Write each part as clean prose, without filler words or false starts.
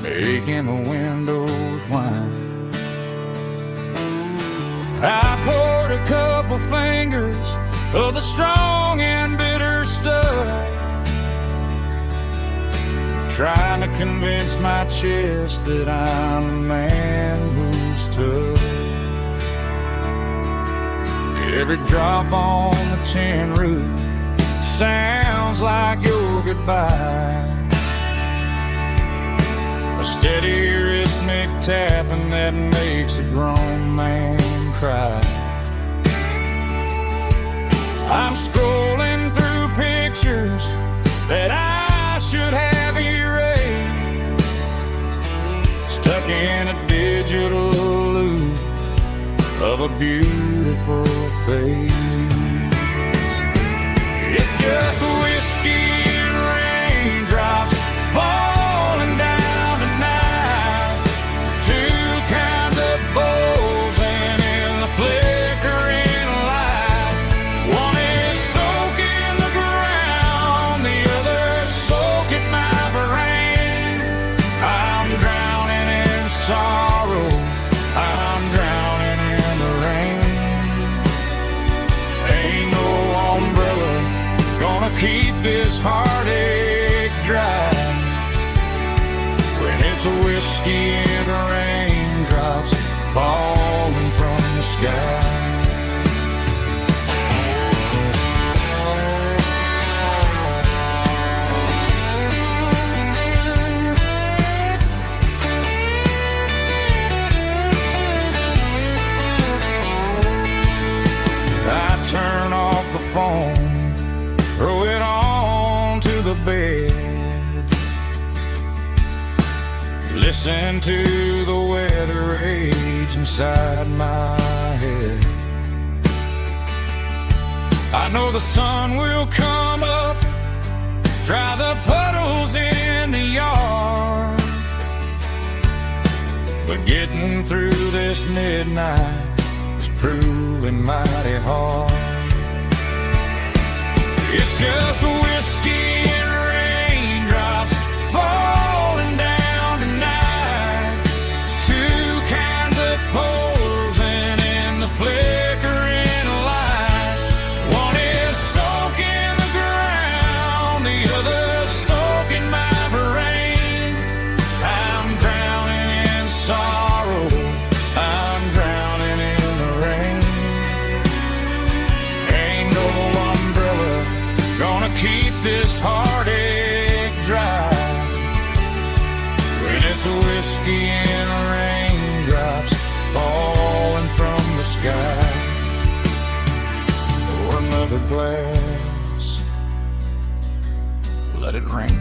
making the windows whine. I poured a couple fingers of the strong and bitter stuff, trying to convince my chest that I'm the man who's tough. Every drop on the tin roof sounds like your goodbye, a steady rhythmic tapping that makes a grown man cry. I'm scrolling through pictures that I should have erased, stuck in a digital loop of a beautiful face. It's just whiskey and raindrops falling down tonight, two kinds of bowls and in the flickering light. One is soaking the ground, the other soaking my brain. I'm drowning in sorrow, I'm drowning in the rain. Ain't no umbrella gonna keep this heartache dry when it's a whiskey and raindrops falling from the sky. I turn off the phone, throw it on to the bed, listen to the weather rage inside my head. I know the sun will come up, dry the puddles in the yard, but getting through this midnight is proving mighty hard. It's just whiskey and raindrops falling down tonight, two kinds of poles and in the flickering light. One is soaking the ground, the other soaking my brain. I'm drowning in sorrow, I'm drowning in the rain. Ain't no umbrella gonna keep this heartache dry when it's a whiskey and raindrops falling from the sky. Pour another glass, let it rain.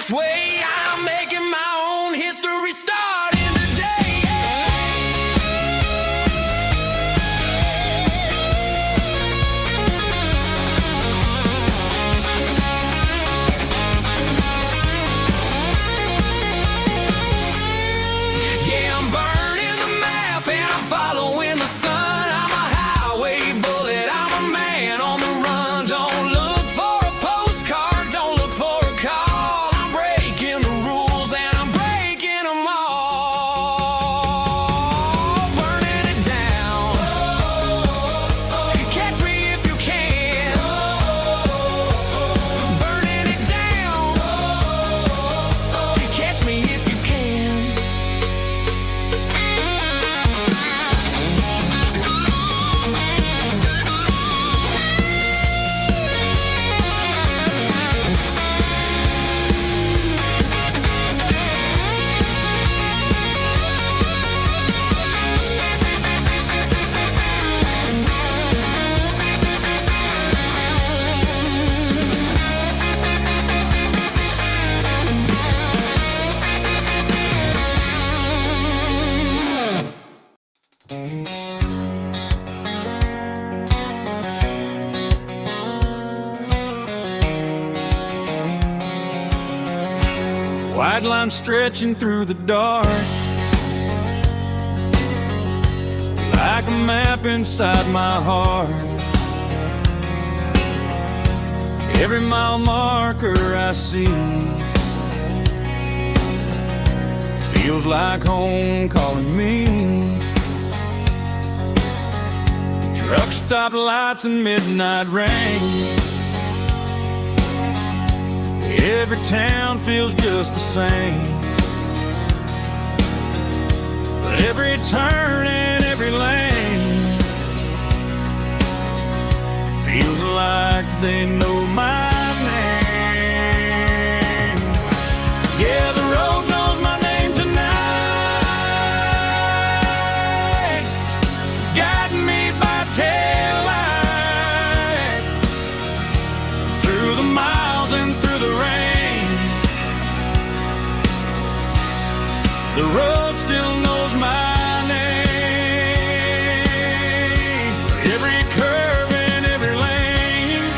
this way. I'm making my own history starting today. Yeah, I'm burning the map and I'm following the sun. I'm a highway bullet, I'm a man on the run. Don't look for a postcard, don't look for a call. I'm breaking the rules and I'm breaking them all. Burning it down. Catch me if you can. Burning it down. Catch me if you can. White line stretching through the dark, like a map inside my heart. Every mile marker I see feels like home calling me. Truck stop lights and midnight rain. Every town feels just the same, but every turn and every lane feels like they know my name. Yeah, the road knows my name tonight, guiding me by taillight through the miles and through the rain. The road still knows my name. Every curve and every lane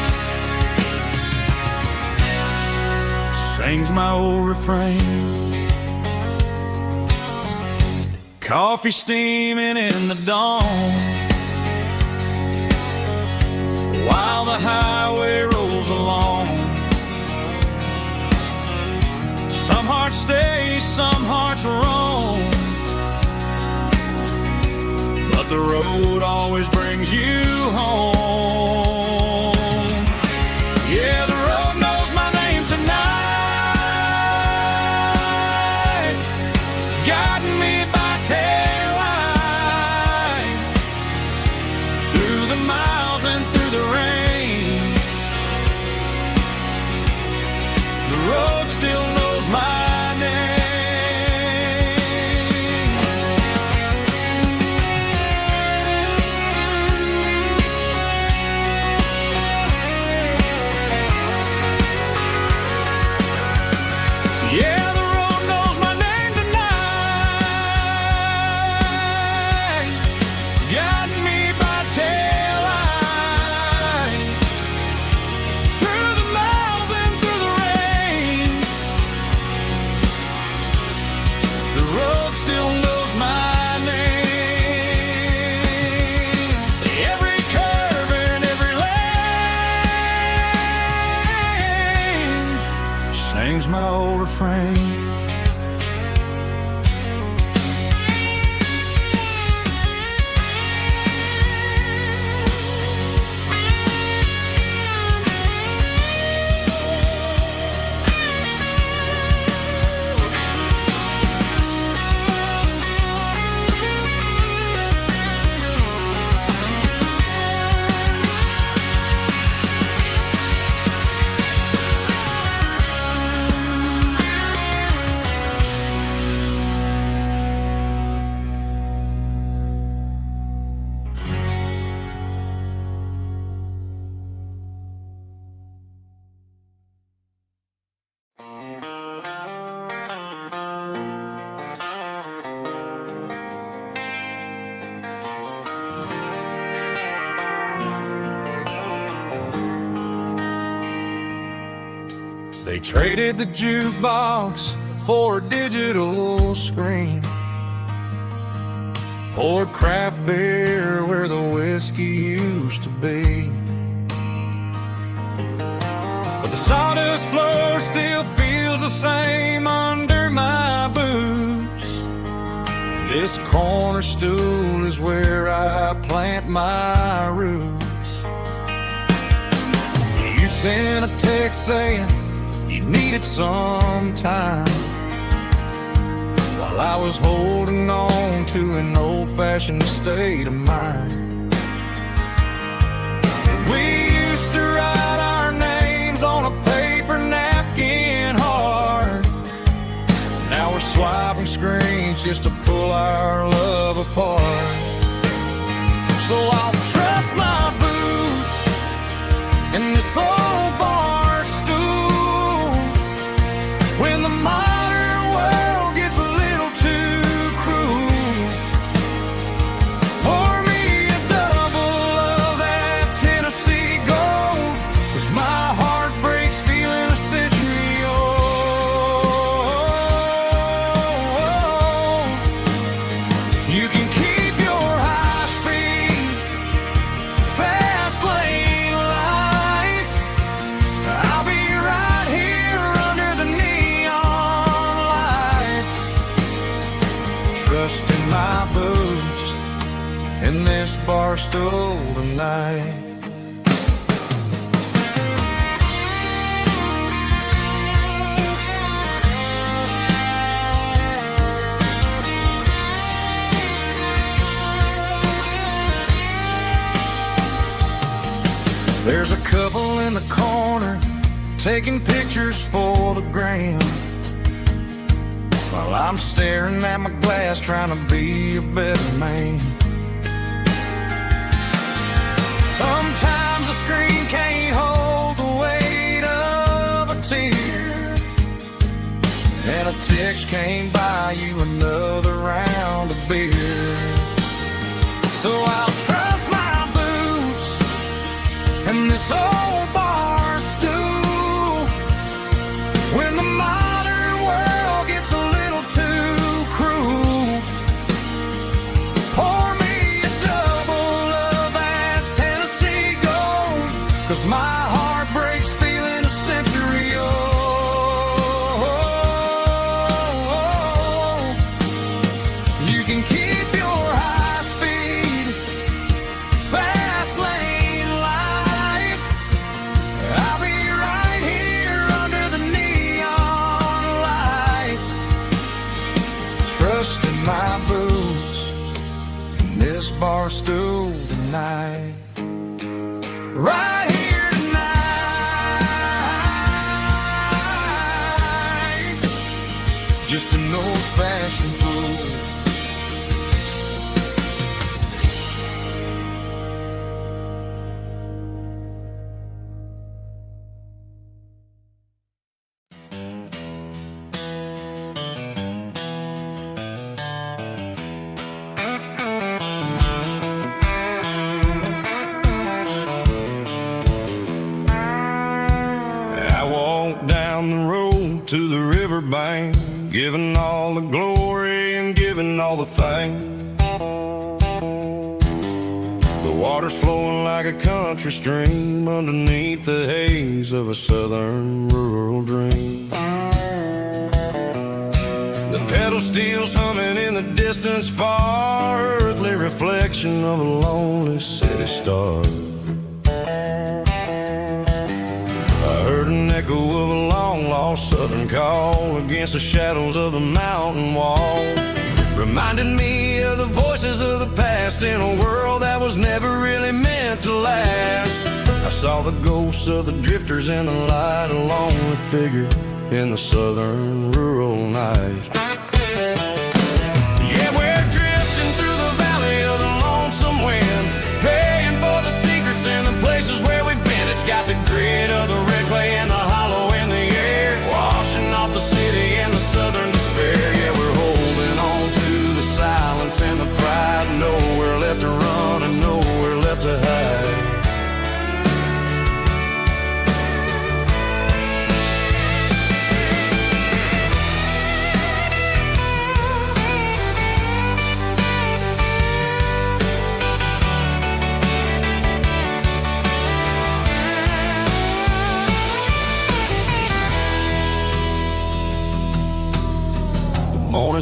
sings my old refrain. Coffee steaming in the dawn, while the highway rolls along. Some hearts stay, some hearts roam, but the road always brings you home. Yeah, the road knows my name tonight, guiding me by taillight through the miles and through the rain. The road still knows my name. They traded the jukebox for a digital screen, poured craft beer where the whiskey used to be. But the sawdust floor still feels the same under my boots. This corner stool is where I plant my roots. You sent a text saying you needed some time, while I was holding on to an old-fashioned state of mind. We used to write our names on a paper napkin hard. Now we're swiping screens just to pull our love apart. So I'll trust my boots in this old bar stool when the modern world gets a little too cruel. Pour me a double of that Tennessee Gold, 'cause my heart breaks feeling a century old. You can keep your high-speed, fast lane life. I'll be right here under the neon light, trusting my boots in this bar stool tonight. There's a couple in the corner taking pictures for the gram, while I'm staring at my glass trying to be a better man. Sometimes the screen can't hold the weight of a tear, and a text can't buy you another round of beer. So I'll trust my boots and this old bar stool when the modern world gets a little too cruel. Pour me a double of that Tennessee Gold, 'cause my heart breaks feeling a century old. You can keep your high-speed, fast lane life. I'll be right here under the neon light, trusting my boots in this bar stool tonight. Right here tonight, just an old-fashioned fool. I walked down the road to the riverbank, giving all the glory and giving all the thanks. The water's flowing like a country stream underneath the haze of a southern rural dream. The pedal steel's humming in the distance far, earthly reflection of a lonely city star. I heard an echo of a long-lost southern call against the shadows of the mountain wall, reminding me of the voices of the past in a world that was never really meant to last. I saw the ghosts of the drifters in the light, a lonely figure in the southern rural night. Yeah, we're drifting through the valley of the lonesome wind, paying for the secrets and the places where we've been. It's got the grit of the red clay and the hollow in the air, washing off the city and the southern despair. Yeah, we're holding on to the silence and the pride, nowhere left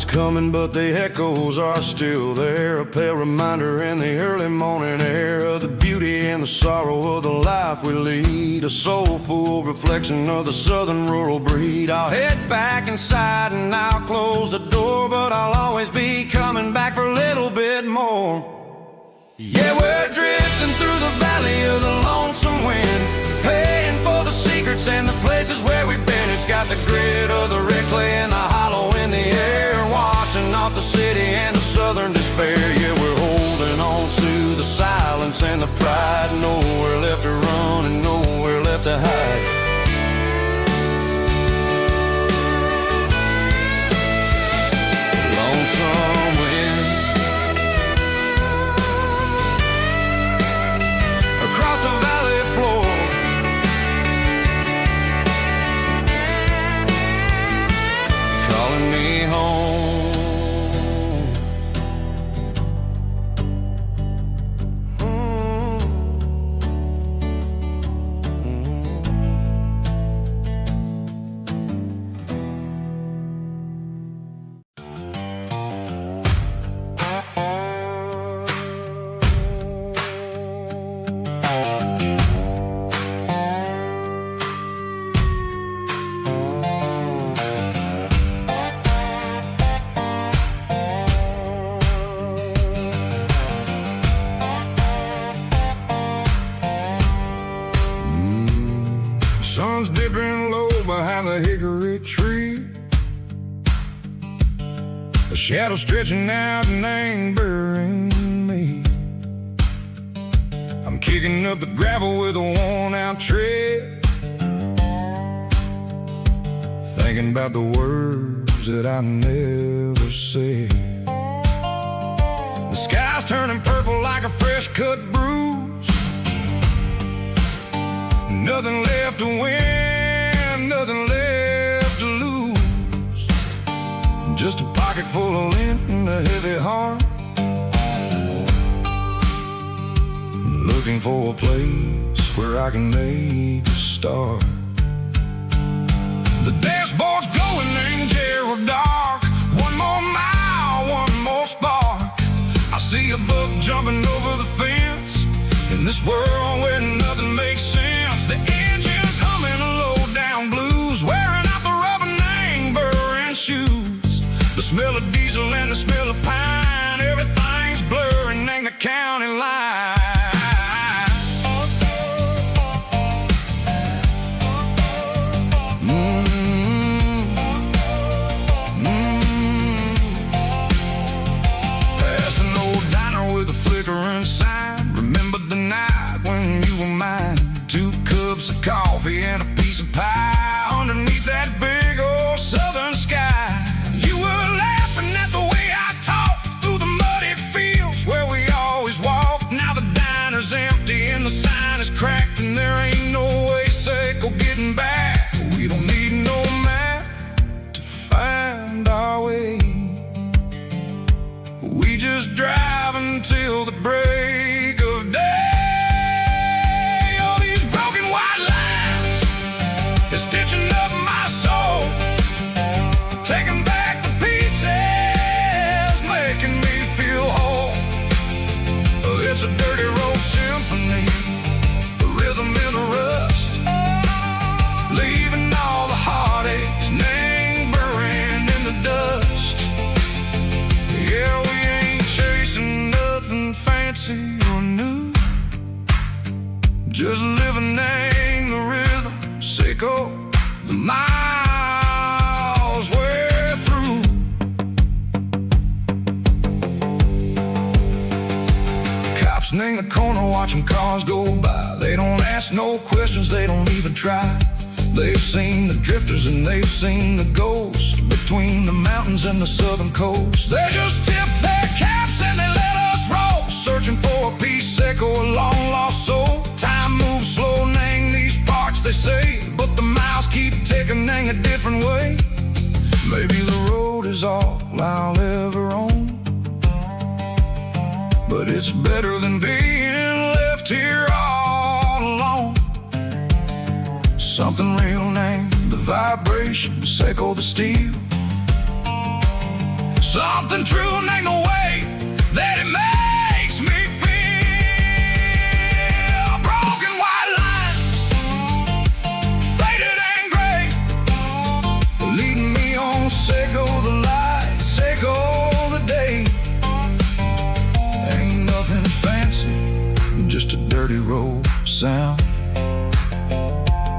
coming, but the echoes are still there. A pale reminder in the early morning air of the beauty and the sorrow of the life we lead. A soulful reflection of the southern rural breed. I'll head back inside and I'll close the door, but I'll always be coming back for a little bit more. Yeah, we're drifting through the valley of the lonesome wind, paying for the secrets and the places where we've been. It's got the grit of the red clay and the hollow in the air, washing off the city and the southern despair. Yeah, we're holding on to the silence and the pride. Nowhere left to run and nowhere left to hide. Lonesome wind across the valley floor, calling me home. Sun's dipping low behind the hickory tree, a shadow stretching out and angering me. I'm kicking up the gravel with a worn-out tread, thinking about the words that I never said. The sky's turning purple like a fresh-cut bruise. Nothing left to win, nothing left to lose. Just a pocket full of lint and a heavy heart, looking for a place where I can make a start. The dashboard's glowing in Gerald dark. One more mile, one more spark. I see a buck jumping over the fence in this world where nothing makes sense. The engine's humming a low-down blues, wearing out the rubber-nang burring shoes. The smell of diesel and the smell of pine, everything's blurring in the county line. Past an old diner with a flickering sign. Remember the night when you were mine. 2 cups of coffee and a piece of pie underneath that big old southern sky. You were laughing at the way I talked through the muddy fields where we always walked. Now the diner's empty and the sign is cracked, and there ain't no way safe or getting back. We don't need no map to find our way. We just drive until the break of day. Stitching up my soul, taking back the pieces, making me feel whole. It's a dirty road symphony, a rhythm in the rust, leaving all the heartaches lingering in the dust. Yeah, we ain't chasing nothing fancy or new, just living in the rhythm. Sicko, the miles we're through. Cops in the corner watching cars go by. They don't ask no questions, they don't even try. They've seen the drifters and they've seen the ghosts between the mountains and the southern coast. They just tip their caps and they let us roll, searching for a piece, echo, a long lost soul. Time moves slow, nang these parts they say, but the miles keep ticking in a different way. Maybe the road is all I'll ever own, but it's better than being left here all alone. Something real named the vibration, echo the steel, Something true and ain't no way that it makes me feel. Broken white lines, faded and gray, leading me on. Say go the light, say go the day. Ain't nothing fancy, just a dirty road sound,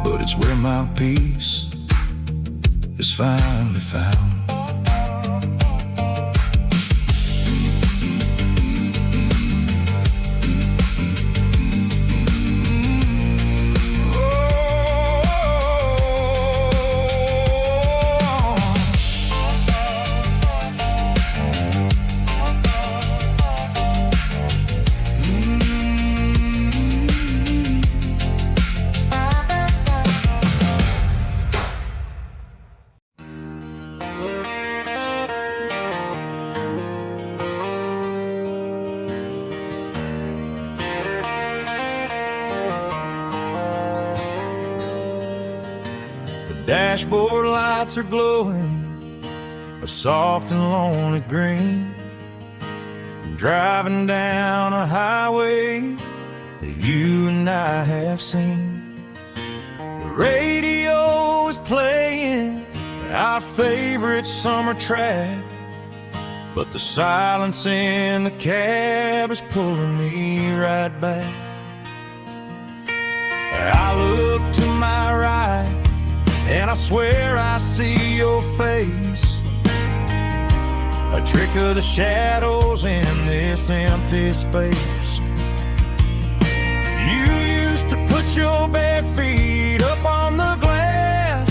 but it's where my peace is finally found. Dashboard lights are glowing a soft and lonely green. Driving down a highway that you and I have seen. The radio is playing our favorite summer track, but the silence in the cab is pulling me right back. I look to my right and I swear I see your face, a trick of the shadows in this empty space. You used to put your bare feet up on the glass.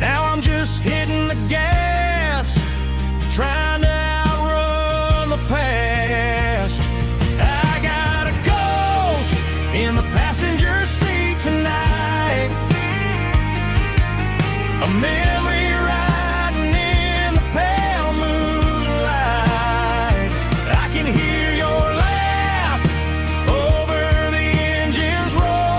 Now I'm just hitting the gas, trying to outrun the past. I got a ghost in the passenger seat tonight, a memory riding in the pale moonlight. I can hear your laugh over the engine's roar,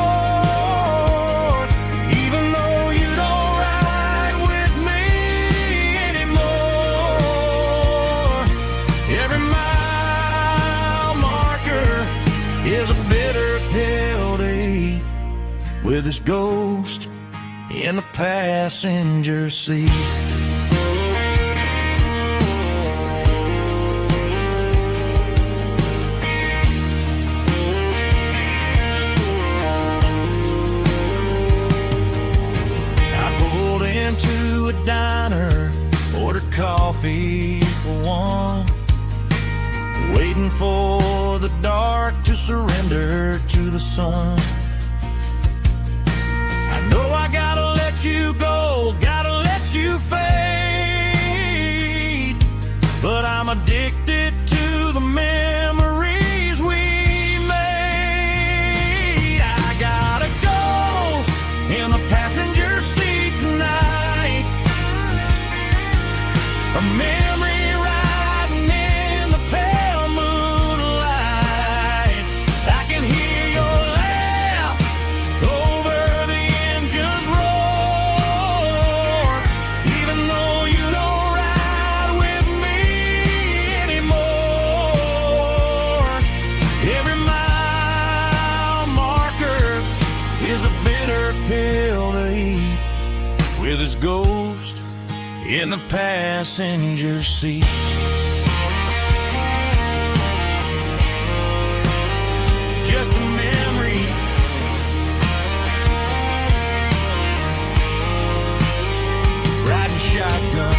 even though you don't ride with me anymore. Every mile marker is a bitter pill to eat, with this ghost in the passenger seat. I pulled into a diner, ordered coffee for one, waiting for the dark to surrender to the sun. I gotta let you go, gotta let you fade, but I'm addicted to the memories we made. I got a ghost in the passenger seat tonight, a memory riding in the pale moonlight. I can hear your laugh over the engine's roar, even though you don't ride with me anymore. Every mile marker is a bitter pill to eat, with his ghost in the passenger seat. Just a memory, riding shotgun.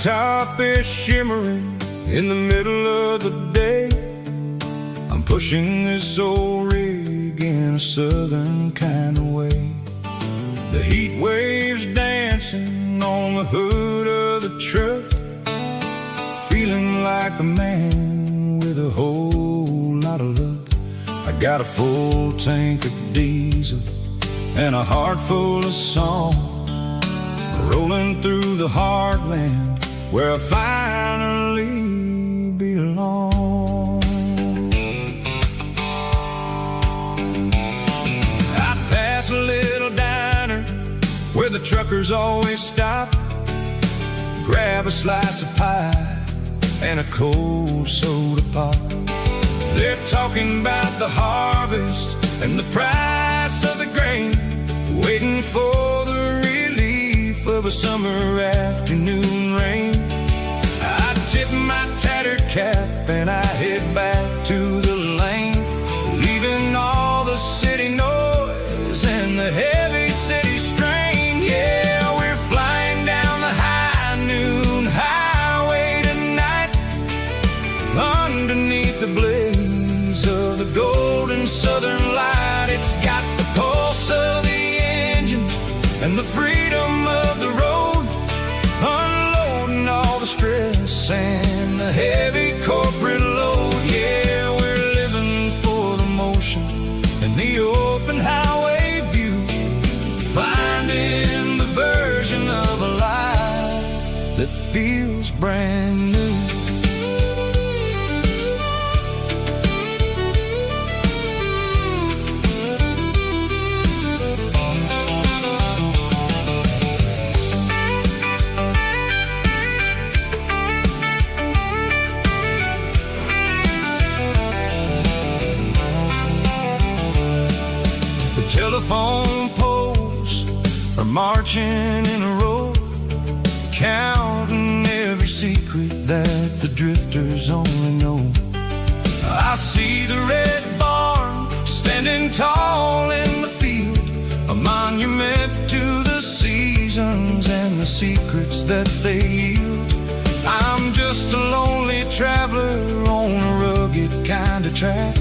top is shimmering in the middle of the day. I'm pushing this old rig in a southern kind of way. The heat waves dancing on the hood of the truck, feeling like a man with a whole lot of luck. I got a full tank of diesel and a heart full of song, rolling through the heartland where I finally belong. I pass a little diner where the truckers always stop, grab a slice of pie and a cold soda pop. They're talking about the harvest and the price of the grain, waiting for the relief of a summer afternoon rain. I tip my tattered cap and I head back to the lane, leaving all the city noise and the heavy city strain. Yeah, we're flying down the high noon highway tonight, underneath the blaze of the golden southern light. It's got the pulse of the engine and the freedom of the road, unloading all the stress and the heavy corporate load. Yeah, we're living for the motion and the open highway view, finding the version of a life that feels brand new. Telephone poles are marching in a row, counting every secret that the drifters only know. I see the red barn standing tall in the field, a monument to the seasons and the secrets that they yield. I'm just a lonely traveler on a rugged kind of track,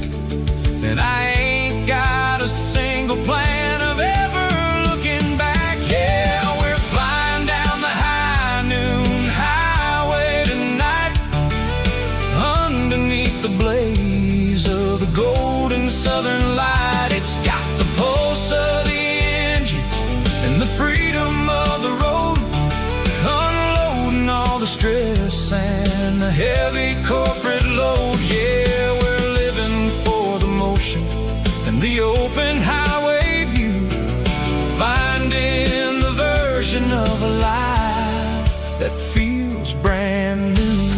and I ain't got a single plan of ever looking back. Yeah, we're flying down the high noon highway tonight, underneath the blaze of the golden southern light. It's got the pulse of the engine and the freedom of the road, unloading all the stress and the heavy corporate load. Yeah, we're living for the motion and the open highway view, finding the version of a life that feels brand new.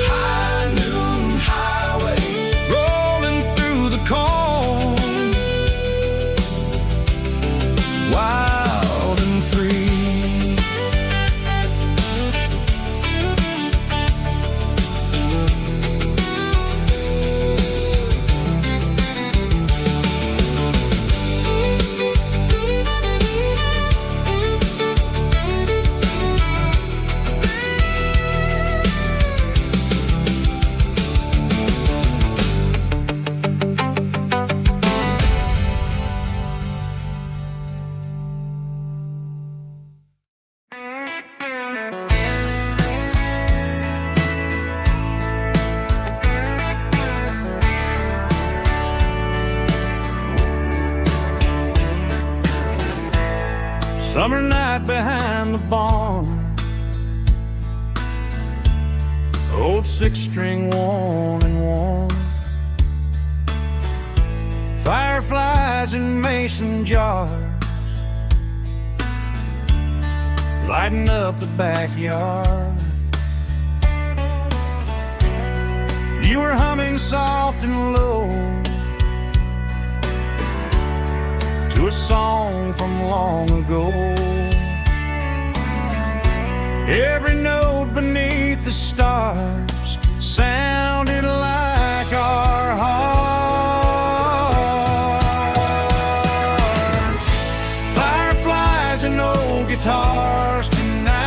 High noon highway, rolling through the corn, wild and free. Summer night behind the barn, old six-string worn and worn, fireflies in mason jars, lighting up the backyard. You were humming soft and low to a song from long ago. Every note beneath the stars sounded like our hearts. Fireflies and old guitars tonight,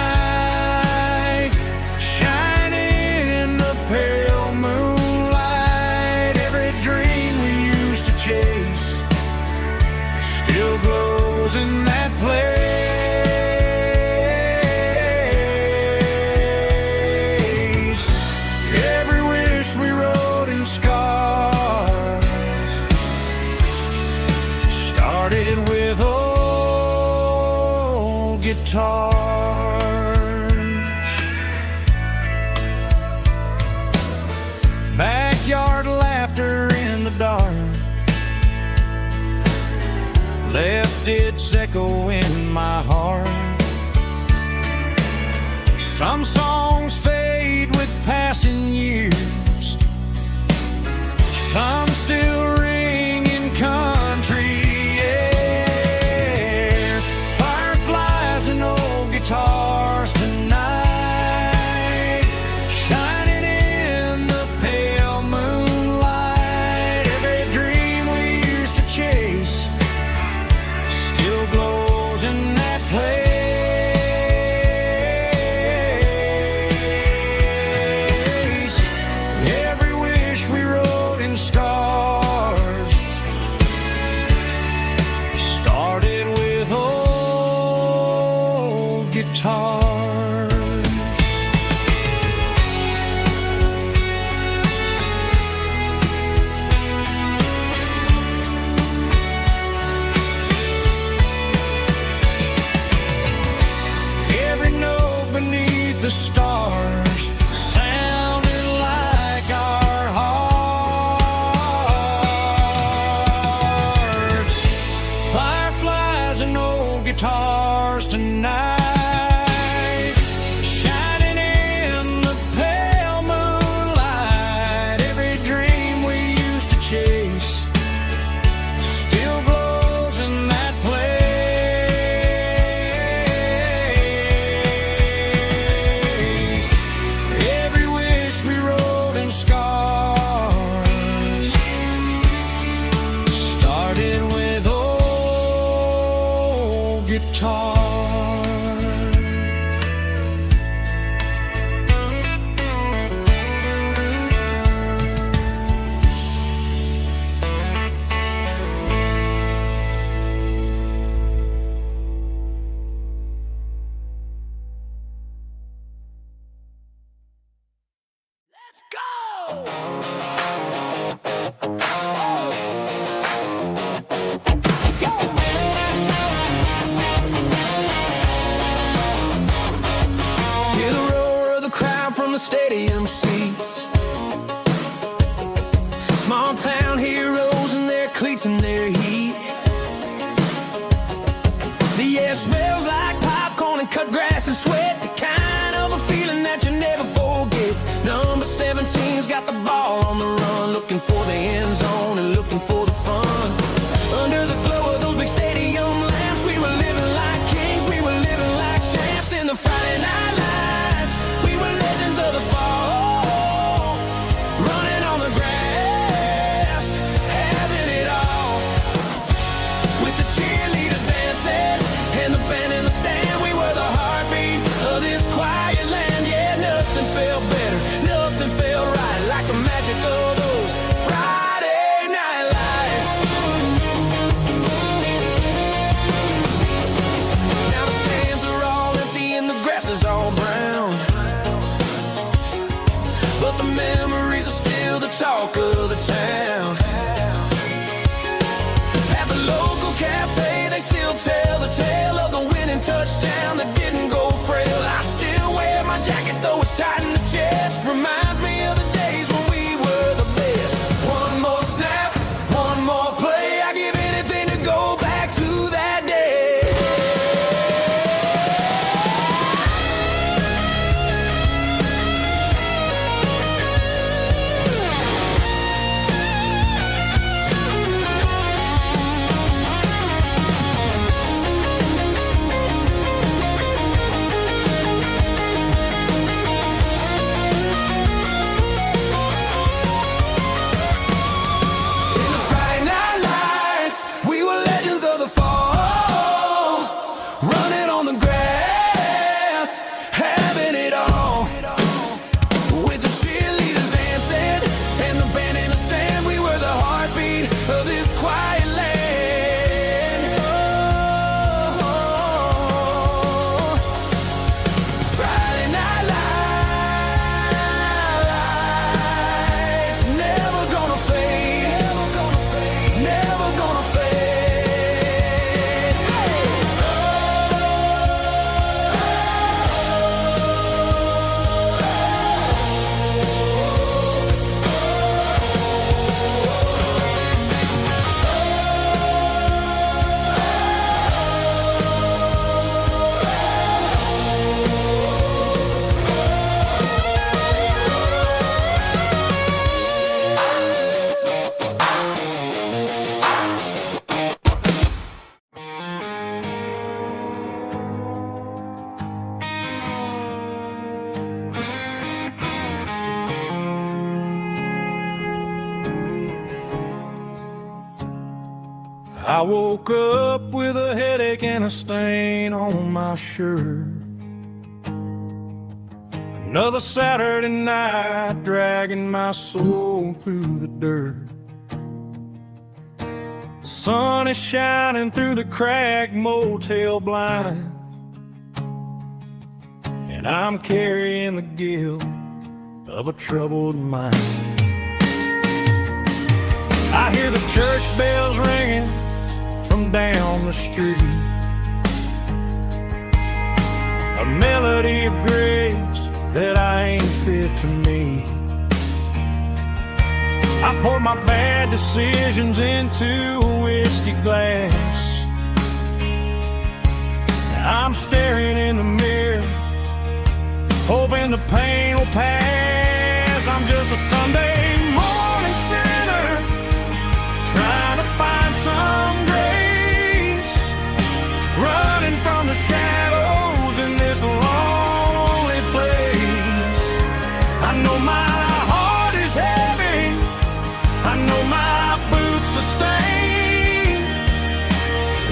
old guitars. Backyard laughter in the dark left its echo in my heart. Some songs fade with passing years, some still ring in country air. Fireflies and old guitars tonight, shining in the pale moonlight. Every dream we used to chase still glows in that place. Every wish we wrote in stars started with old guitars. Every note beneath the stars sounded like our hearts. Fireflies and old guitars tonight, shining in the pale moonlight. Every dream we used to chase still glows in that place. Every wish we wrote in scars started with old guitars. Let's go! Hear the roar of the crowd from the stadium seats. Small town heroes in their cleats and their heat. The air smells like popcorn and cut grass and sweat. The kind of a feeling that you never forget. Number 17's got the ball on the run, looking for the end zone and looking for the fun. Under the glow of those big stadium lamps, we were living like kings, we were living like champs in the Friday night lights. We were legends of the fall, running on the grass, having it all. With the cheerleaders dancing and the band in the stand, we were the heartbeat of this quiet land. Yeah, nothing felt better, nothing felt right like the magic of those Friday night lights. I woke up with a headache and a stain on my shirt. Another Saturday night dragging my soul through the dirt. The sun is shining through the cracked motel blind, and I'm carrying the guilt of a troubled mind. I hear the church bells ringing from down the street, a melody of grace that I ain't fit to meet. I poured my bad decisions into a whiskey glass. Now I'm staring in the mirror, hoping the pain will pass. I'm just a Sunday morning sinner, trying to find some grace, running from the shadows in this lonely place. I know my heart is heavy, I know my boots are stained,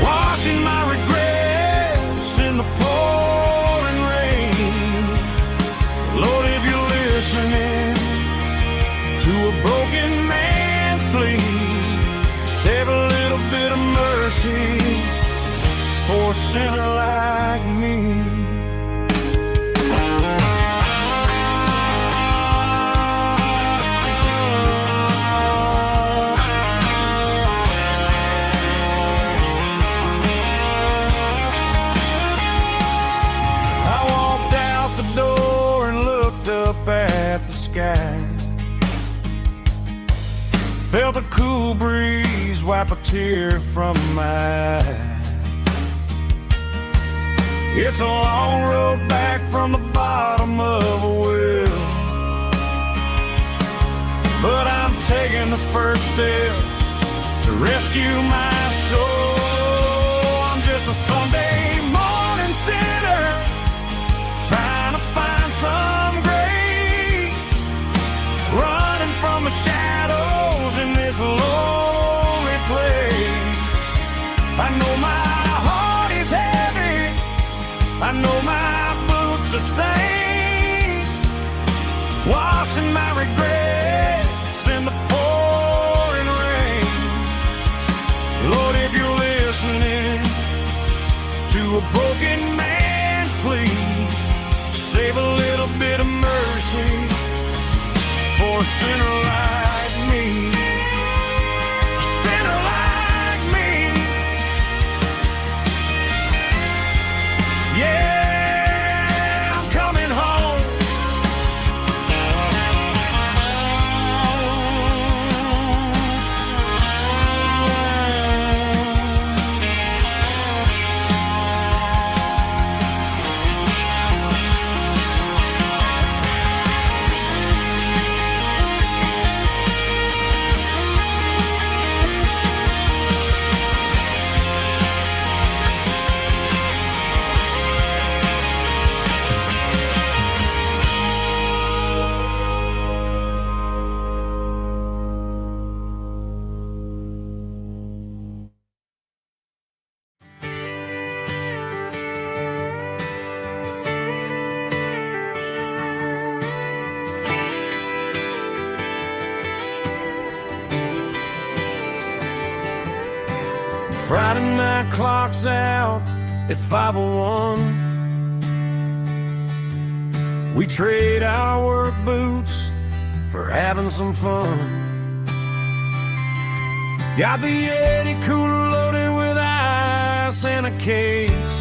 washing my regrets in the pouring rain. Lord, if you're listening to a broken man's plea, save a little bit of mercy for a sinner like me. I walked out the door and looked up at the sky, felt a cool breeze wipe a tear from my eye. It's a long road back from the bottom of a well, but I'm taking the first step to rescue my soul. I'm just a Sunday morning sinner, trying to find some grace, running from the shadows in this lonely place. I know my heart is heavy, I know my boots are stained, washing my regrets in the pouring rain. Lord, if you're listening to a broken man's plea, save a little bit of mercy for a sinner like me. A sinner like me. Yeah, I'm coming home. Friday night clock's out at 5:01. We trade our work boots for having some fun. Got the Yeti cooler loaded with ice and a case,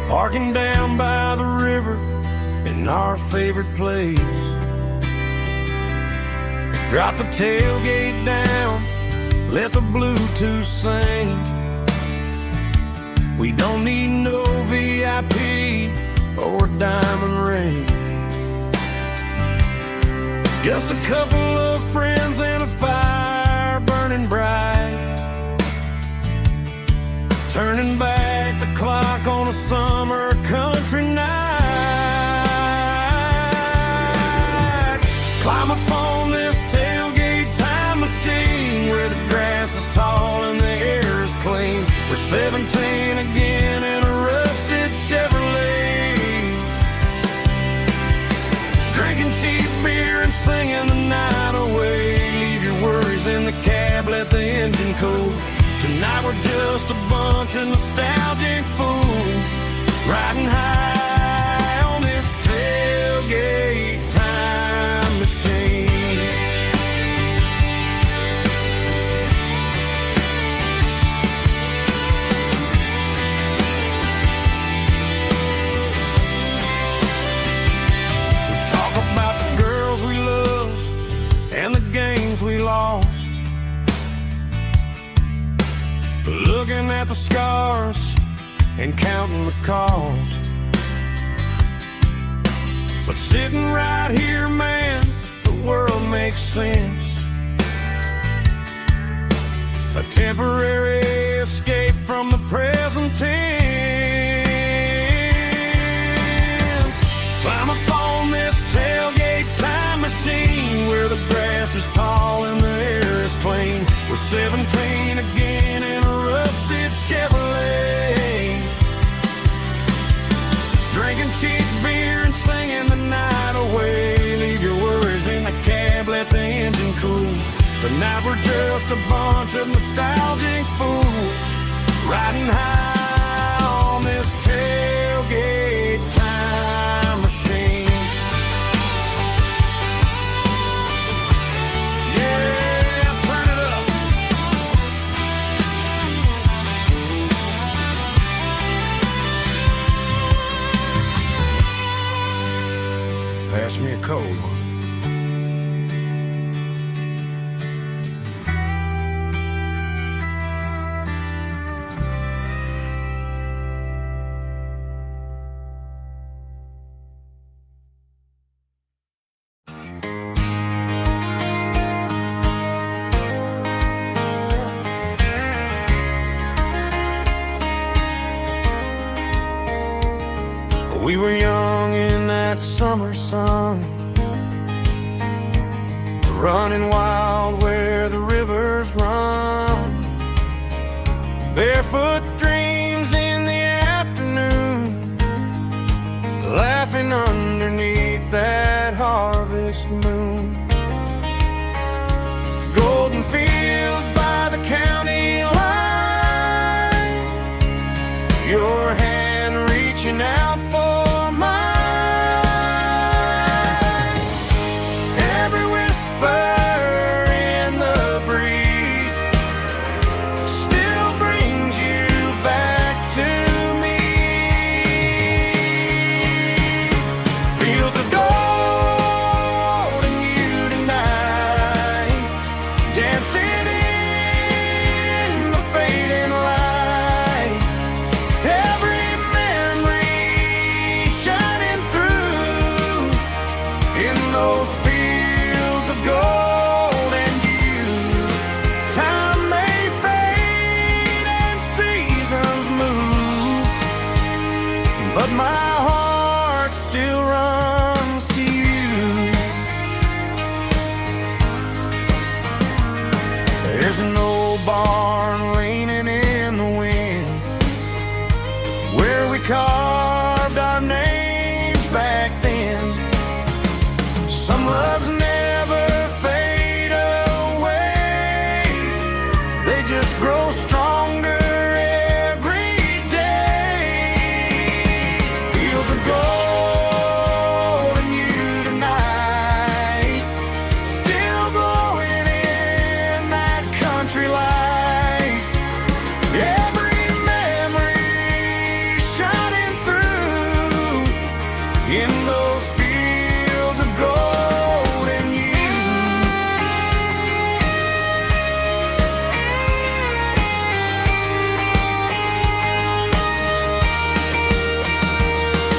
parking down by the river in our favorite place. Drop the tailgate down, let the Bluetooth sing. We don't need no VIP or a diamond ring, just a couple of friends and a fire burning bright, turning back the clock on a summer country night. Climb up on this tailgate time machine where the grass is tall and the air is clean. We're 17 again in a rusted Chevrolet, drinking cheap beer and singing the night away. Leave your worries in the cab, let the engine cool. Tonight we're just a bunch of nostalgic fools, riding high on this tailgate time machine. We talk about the girls we love and the games we lost, looking at the scars and counting the cost. But sitting right here, man, the world makes sense. A temporary escape from the present tense. Climb up on this tailgate time machine, where the grass is tall and the air is clean. We're 17 again in a rusted Chevrolet, drinking cheap beer and singing the night away. Leave your worries in the cab, let the engine cool. Tonight we're just a bunch of nostalgic fools, riding high on this tailgate time machine. Yeah, turn it up. Pass me a cold one. We were young in that summer sun, running wild where the rivers run, barefoot dreams in the afternoon, laughing underneath that harvest moon. Golden fields by the county line, your hand reaching out for mine. Every whisper in the breeze still brings you back to me. Fields of gold and you tonight, dancing in the fading light. Every memory shining through in those fields of gold and you. Time may fade and seasons move, but my heart still runs to you. There's an old barn leaning in the wind, where we carved our names back then. Some loves never fade away, they just grow stronger every day. Fields of gold and you tonight, still glowing in that country light. Every memory shining through in those fields of gold and you.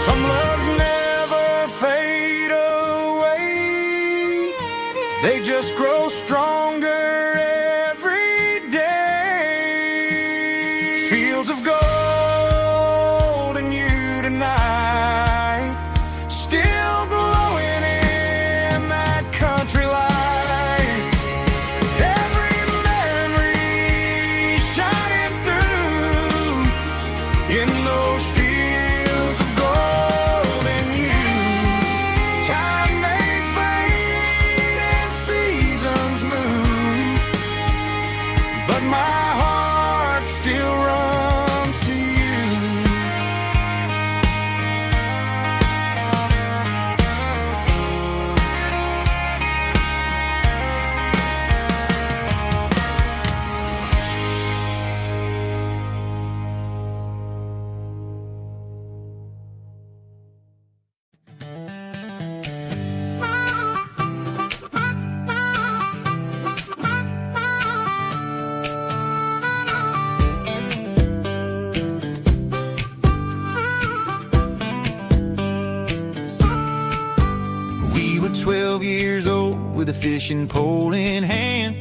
Some loves never fade away, they just grow stronger every day. Fields of gold and you tonight, still glowing in that country light. Every memory fishing pole in hand,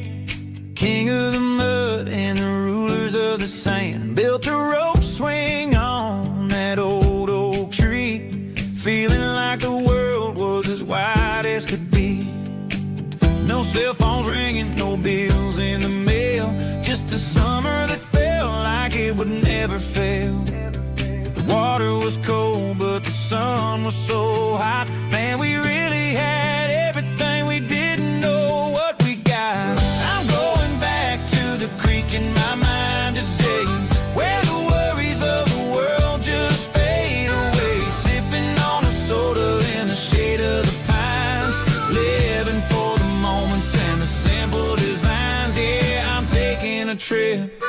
king of the mud and the rulers of the sand. Built a rope swing on that old oak tree, feeling like the world was as wide as could be. No cell phones ringing, no bills in the mail, just a summer that felt like it would never fail. The water was cold, but the sun was so hot. Man, we really had everything, we didn't know what we got. I'm going back to the creek in my mind today, where the worries of the world just fade away. Sipping on a soda in the shade of the pines, living for the moments and the simple designs. Yeah, I'm taking a trip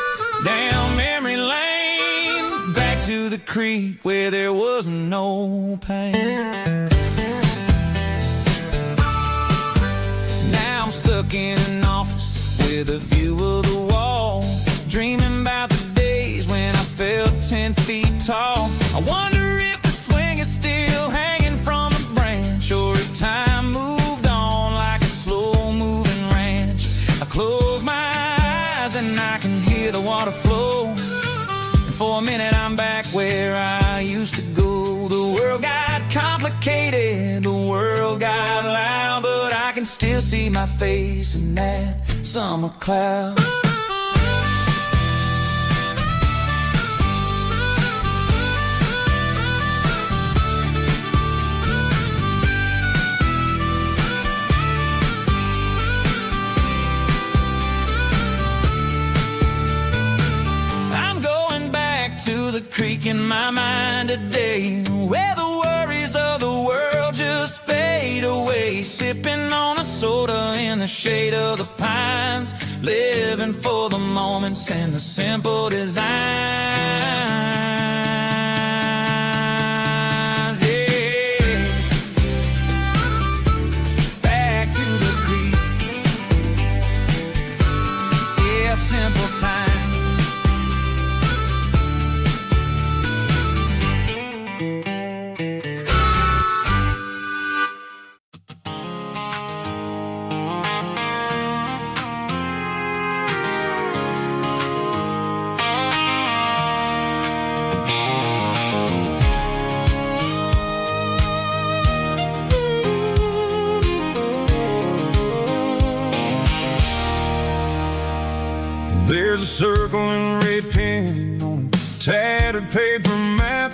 down memory lane, back to the creek where there was no pain. Now I'm stuck in an office with a view of the wall, dreaming about the days when I felt 10 feet tall. I wonder if the swing is still hanging from a branch, or if time moved on like a slow-moving ranch. I close my eyes and I can hear the water flow, and for a minute I'm back where I used to go. The world got complicated, the world got loud, but I can still see my face in that summer cloud. To the creek in my mind today, where the worries of the world just fade away. Sipping on a soda in the shade of the pines, living for the moments and the simple designs. Yeah, back to the creek. Yeah, simple times. There's a circle and red pen on a tattered paper map,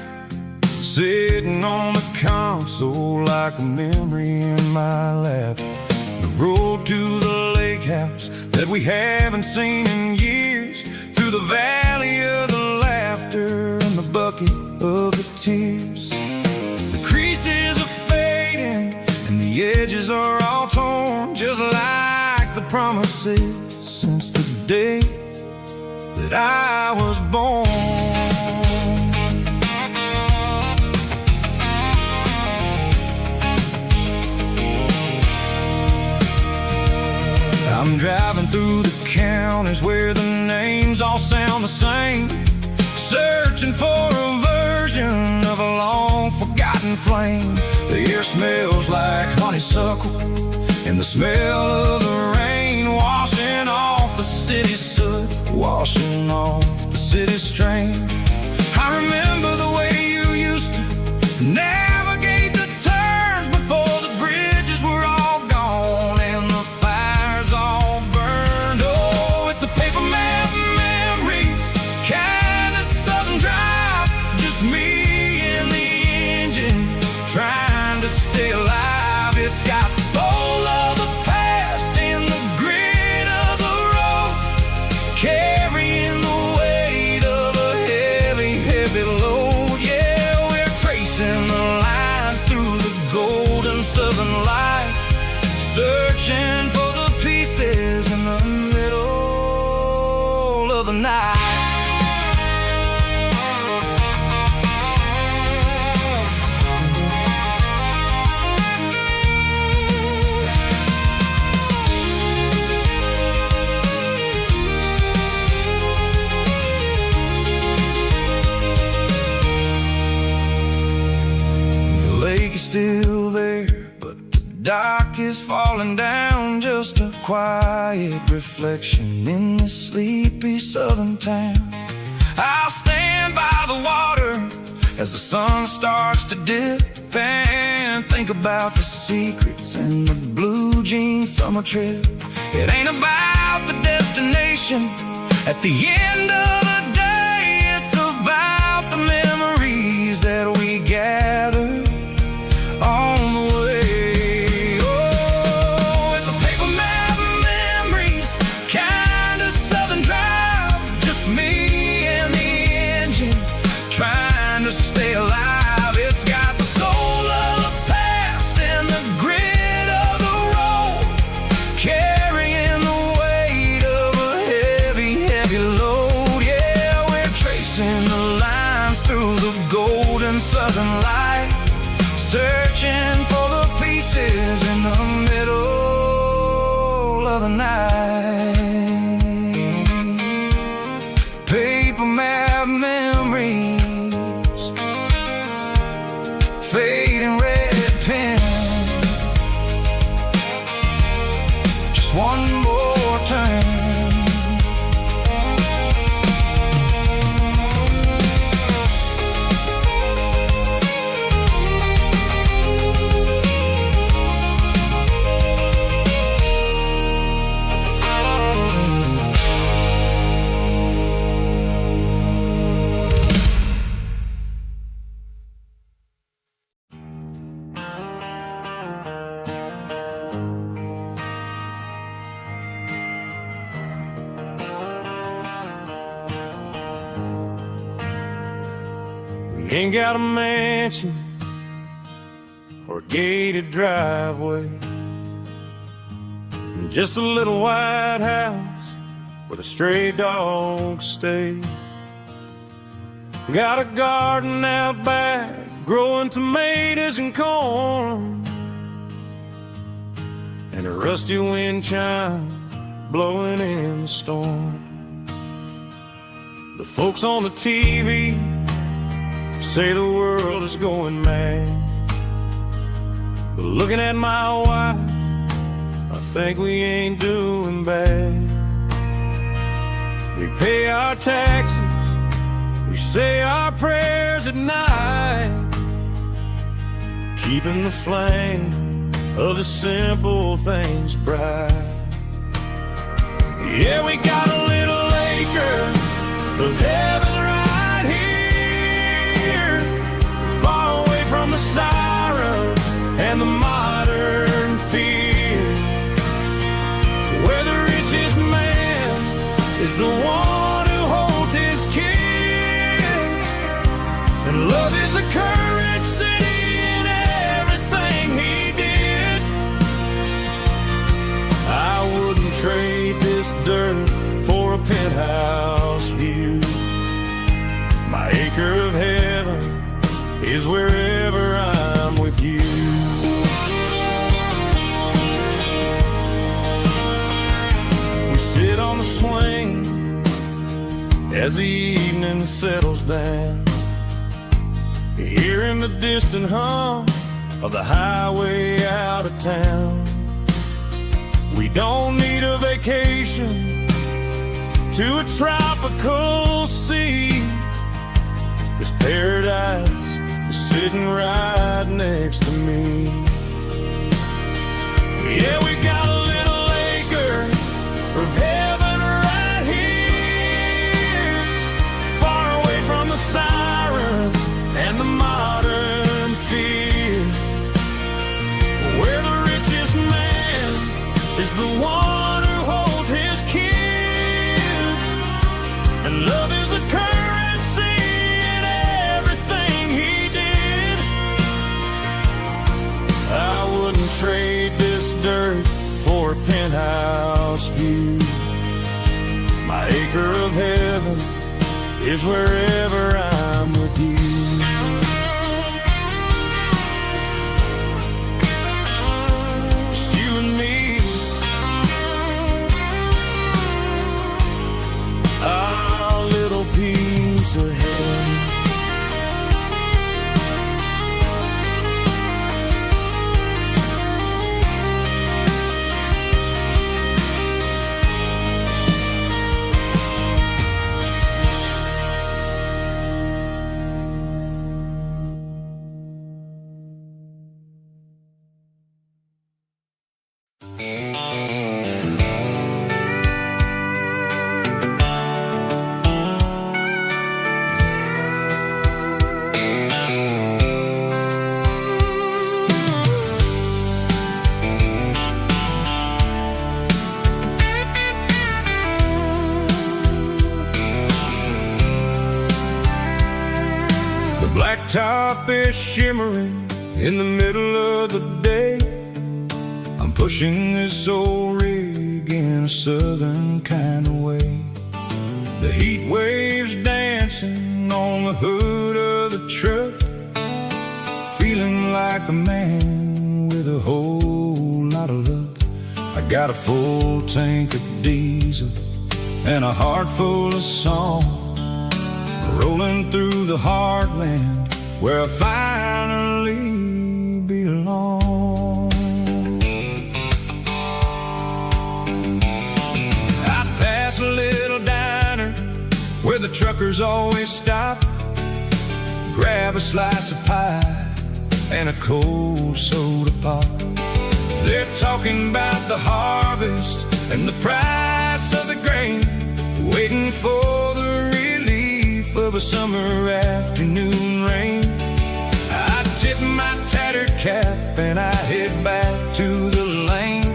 sitting on the console like a memory in my lap. The road to the lake house that we haven't seen in years, through the valley of the laughter and the bucket of the tears. The creases are fading and the edges are all torn, just like the promises since the day that I was born. I'm driving through the counties where the names all sound the same, searching for a version of a long forgotten flame. The air smells like honeysuckle and the smell of the rain, washing off the city's soot, washing off the city's strain. I remember the way you used to navigate the turns before the bridges were all gone and the fires all burned. Oh, it's a paper map memories, kind of sudden drive, just me and the engine trying to stay alive. It's got the soul of the past and the grit of the road, carrying the weight of a dock is falling down, just a quiet reflection in this sleepy southern town. I'll stand by the water as the sun starts to dip and think about the secrets and the blue jean summer trip. It ain't about the destination at the end of the day, it's about the memories that we gather on the way. Oh, it's a paper map of memories, kind of southern drive, just me and the engine trying to stay alive. It's got the soul of the past and the grit of the road, carrying the weight of a heavy, heavy load. Yeah, we're tracing the lines through the golden southern light, searching for the pieces in the middle of the night. Paper map memories, fading red pen, just one more turn. We ain't got a mansion or a gated driveway, just a little white house where the stray dogs stay. Got a garden out back, growing tomatoes and corn, and a rusty wind chime blowing in the storm. The folks on the TV say the world is going mad, but looking at my wife, I think we ain't doing bad. We pay our taxes, we say our prayers at night, keeping the flame of the simple things bright. Yeah, we got a little acre of heaven right here, far away from the sirens and the modern fear, where the richest man is the one who holds his kids, and love is the currency in everything he did. I wouldn't trade this dirt for a penthouse view. My acre of heaven is wherever I'm with you. We sit on the swing as the evening settles down, hearing the distant hum of the highway out of town. We don't need a vacation to a tropical sea, 'cause paradise is sitting right next to me. Yeah, we got a little acre of heaven right here, far away from the sirens and the modern fear, where the richest man is the one who holds his kids, and love is the currency in everything he did. I wouldn't trade this dirt for a penthouse view. My acre of heaven is wherever I'm with you. Just you and me, our little piece of heaven. The blacktop is shimmering in the middle of the day. I'm pushing this old rig in a southern kind of way. The heat waves dancing on the hood of the truck, feeling like a man with a whole lot of luck. I got a full tank of diesel and a heart full of song, rolling through the heartland where I finally belong. I pass a little diner where the truckers always stop, grab a slice of pie and a cold soda pop. They're talking about the harvest and the price of the grain, waiting for the relief of a summer afternoon rain. I tip my tattered cap and I head back to the lane,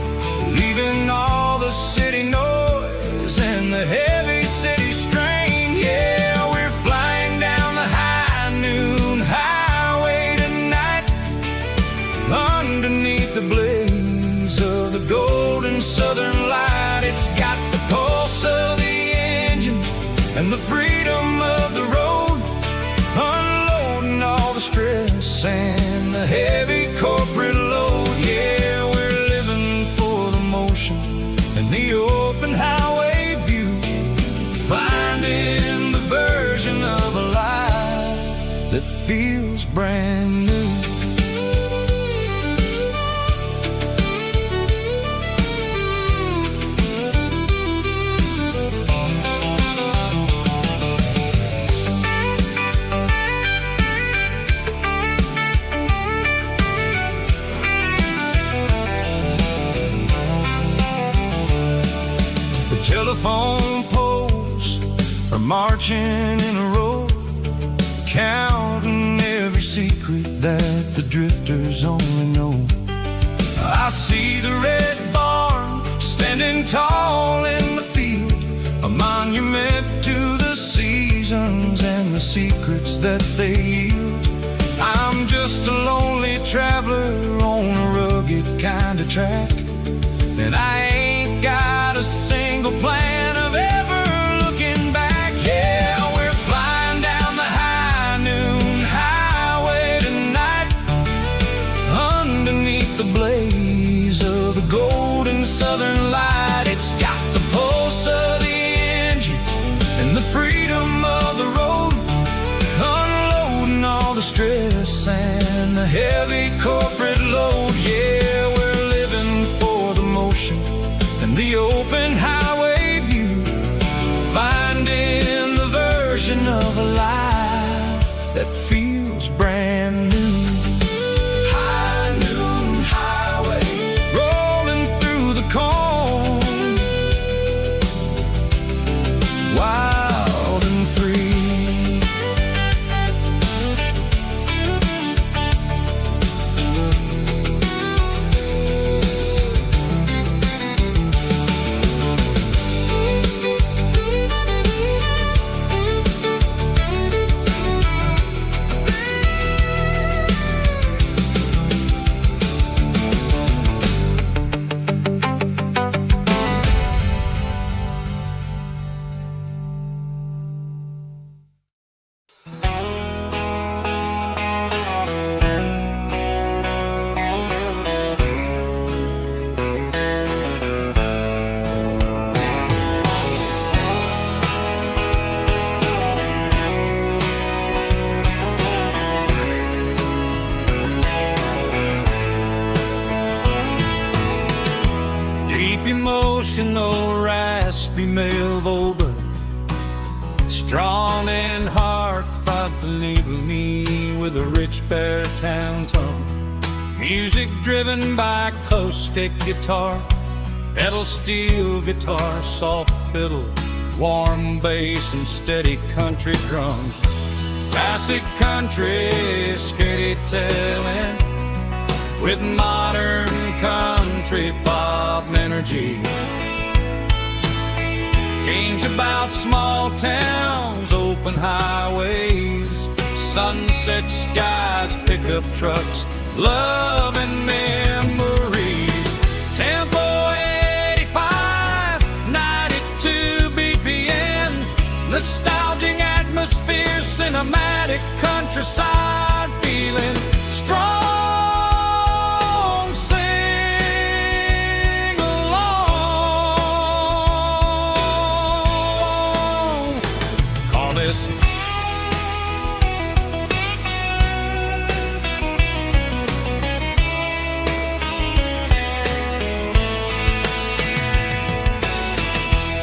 leaving all the city noise and the heavy city strain. Yeah, we're flying down the high noon highway tonight, underneath the blaze of the golden southern light. It's got the pulse of the engine and the freedom of the road, unloading all the stress and the heavy corporate load. Yeah, we're living for the motion and the open highway view, finding the version of a life that feels brand new. Telephone poles are marching in a row, counting every secret that the drifters only know. I see the red barn standing tall in the field, a monument to the seasons and the secrets that they yield. I'm just a lonely traveler on a rugged kind of track, and I ain't got a single plan of ever looking back. Yeah, we're flying down the high noon highway tonight, underneath the blaze of the golden southern light. It's got the pulse of the engine and the freedom of the road, unloading all the stress and the heavy corporate load. Yeah, we're living for the motion and the open highway view, finding the version of a life that feels brand new. High noon highway, rolling through the corn, wild and free. Emotional, raspy male vulgar, strong and heartfelt to label me with a rich baritone tone. Music driven by acoustic guitar, pedal steel guitar, soft fiddle, warm bass and steady country drums. Classic country storytelling with modern country pop energy. Kane's about small towns, open highways, sunset skies, pickup trucks, love and memories. Tempo 85, 92 BPM, nostalgic atmosphere, cinematic countryside feeling strong. Sing along. Call this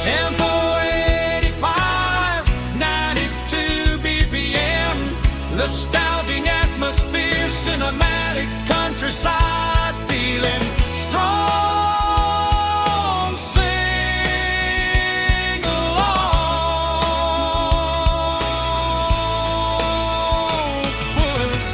Tempo 85, 92 BPM, nostalgic atmosphere, cinematic countryside feeling strong. Sing along. Puss.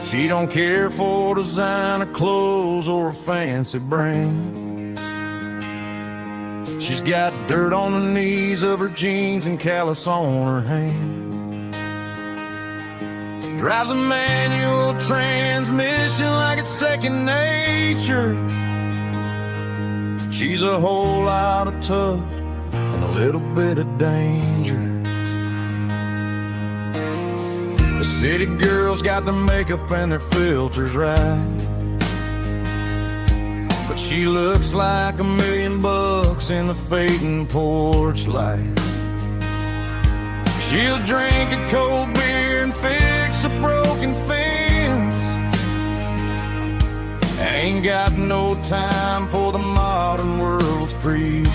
She don't care for designer clothes or a fancy brand. She's got dirt on the knees of her jeans and callus on her hand. Drives a manual transmission like it's second nature. She's a whole lot of tough and a little bit of danger. The city girls got their makeup and their filters right, but she looks like $1 million in the fading porch light. She'll drink a cold beer and fix a broken fence. Ain't got no time for the modern world's pretense.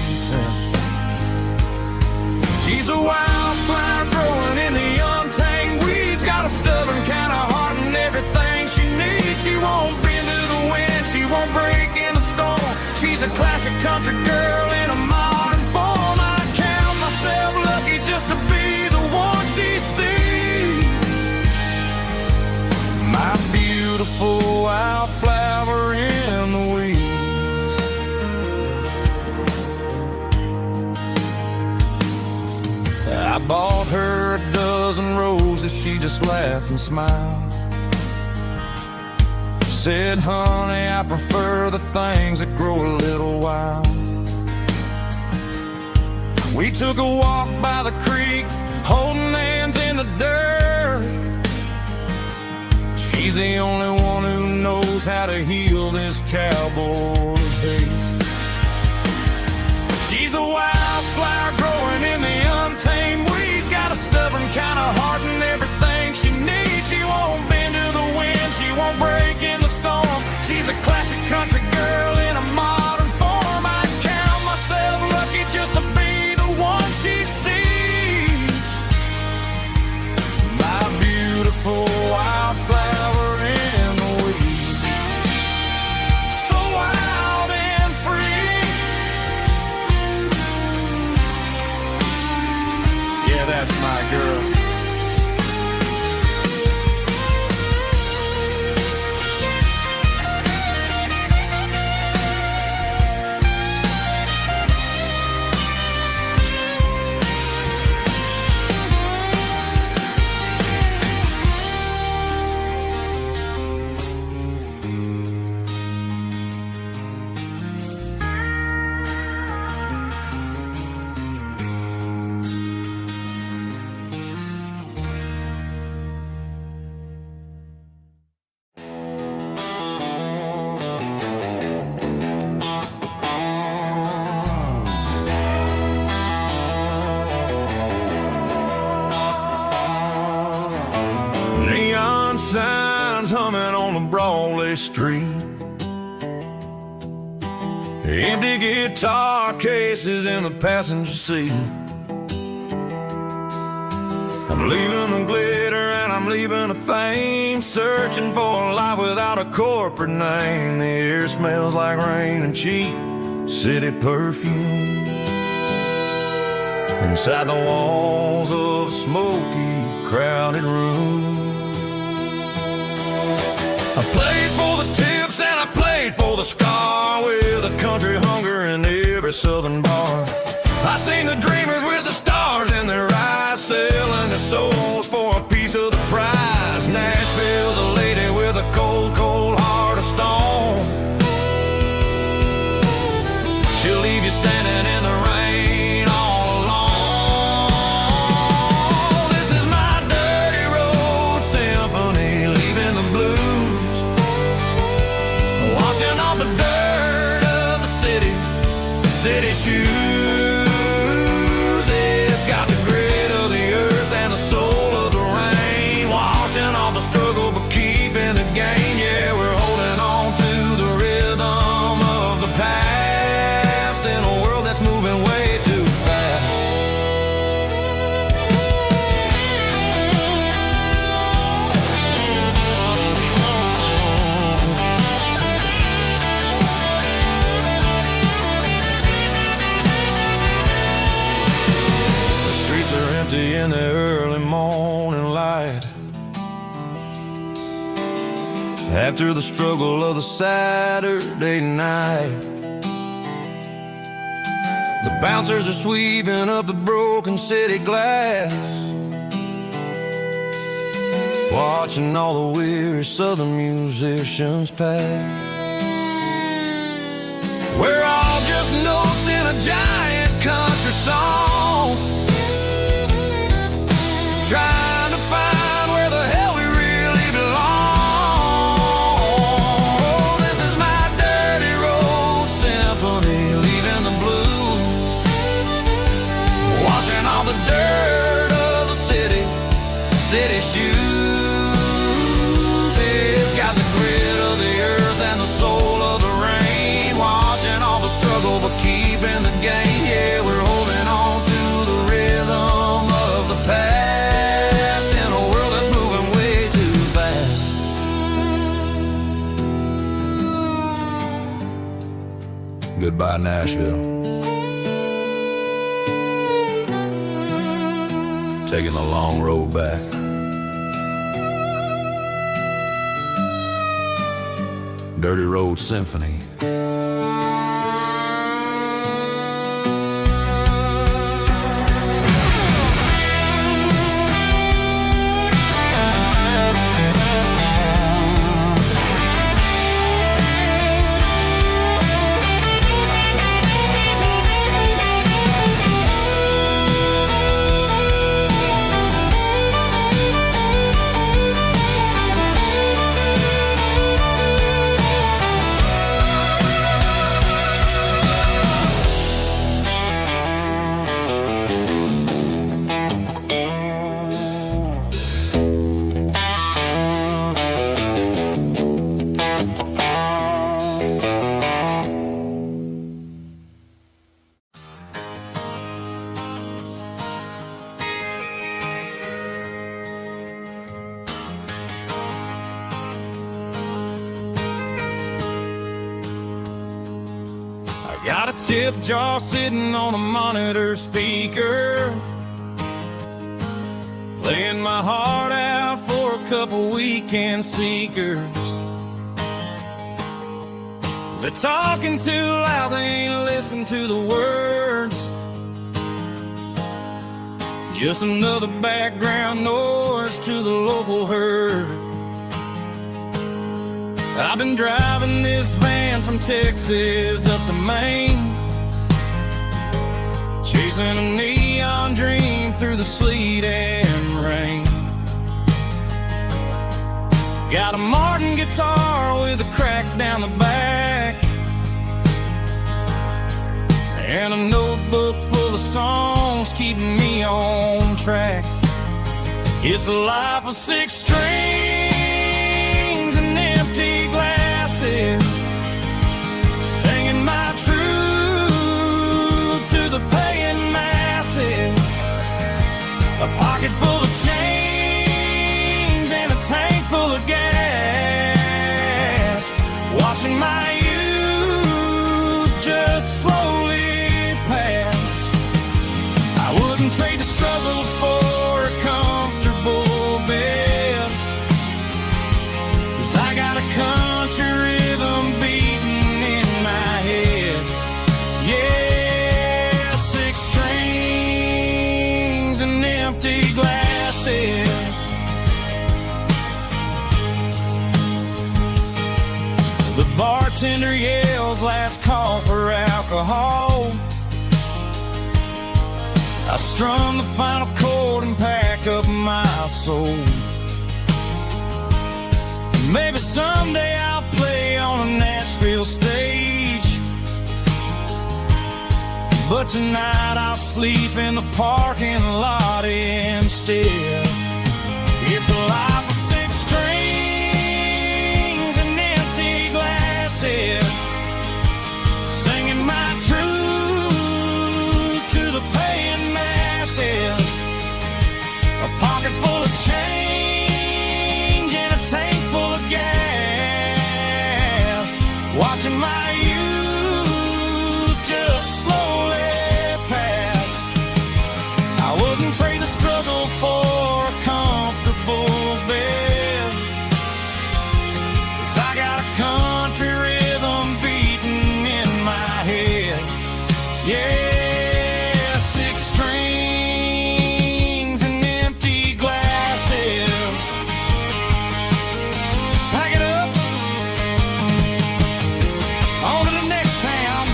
She's a wildflower growing in the untamed weeds, got a stubborn kind of heart and everything she needs. She won't bend to the wind, she won't break in the storm. She's a classic country girl in a modern form. I count myself lucky just to be the one she sees. My beautiful wildflower in the weeds. I bought her a dozen roses, she just laughed and smiled. Said, honey, I prefer the things that grow a little wild. We took a walk by the creek, holding hands in the dirt. She's the only one who knows how to heal this cowboy's hate. She's a wildflower growing in the untamed weeds, got a stubborn kind of heart and everything she needs. She won't bend to the wind, she won't break in the storm. She's a classic country girl in a modern form. I count myself lucky just to be the one she sees. My beautiful wildflower in the weeds, so wild and free. Yeah, that's my girl. Neon signs humming on the Broadway street, empty guitar cases in the passenger seat. I'm leaving the glitter and I'm leaving the fame, searching for a life without a corporate name. The air smells like rain and cheap city perfume inside the walls of a smoky, crowded room. I played for the tips and I played for the scar, with a country hunger in every southern bar. I seen the dreamers with the stars in their eyes, selling their souls for a piece of the prize. Nashville's a lady with a cold, cold heart of stone. She'll leave you standing in the rain all alone. This is my dirty road symphony, leaving the blues, washing off the dirt of the city shoes. It's got the grit of the earth and the soul of the rain, washing off the struggle but keeping the gain. Yeah, we're holding on to the rhythm of the past in a world that's moving way too fast. In the early morning light, after the struggle of the Saturday night, the bouncers are sweeping up the broken city glass, watching all the weary southern musicians pass. We're all just notes in a giant country song, trying to find where the hell we really belong. Oh, this is my dirty road symphony, leaving the blues, washing all the dirt of the city shoes. It's got the grit of the earth and the soul of the rain, washing all the struggle but keeping the gain. Yeah, we're holding on to the rhythm of the past. Goodbye, Nashville. Taking the long road back. Dirty Road Symphony. Got a tip jar sitting on a monitor speaker, playing my heart out for a couple weekend seekers. They're talking too loud, they ain't listen to the words. Just another background noise to the local herd. I've been driving this van from Texas up to Maine, chasing a neon dream through the sleet and rain. Got a Martin guitar with a crack down the back, and a notebook full of songs keeping me on track. It's a life of 6 strings and empty glasses, singing my truth to the paying masses. A pocket full of change and a tank full of gas, watching my youth just empty glasses. The bartender yells last call for alcohol. I strum the final chord and pack up my soul. Maybe someday I'll play on a Nashville stage, but tonight I'll sleep in the parking lot instead. It's a life of 6 strings and empty glasses, singing my truth to the paying masses. A pocket full of change and a tank full of gas, watching my youth just slowly pass. I wouldn't trade the struggle for a comfortable bed, 'cause I got a country rhythm beating in my head. Yeah, 6 strings and empty glasses. Pack it up, on to the next town.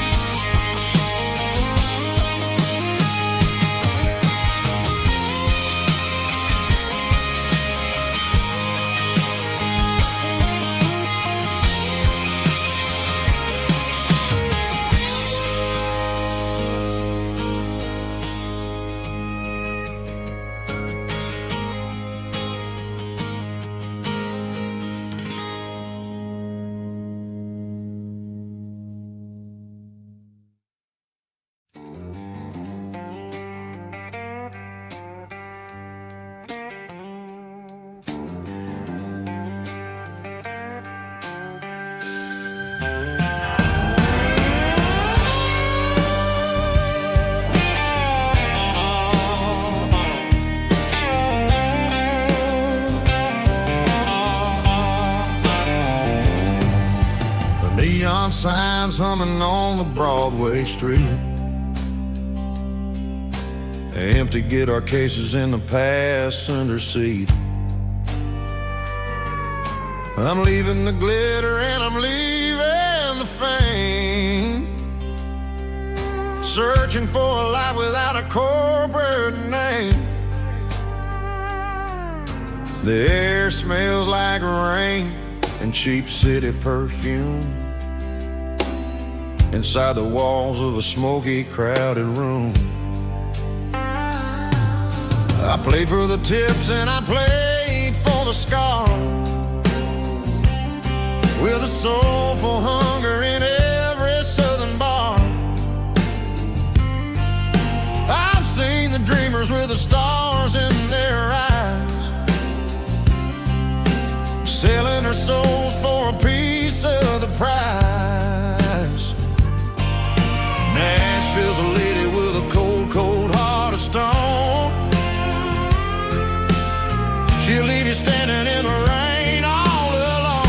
Neon signs humming on the Broadway street. Empty guitar cases in the passenger seat. I'm leaving the glitter and I'm leaving the fame, searching for a life without a corporate name. The air smells like rain and cheap city perfume inside the walls of a smoky, crowded room. I played for the tips and I played for the scars, with a soulful hunger in every southern bar. I've seen the dreamers with the stars in their eyes, selling their souls for a piece of the prize. Nashville's a lady with a cold, cold heart of stone. She'll leave you standing in the rain all alone.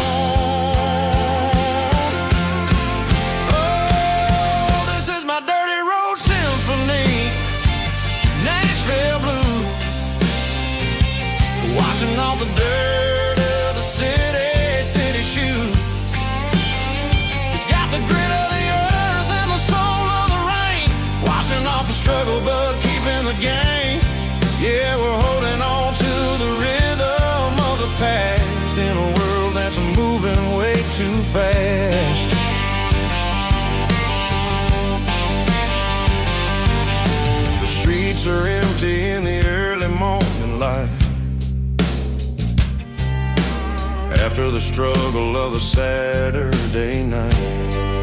Oh, this is my dirty road symphony, Nashville blues, washing off the dirt of the city shoes. It's got the grit of the earth and the soul of the rain, washing off the struggle but keeping the game. Yeah, we're holding on to the rhythm of the past in a world that's moving way too fast. The streets are empty in the early morning light, after the struggle of the Saturday night.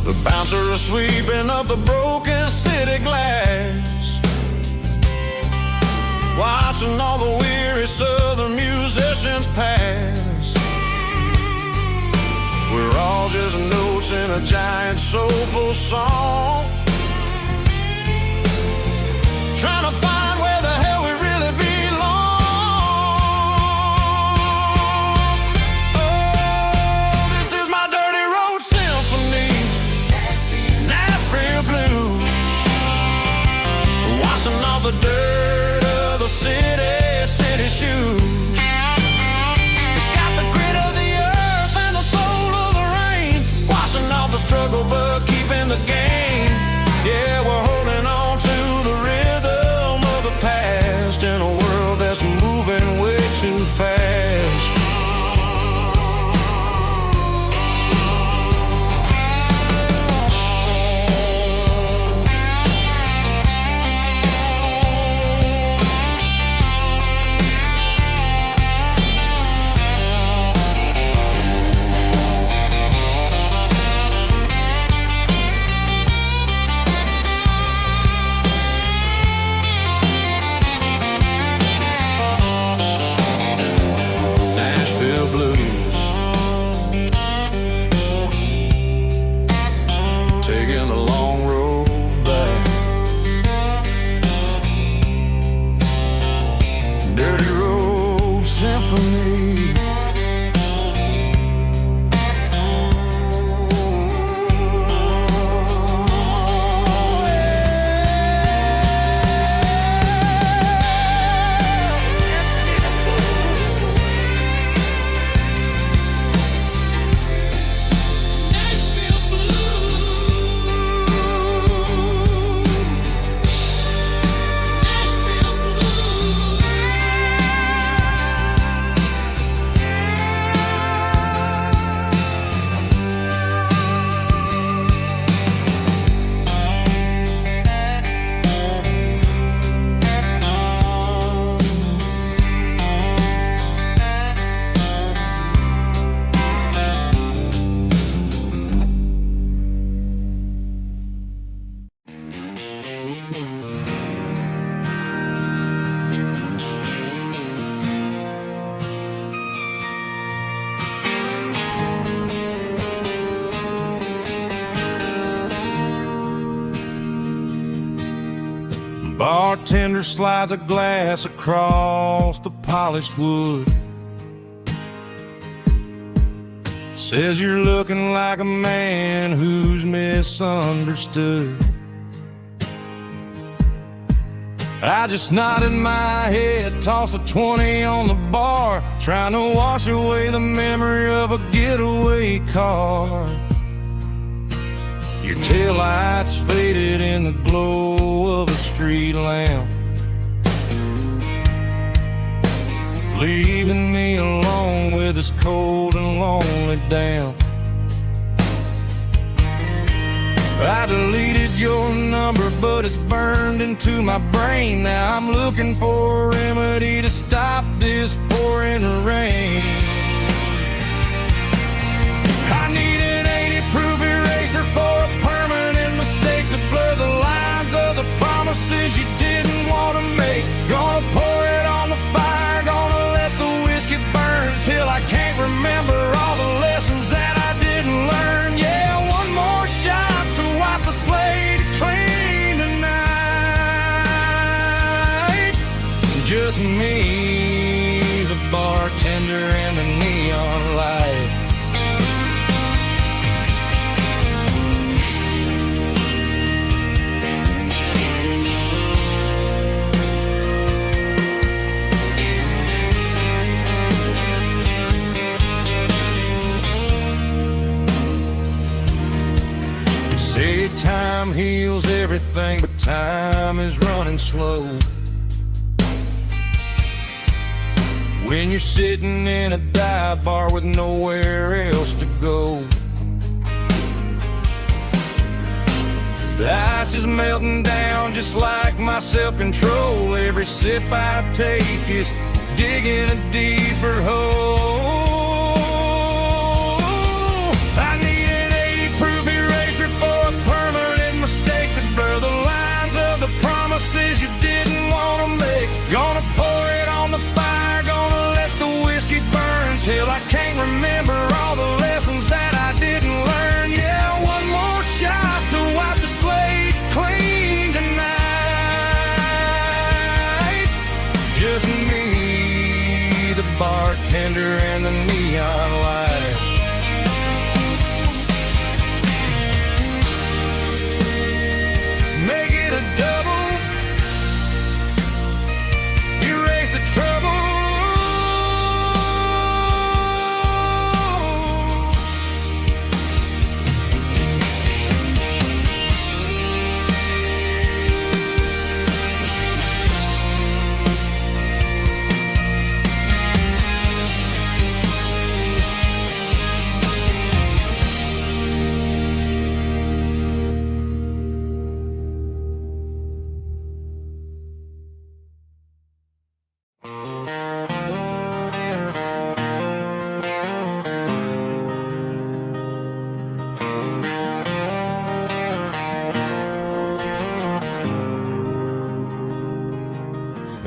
The bouncer is sweeping up the broken city glass, watching all the weary southern musicians pass. We're all just notes in a giant soulful song, trying to find where the hell we really belong. Oh, this is my dirty road symphony, Nashville blues, washing off the taking the long road back. Dirty Road Symphony. Bartender slides a glass across the polished wood. Says you're looking like a man who's misunderstood. I just nodded my head, tossed a 20 on the bar, trying to wash away the memory of a getaway car. Your taillights faded in the glow of a street lamp, leaving me alone with this cold and lonely damp. I deleted your number, but it's burned into my brain. Now I'm looking for a remedy to stop this pouring rain. I need an 80-proof eraser for a permanent mistake to blur the lines of the promises you didn't want to make. Gonna pour it on the fire, gonna let the whiskey burn till I can't remember all the lessons that I didn't learn. Yeah, one more shot to wipe the slate clean tonight. Just me, the bartender, and the neon light. Say time heals everything, but time is running slow. When you're sitting in a dive bar with nowhere else to go, the ice is melting down just like my self-control. Every sip I take is digging a deeper hole. I need an 80-proof eraser for a permanent mistake to blur the lines of the promises you didn't want to make. Gonna pour it on the fire, gonna let the whiskey burn till I can't remember all the lessons that I didn't learn. Yeah, one more shot to wipe the slate clean tonight. Just me, the bartender, and the neon light. Make it a double, erase the trouble.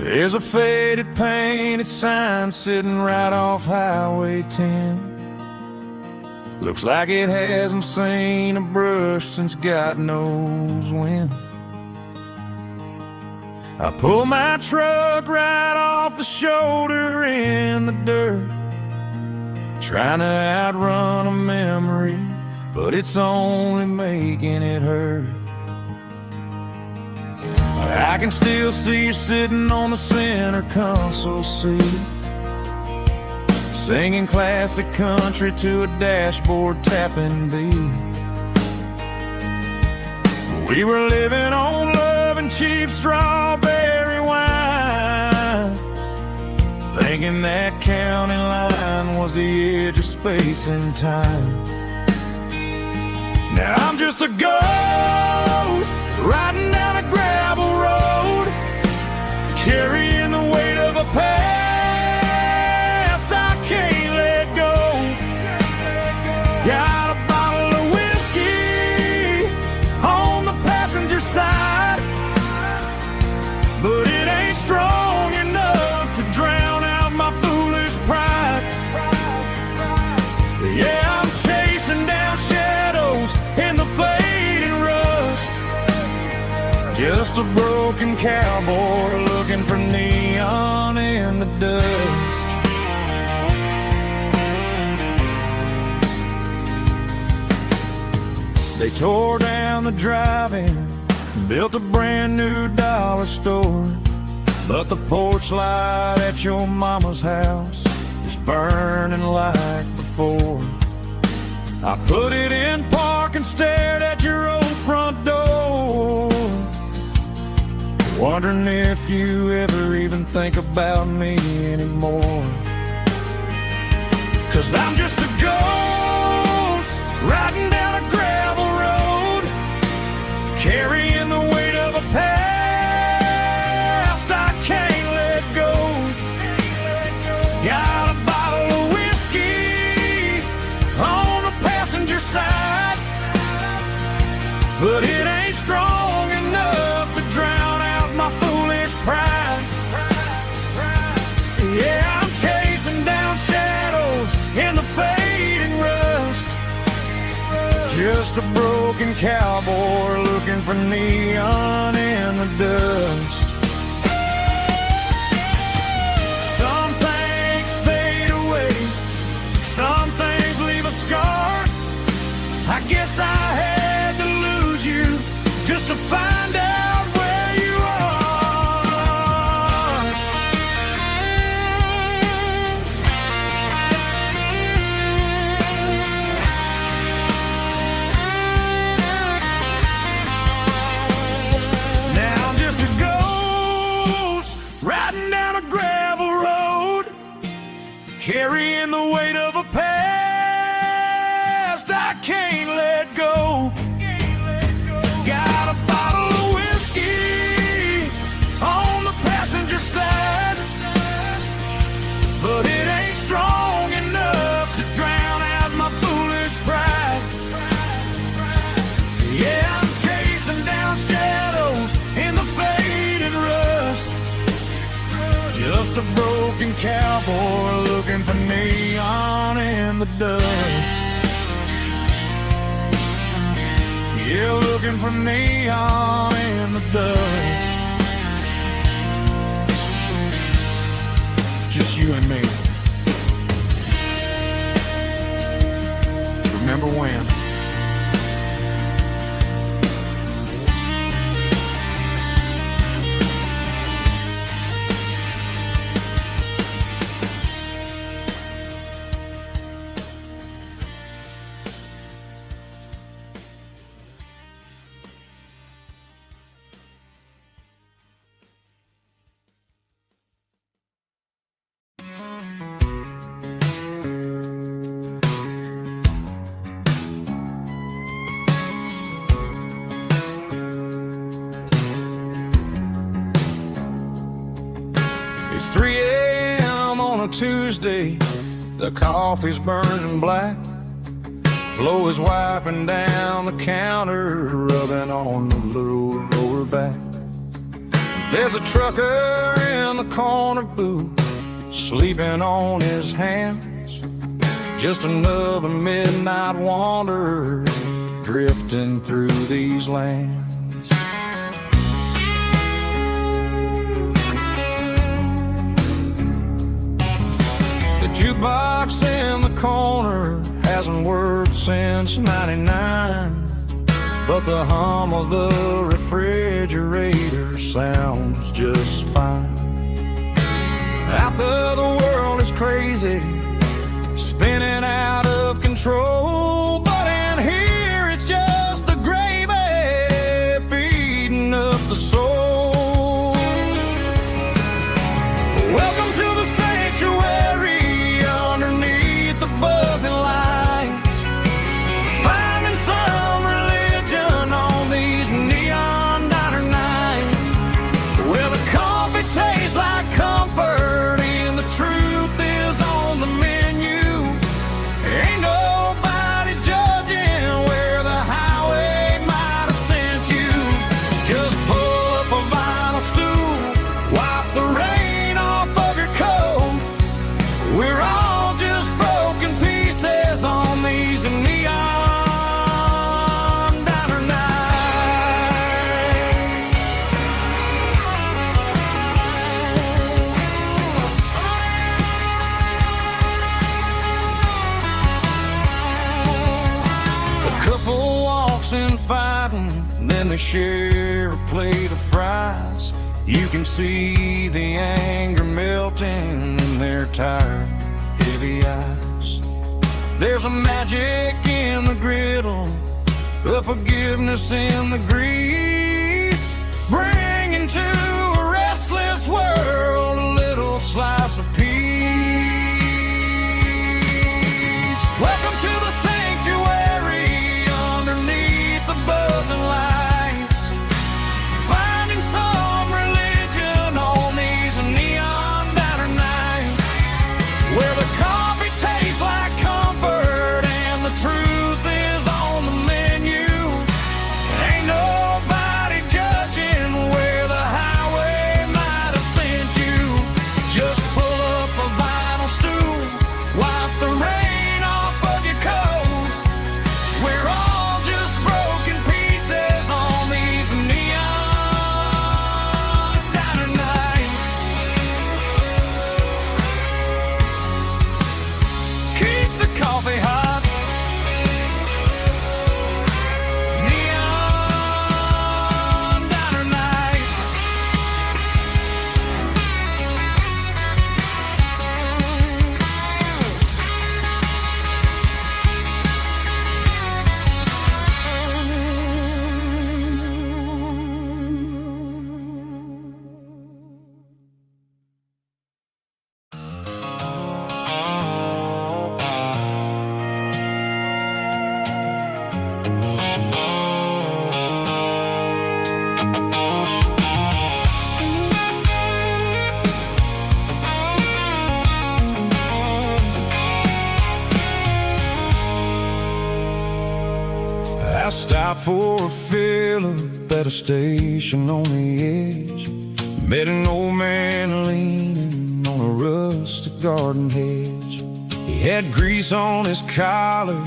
There's a faded painted sign sitting right off Highway 10. Looks like it hasn't seen a brush since God knows when. I pull my truck right off the shoulder in the dirt, trying to outrun a memory, but it's only making it hurt. I can still see you sitting on the center console seat, singing classic country to a dashboard tapping beat. We were living on love and cheap strawberry wine, thinking that county line was the edge of space and time. Now I'm just a ghost riding down a gravel road, carrying the weight of a past I can't let go. Got a bottle of whiskey on the passenger side, but it ain't strong enough to drown out my foolish pride. Yeah, I'm chasing down shadows in the fading rust, just a broken cowboy looking for neon in the dust. They tore down the drive-in, built a brand new dollar store, but the porch light at your mama's house is burning like before. I put it in park and stared at your old front door, wondering if you ever even think about me anymore. 'Cause I'm just a ghost riding down a gravel road, carrying the weight of a past I can't let go. Got a bottle of whiskey on the passenger side, but it ain't strong enough to drown out my foolish pride. Yeah, I'm chasing down shadows in the fading rust, just a broken cowboy looking for neon in the dust. Some things fade away, some things leave a scar. I guess I had to lose you just to find out where you are. Now I'm just a ghost riding down a gravel road, carrying the weight of a past I can't let go. Got a bottle of whiskey on the passenger side, but it ain't strong enough to drown out my foolish pride. Yeah, I'm chasing down shadows in the fading rust, just a broken cowboy looking for neon in the dust. Yeah, looking for neon in the dust. Just you and me. Remember when? It's 3 a.m. on a Tuesday, the coffee's burning black. Flo is wiping down the counter, rubbing on the little lower back. There's a trucker in the corner booth, sleeping on his hands. just another midnight wanderer drifting through these lands. The jukebox in the corner hasn't worked since '99, but the hum of the refrigerator sounds just fine. Out there the world is crazy, spinning out of control, but in here it's just the gravy feeding up the soul. Welcome to the sanctuary underneath the buzzing lights, finding some religion on these neon diner nights, where the coffee tastes like comfort and the truth is on the menu. Ain't nobody judging where the highway might have sent you. Just pull up a vinyl stool, wipe the rain off of your coat. We're all just broken pieces on these neon diner nights. A couple walks in fighting, then they share a plate of fries. You can see the anger melting in their tired, heavy eyes. There's a magic in the griddle, a forgiveness in the grease, bringing to a restless world a little slice of peace. Welcome to the sanctuary underneath the buzzing lights, finding some religion on these neon diner nights, where the coffee tastes like comfort and the truth is on the menu. Ain't nobody judging where the highway might have sent you. Just pull up a vinyl stool, wipe the rain off of your coat. We're all just broken pieces on these neon diner nights. Keep the coffee hot. Neon diner nights. I stopped for a fill-up at a station on the edge. Met an old man leaning on a rustic garden hedge. He had grease on his collar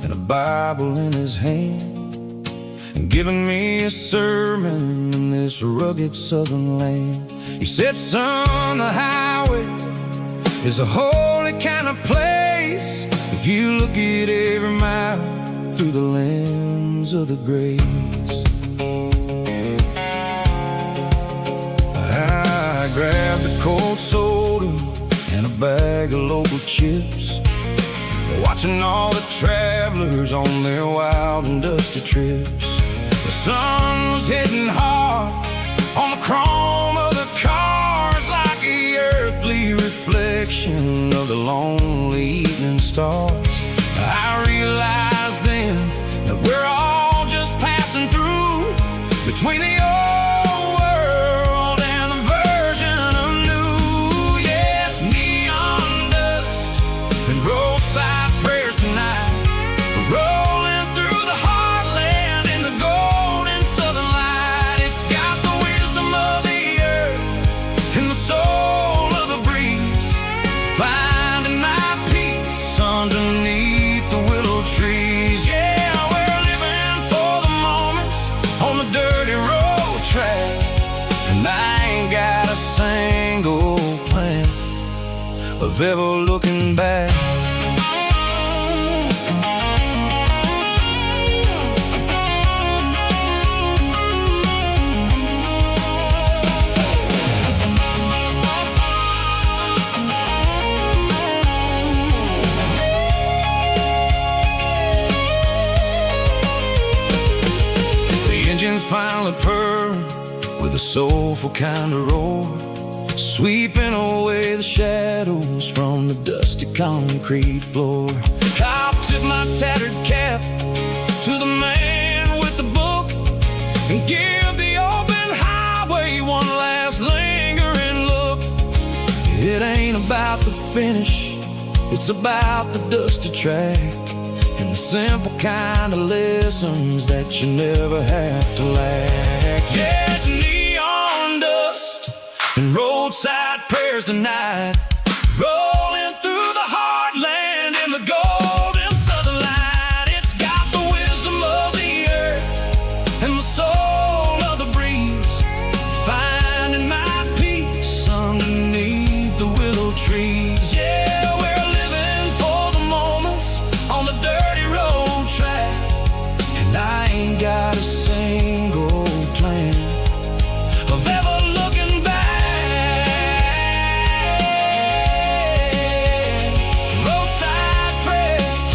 and a Bible in his hand, and giving me a sermon in this rugged southern land. He said, son, the highway is a holy kind of place if you look at every mile through the lens of the grace. I grabbed a cold soda and a bag of local chips, watching all the travelers on their wild and dusty trips. The sun was hitting hard on the chrome of the cars, like the earthly reflection of the lonely evening stars. I realized then that we're all just passing through between the old world and the version of new. Yeah, it's neon dust and roadside prayers tonight, rolling through the heartland in the golden southern light. It's got the wisdom of the earth and the soul of the breeze, finding my peace underneath of ever looking back. Engines finally purr with a soulful kind of roar, sweeping away the shadows from the dusty concrete floor. I'll tip my tattered cap to the man with the book and give the open highway one last lingering look. It ain't about the finish, it's about the dusty track and the simple kind of lessons that you never have to lack. Yeah, it's neon dust and roadside prayers tonight, rolling through the heartland in the golden southern light. It's got the wisdom of the earth and the soul of the breeze, finding my peace underneath the willow trees. Yeah, we're living for the moments on the dirty road track, And I ain't got a single plan of ever looking back. Roadside prayers,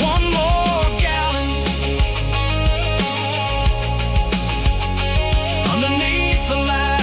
one more gallon underneath the light.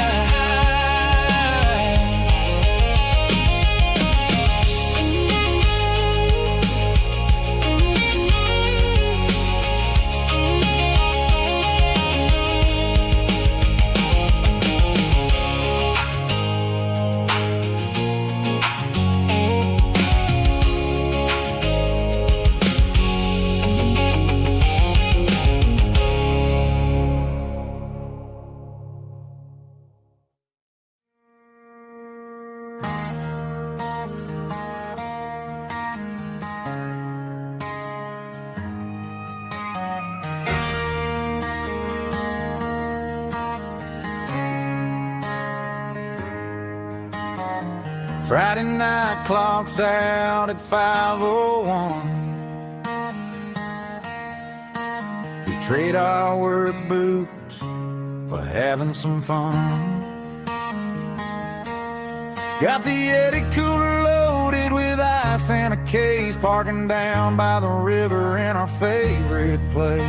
Friday night clocks out at 5:01. We trade our work boots for having some fun. Got the Yeti cooler loaded with ice and a case, parking down by the river in our favorite place.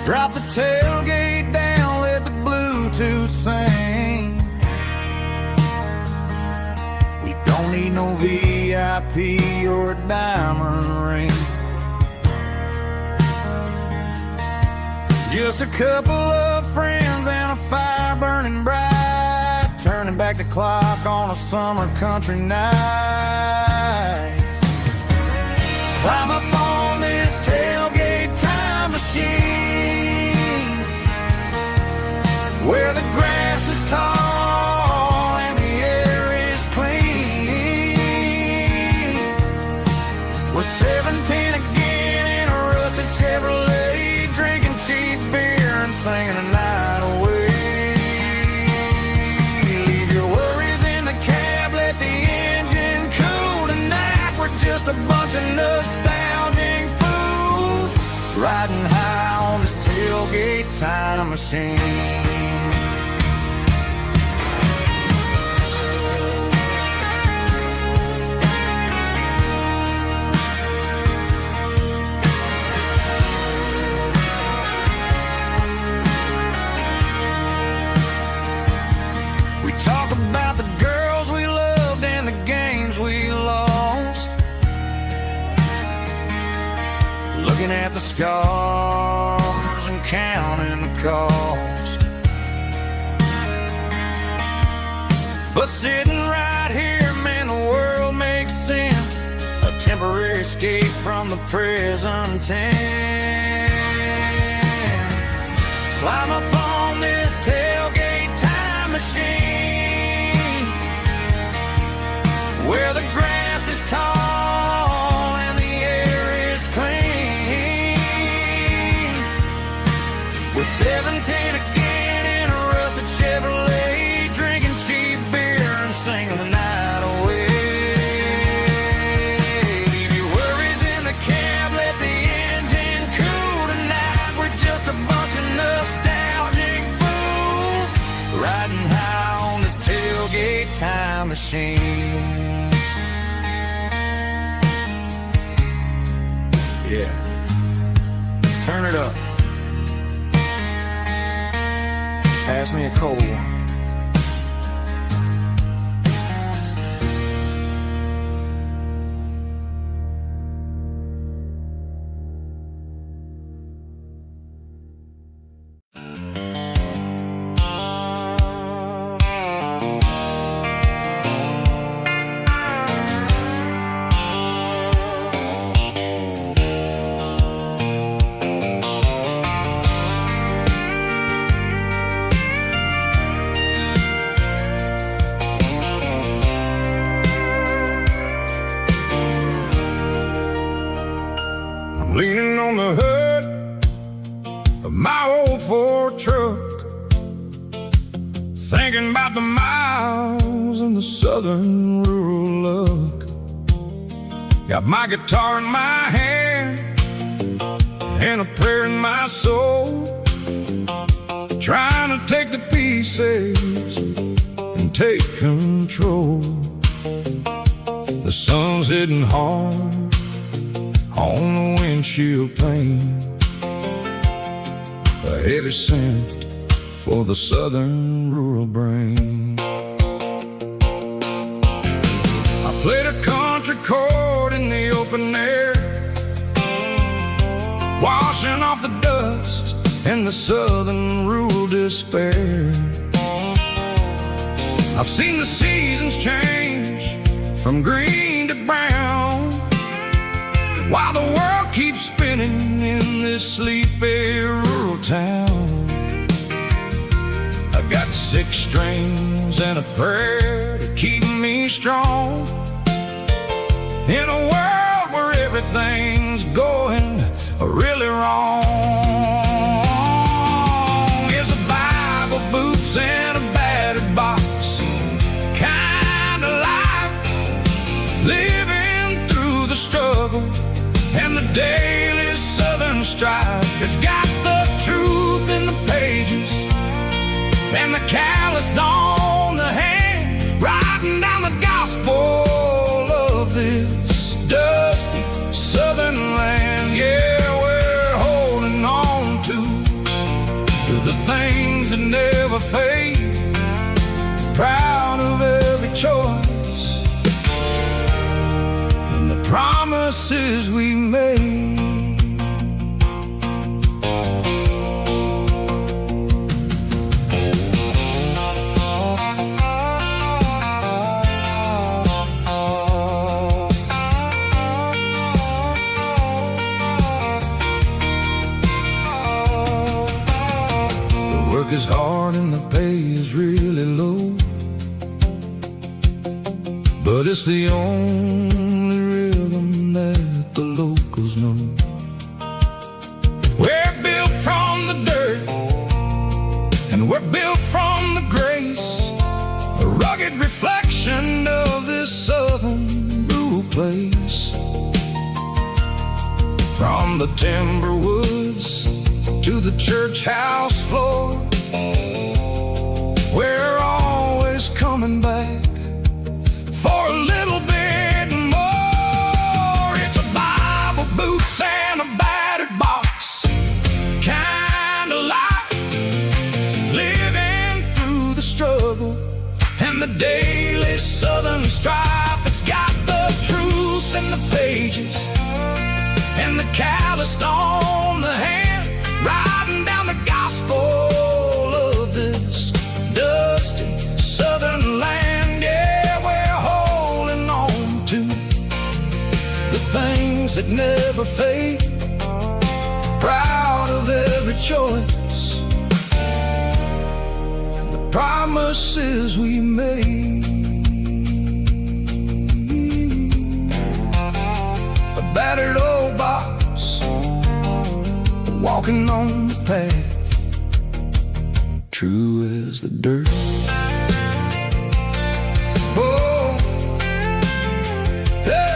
Drop the tailgate down, let the Bluetooth sing. We don't need no VIP or a diamond ring. Just a couple of friends and a fire burning bright, turning back the clock on a summer country night. Climb up on this tailgate time machine, where the grass is tall and the air is clean. We're 17 again in a rusted Chevrolet, drinking cheap beer and singing the night away. Leave your worries in the cab, let the engine cool tonight. We're just a bunch of nostalgic fools, riding high on this tailgate time machine. We talk about the girls we loved and the games we lost, looking at the scars and counting the cost. But sitting right here, man, the world makes sense, a temporary escape from the present tense. Climb up on this tailgate time machine, where the grass is tall and the air is clean. time machine. Yeah, turn it up. Pass me a cold one. Leaning on the hood of my old Ford truck, thinking about the miles and the southern rural look. Got my guitar in my hand and a prayer in my soul, trying to take the pieces and take control. The sun's hitting hard on the windshield pane, a heavy scent for the southern rural brain. I played a country chord in the open air, washing off the dust and the southern rural despair. I've seen the seasons change from green to brown, while the world keeps spinning in this sleepy rural town. I got 6 strings and a prayer to keep me strong, in a world where everything's going really wrong. It's a Bible, boots, and a battered box kind of life, living through the struggle and the daily southern strife. It's got the truth in the pages and the calloused on the hand, writing down the gospel of this dusty southern land. Yeah, we're holding on to the things that never fade, proud of every choice and the promises we made. The work is hard and the pay is really low, but it's the only rhythm that the locals know. We're built from the dirt and we're built from the grace, a rugged reflection of this southern rural place. From the timber woods to the church house floor, we're always coming back for a little bit more. It's a Bible, boots, and a battered box kind of life, living through the struggle and the daily southern strife. It's got the truth in the pages and the calloused on the hand, writing down the gospel of this dusty southern land. Yeah, we're holding on to the things that never fade, proud of every choice and the promises we made. A battered old box, walking on the path, true as the dirt. Oh, hey.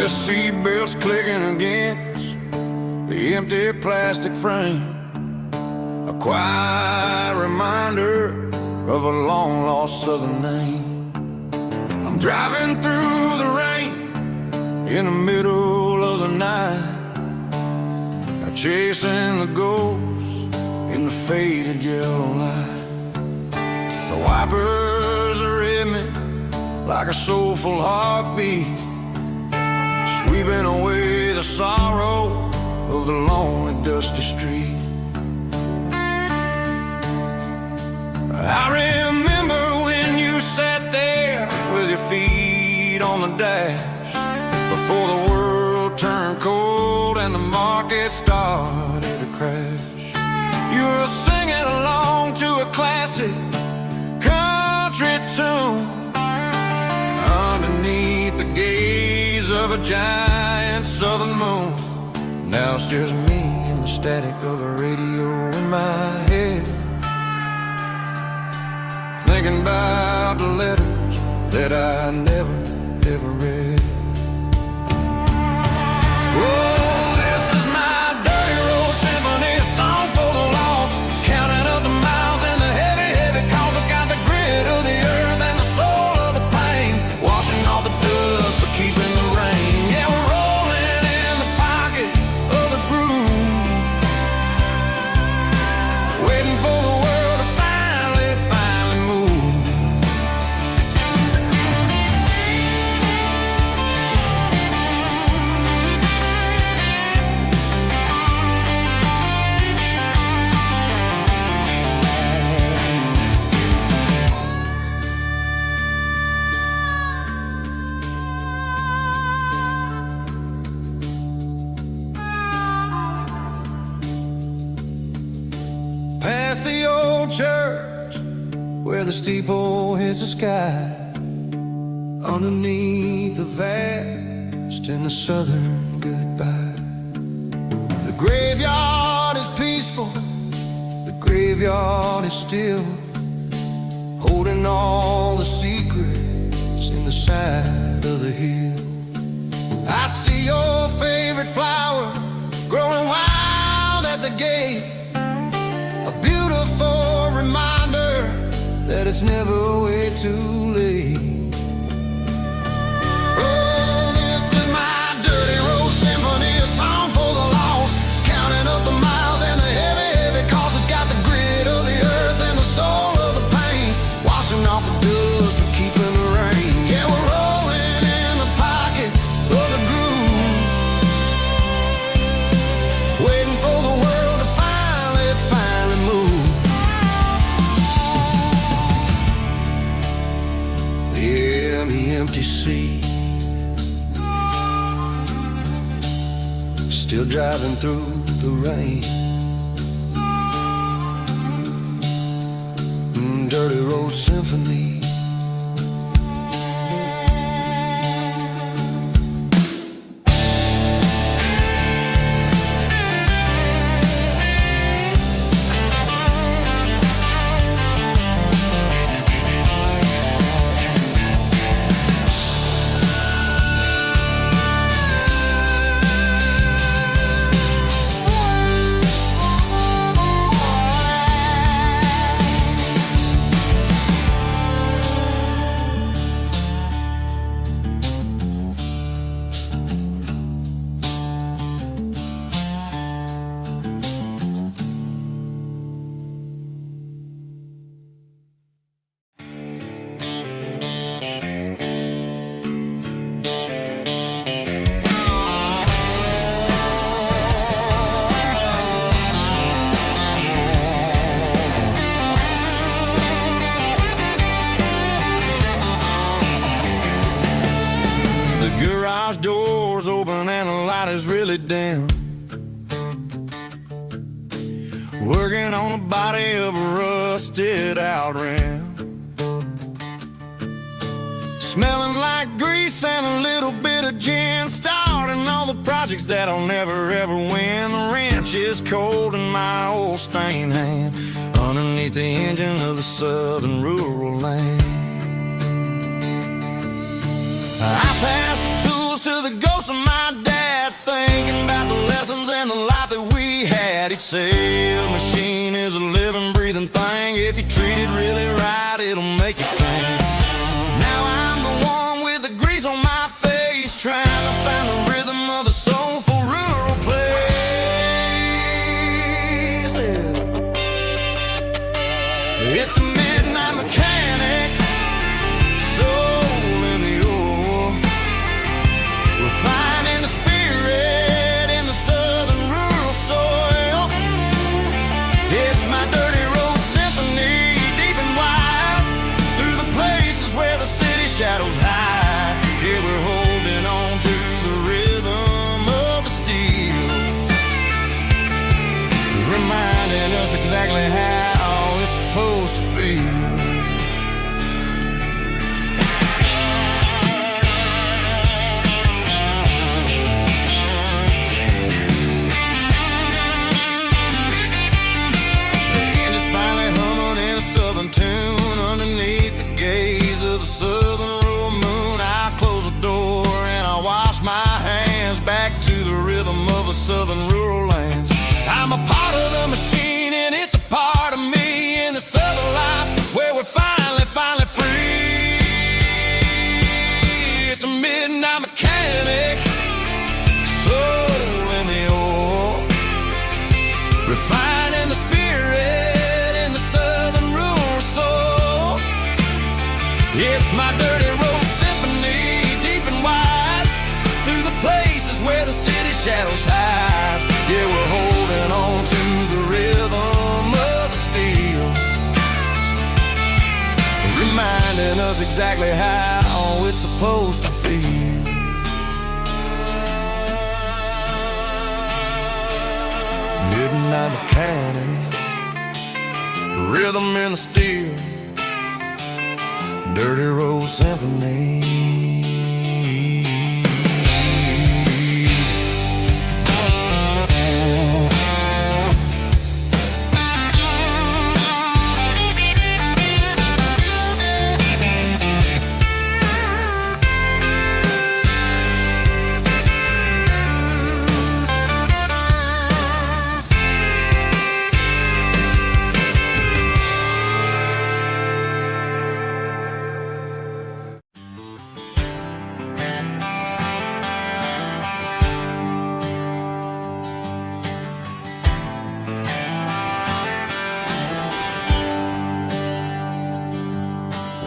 The seatbelts clicking against the empty plastic frame, a quiet reminder of a long-lost southern name. I'm driving through the rain in the middle of the night, chasing the ghosts in the faded yellow light. The wipers are in me like a soulful heartbeat, sweeping away the sorrow of the lonely dusty street. I remember when you sat there with your feet on the dash, before the world turned cold and the market started to crash. You were singing along to a classic country tune underneath the gaze of a giant southern moon. Now it's just me and the static of the radio in my head, thinking about the letters that I never, ever read. Oh, this is my dirty road symphony, a song for the lost, counting up the miles and the heavy, heavy calls. It's got the grit of the earth and the soul of the pain, washing off the dust but keeping the rain. Yeah, we're rolling in the pocket of the groove, waiting for the world to finally move. Past the old church where the steeple hits the sky, underneath the vast and the southern goodbye. The graveyard is peaceful, the graveyard is still, holding all the secrets in the side of the hill. I see your favorite flower growing wild at the gate, a beautiful reminder that it's never way too late. Oh, this is my dirty road symphony, a song for the lost, counting up the miles and the heavy, heavy calls. It's got the grit of the earth and the soul of the pain, washing off the dust but keeping the rain. Yeah, we're rolling in the pocket of the groove, waiting for the world to finally move. Yeah, the empty sea, still driving through the rain. Dirty road symphony. Garage doors open and the light is really dim, working on the body of a rusted out rim, smelling like grease and a little bit of gin, starting all the projects that'll never ever win. The wrench is cold in my old stained hand, underneath the engine of the southern rural land. I pass the tools to the ghost of say a machine is a living, breathing thing. If you treat it really right, it'll make you sing. Now I'm the one with the grease on my face, trying to find the rhythm of a soulful rural place. It's a midnight mechanic, soul in the ore, refining the spirit in the southern rural soil. It's my dirty road symphony, deep and wide, through the places where the city shadows hide. Yeah, we're holding on to the rhythm of the steel, reminding us exactly how it's supposed to feel. Tune underneath the gaze of the southern rural moon. I close the door and I wash my hands back to the rhythm of the southern rural lands. I'm a part of the machine and it's a part of me in the southern life where we're finally free. It's a midnight mechanic, soul in the ore, refining the spirit in the southern rural soul. It's my dirty road symphony, deep and wide, through the places where the city shadows hide. Yeah, we're holding on to the rhythm of the steel, reminding us exactly how it's supposed to feel. Midnight mechanic, rhythm in the steel, dirty road symphony.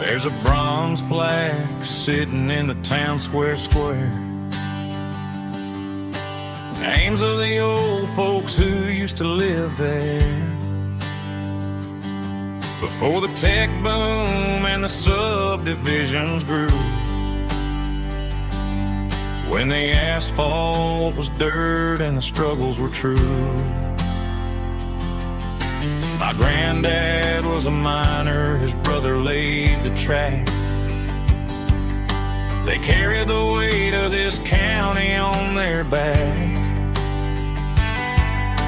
There's a bronze plaque sitting in the town square. Names of the old folks who used to live there before the tech boom and the subdivisions grew, when the asphalt was dirt and the struggles were true. My granddad was a miner, his brother laid the track. They carried the weight of this county on their back.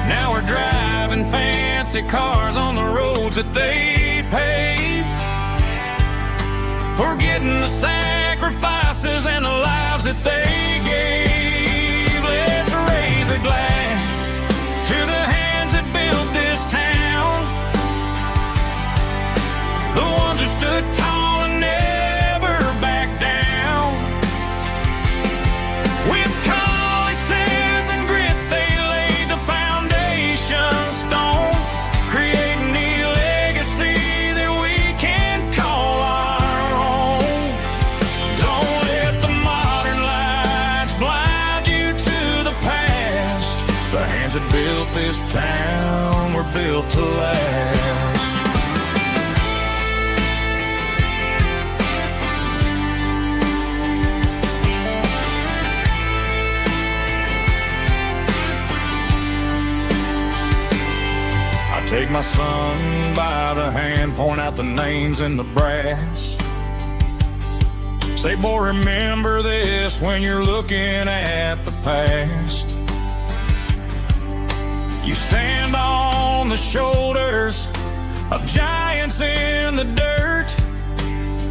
Now we're driving fancy cars on the roads that they paved, forgetting the sacrifices and the lives that they gave. Let's raise a glass to the hands that built this town, the ones who stood tall and never backed down. With calluses and grit, they laid the foundation stone, creating a legacy that we can call our own. Don't let the modern lights blind you to the past. The hands that built this town were built to last. Take my son by the hand, point out the names in the brass. Say, boy, remember this when you're looking at the past. You stand on the shoulders of giants in the dirt,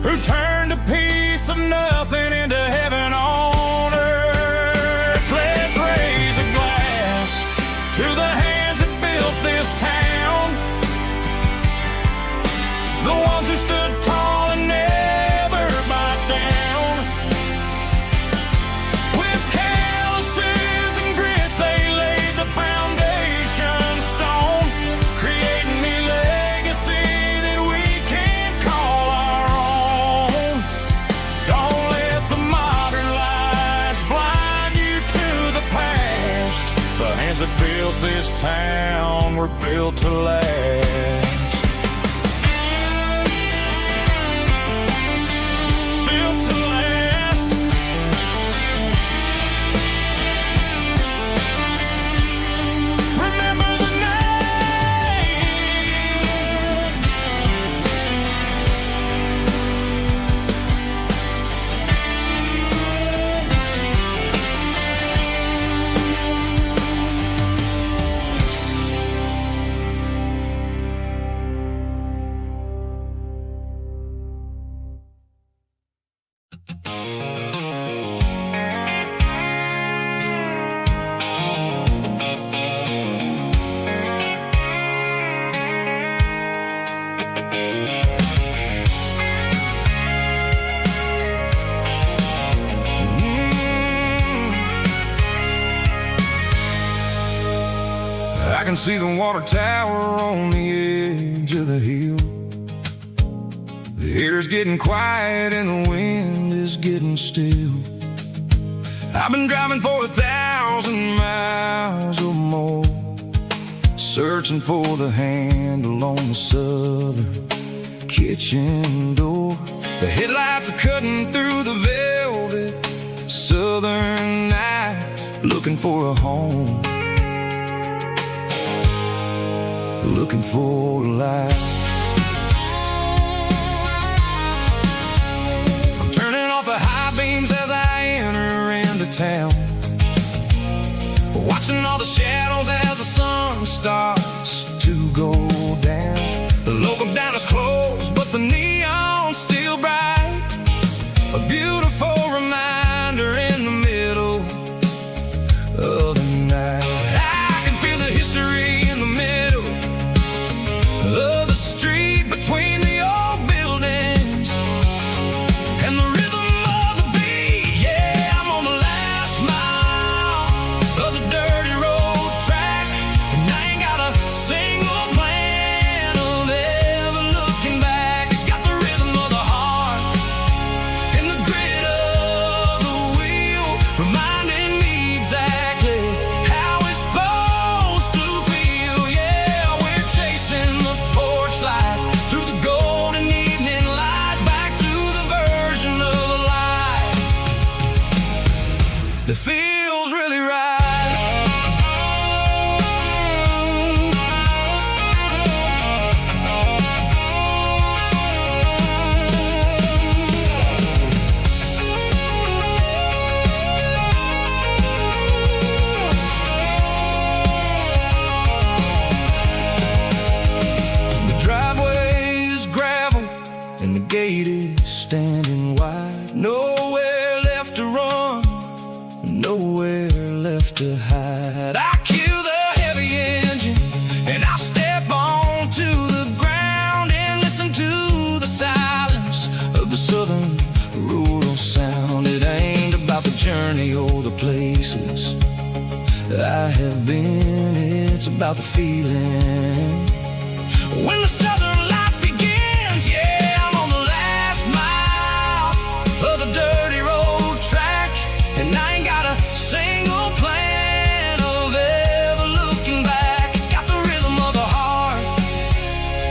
who turned a piece of nothing into heaven on earth. Let's raise a glass to the hands that built town were built to last. Built to last. Remember the name. I can see the water tower on the edge of the hill. The air's getting quiet and the wind is getting still. I've been driving for 1,000 miles or more, searching for the handle on the southern kitchen door. The headlights are cutting through the velvet southern night, looking for a home, looking for a life. I'm turning off the high beams as I enter into town, watching all the shadows as the sun starts to go down. The local diner's closed, but the neon's still bright, a beautiful reminder in the middle of the night. I can feel the history in the middle of the street between the old buildings and the rhythm of the beat. Yeah, I'm on the last mile of the dirty road track, and I ain't got a single plan of ever looking back. It's got the rhythm of the heart and the grit of the wheel, reminding me exactly how it's supposed to feel. Yeah, we're chasing the porch light through the golden evening light, back to the version of life that feels really right. The driveway is gravel and the gate is standing wide. Nowhere left to run, nowhere left to hide. I kill the heavy engine and I step onto the ground and listen to the silence of the southern rural sound. It ain't about the journey or the places I have been, it's about the feeling when the southern life begins. Yeah, I'm on the last mile of the dirty road track, and I ain't got a single plan of ever looking back. It's got the rhythm of the heart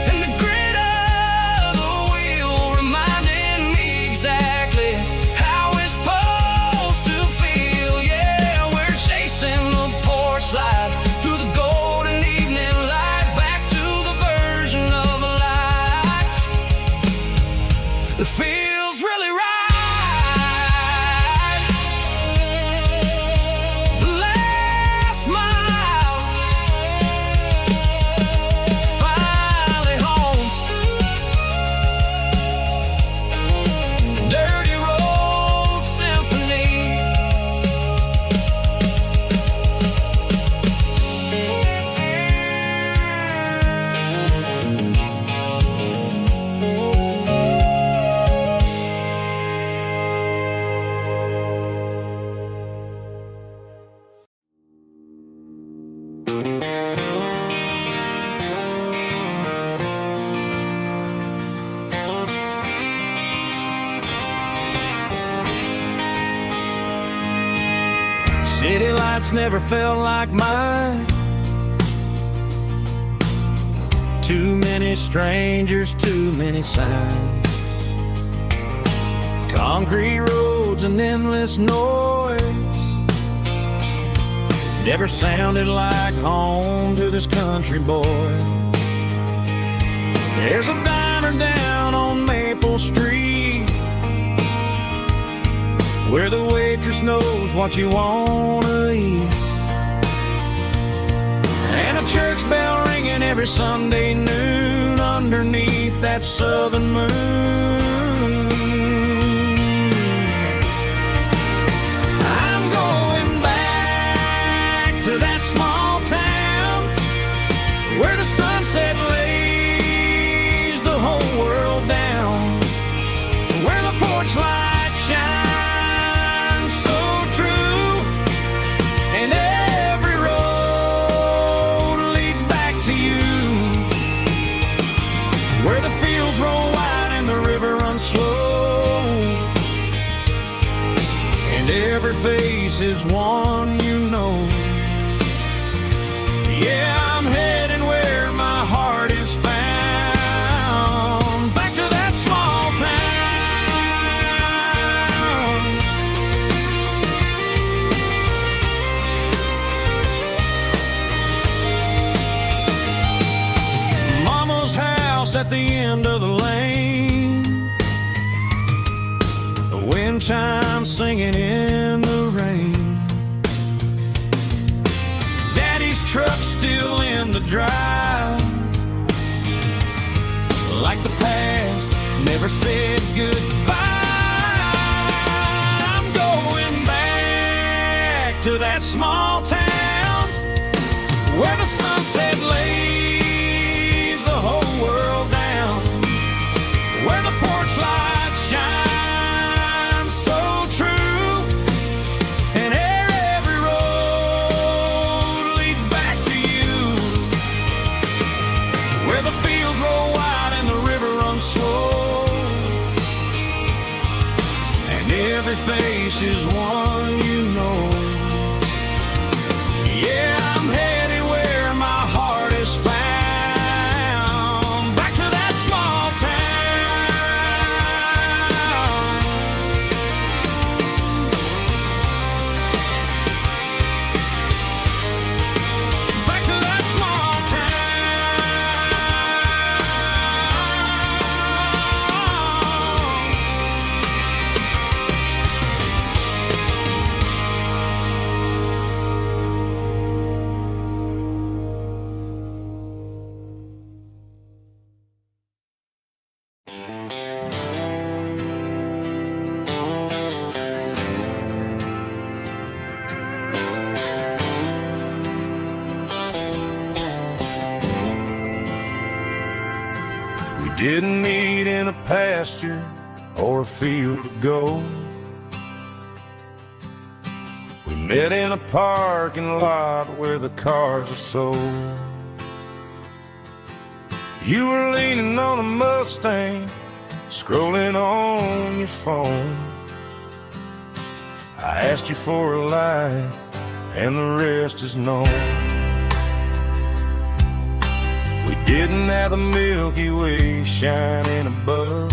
and the grit of the wheel, reminding me exactly how it's supposed to feel. Yeah, we're chasing the porch light through the golden evening light, back to the version of life that feels really right. The last mile, finally home. Dirty road symphony. City lights never felt like mine. Too many strangers, too many signs. Concrete roads and endless noise never sounded like home to this country boy. There's a diner down on Maple Street where the waitress knows what you wanna eat, and a church bell ringing every Sunday noon underneath that southern moon. I'm going back to that small town where the sunset lays the whole world down, where the porch light shines so true, and every road leads back to you, where the fields roll wide and the river runs slow, and every face is one you know. Yeah, I'm heading where my heart is found, back to that small town. Mama's house at the end of the lane, the wind chimes singing in the rain, Daddy's truck still in the drive, like the past never said goodbye. I'm going back to that small town where the sunset lays the whole world down, where the porch light shines so true, and every road leads back to you, where the fields roll wide and the river runs slow, and every face is one you know. Yeah, I'm headed where my heart is found, back to that small town. Back to that small We didn't meet in a pasture or a field of gold. We met in a parking lot where the cars are sold. You were leaning on a Mustang, scrolling on your phone. I asked you for a light, and the rest is known. We didn't have the Milky Way shining above,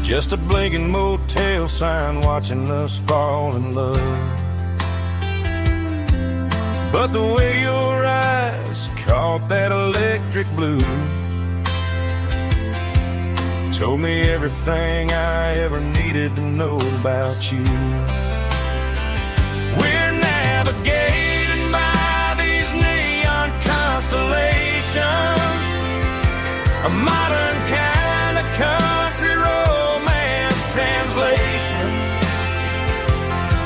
just a blinking motel sign watching us fall in love. But the way your eyes caught that electric blue told me everything I ever needed to know about you. We're navigating by these neon constellations, a modern kind of country romance translation.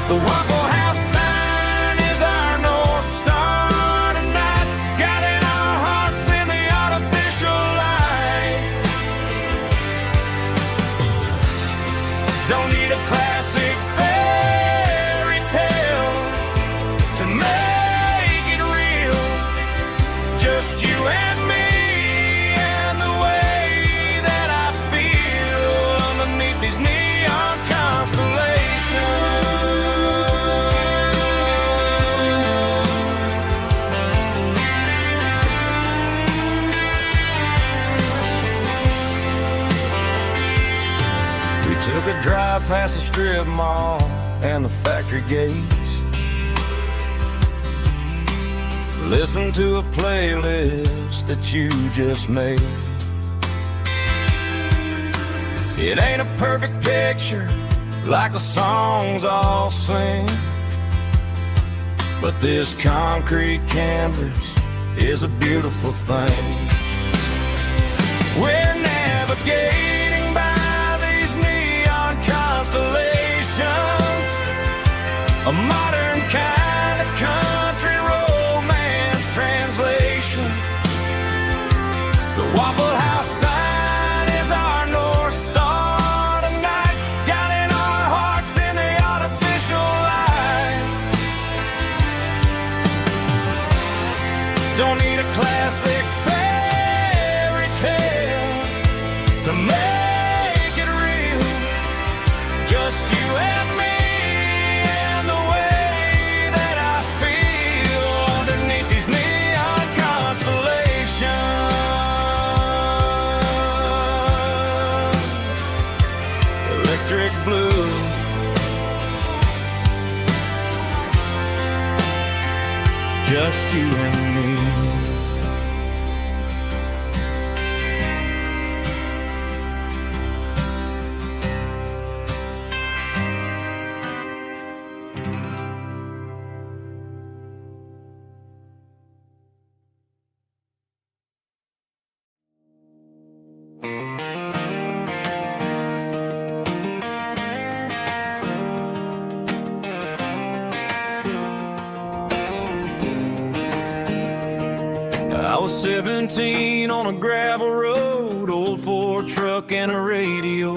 The Waffle House sign is our North Star tonight, guiding our hearts in the artificial light. Don't need a classic fairy tale to make it real, just you and me and the way that I feel underneath these neon constellations. Took a drive past the strip mall and the factory gates. Listen to a playlist that you just made. It ain't a perfect picture like the songs all sing, but this concrete canvas is a beautiful thing. We're navigating by these neon constellations, a modern kind of country romance translation. The Waffle House sign is our North Star tonight, guiding our hearts in the artificial light. Don't need a classic fairy tale to make it real, just you and me and the way that I feel underneath these neon constellations. Electric blue, just you and me. I was 17 on a gravel road, old Ford truck and a radio,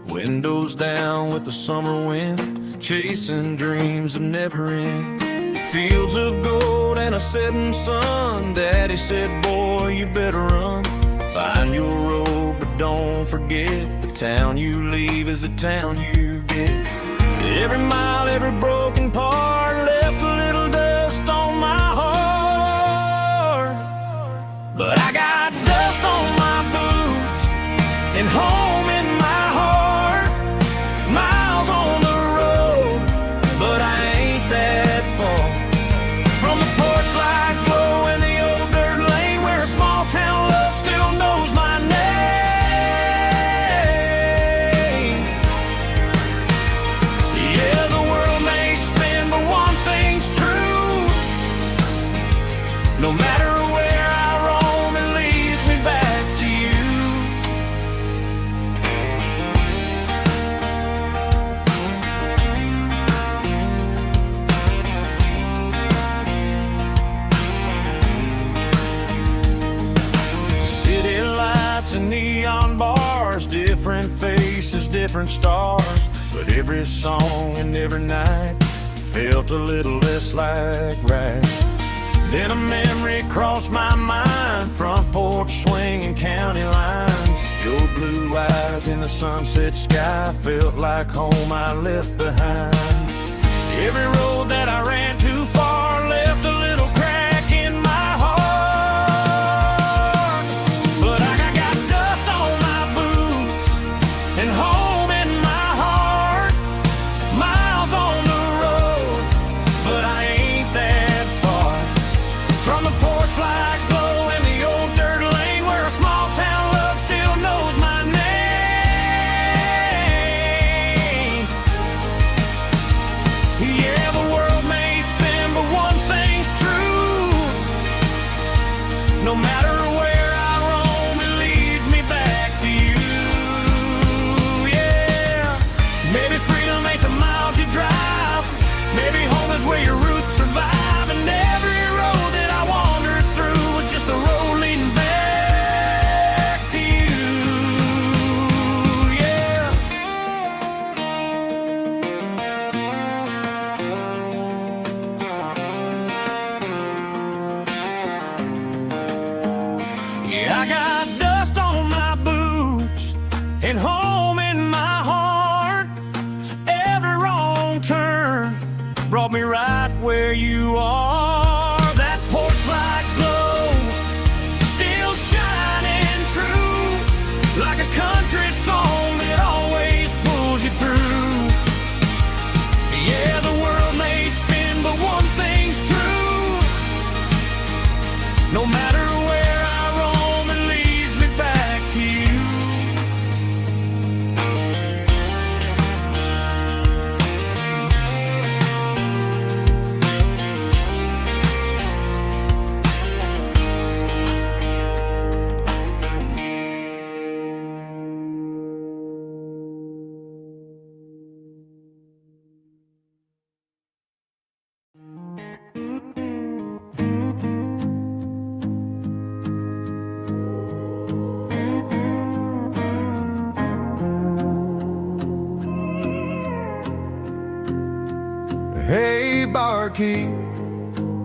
windows down with the summer wind, chasing dreams that never end. Fields of gold and a setting sun. Daddy said, boy, you better run. Find your road, but don't forget, the town you leave is the town you get. Every mile, every broken part left a little dust on my heart. But I got dust on my boots and home in my heart. Miles on the road, but I ain't that far from the porch light glow in the old dirt lane where a small town love still knows my name. Yeah, the world may spin, but one thing's true. No matter where I roam, it leads me back to you. City lights and neon bars, different faces, different stars, but every song and every night felt a little less like right. Then a memory crossed my mind, front porch swinging county lines. Your blue eyes in the sunset sky felt like home I left behind. Every road that I ran too far left a little crack in my heart. But I got dust on my boots and home in my heart. Miles on the road, but I ain't that far from the porch light glow in the old dirt lane where a small town love still knows my name. Yeah, the world may spin, but one thing's true. No matter where I roam, it leads me back to you. Yeah, maybe freedom ain't the miles you drive. Maybe home is where your roots survive. And every road that I wandered through was just a road leading back to you. Yeah. Yeah, I got dust on my boots and home in my heart. Every wrong turn brought me right where you are. That porch light glow still shining true, like a country song that always pulls you car key,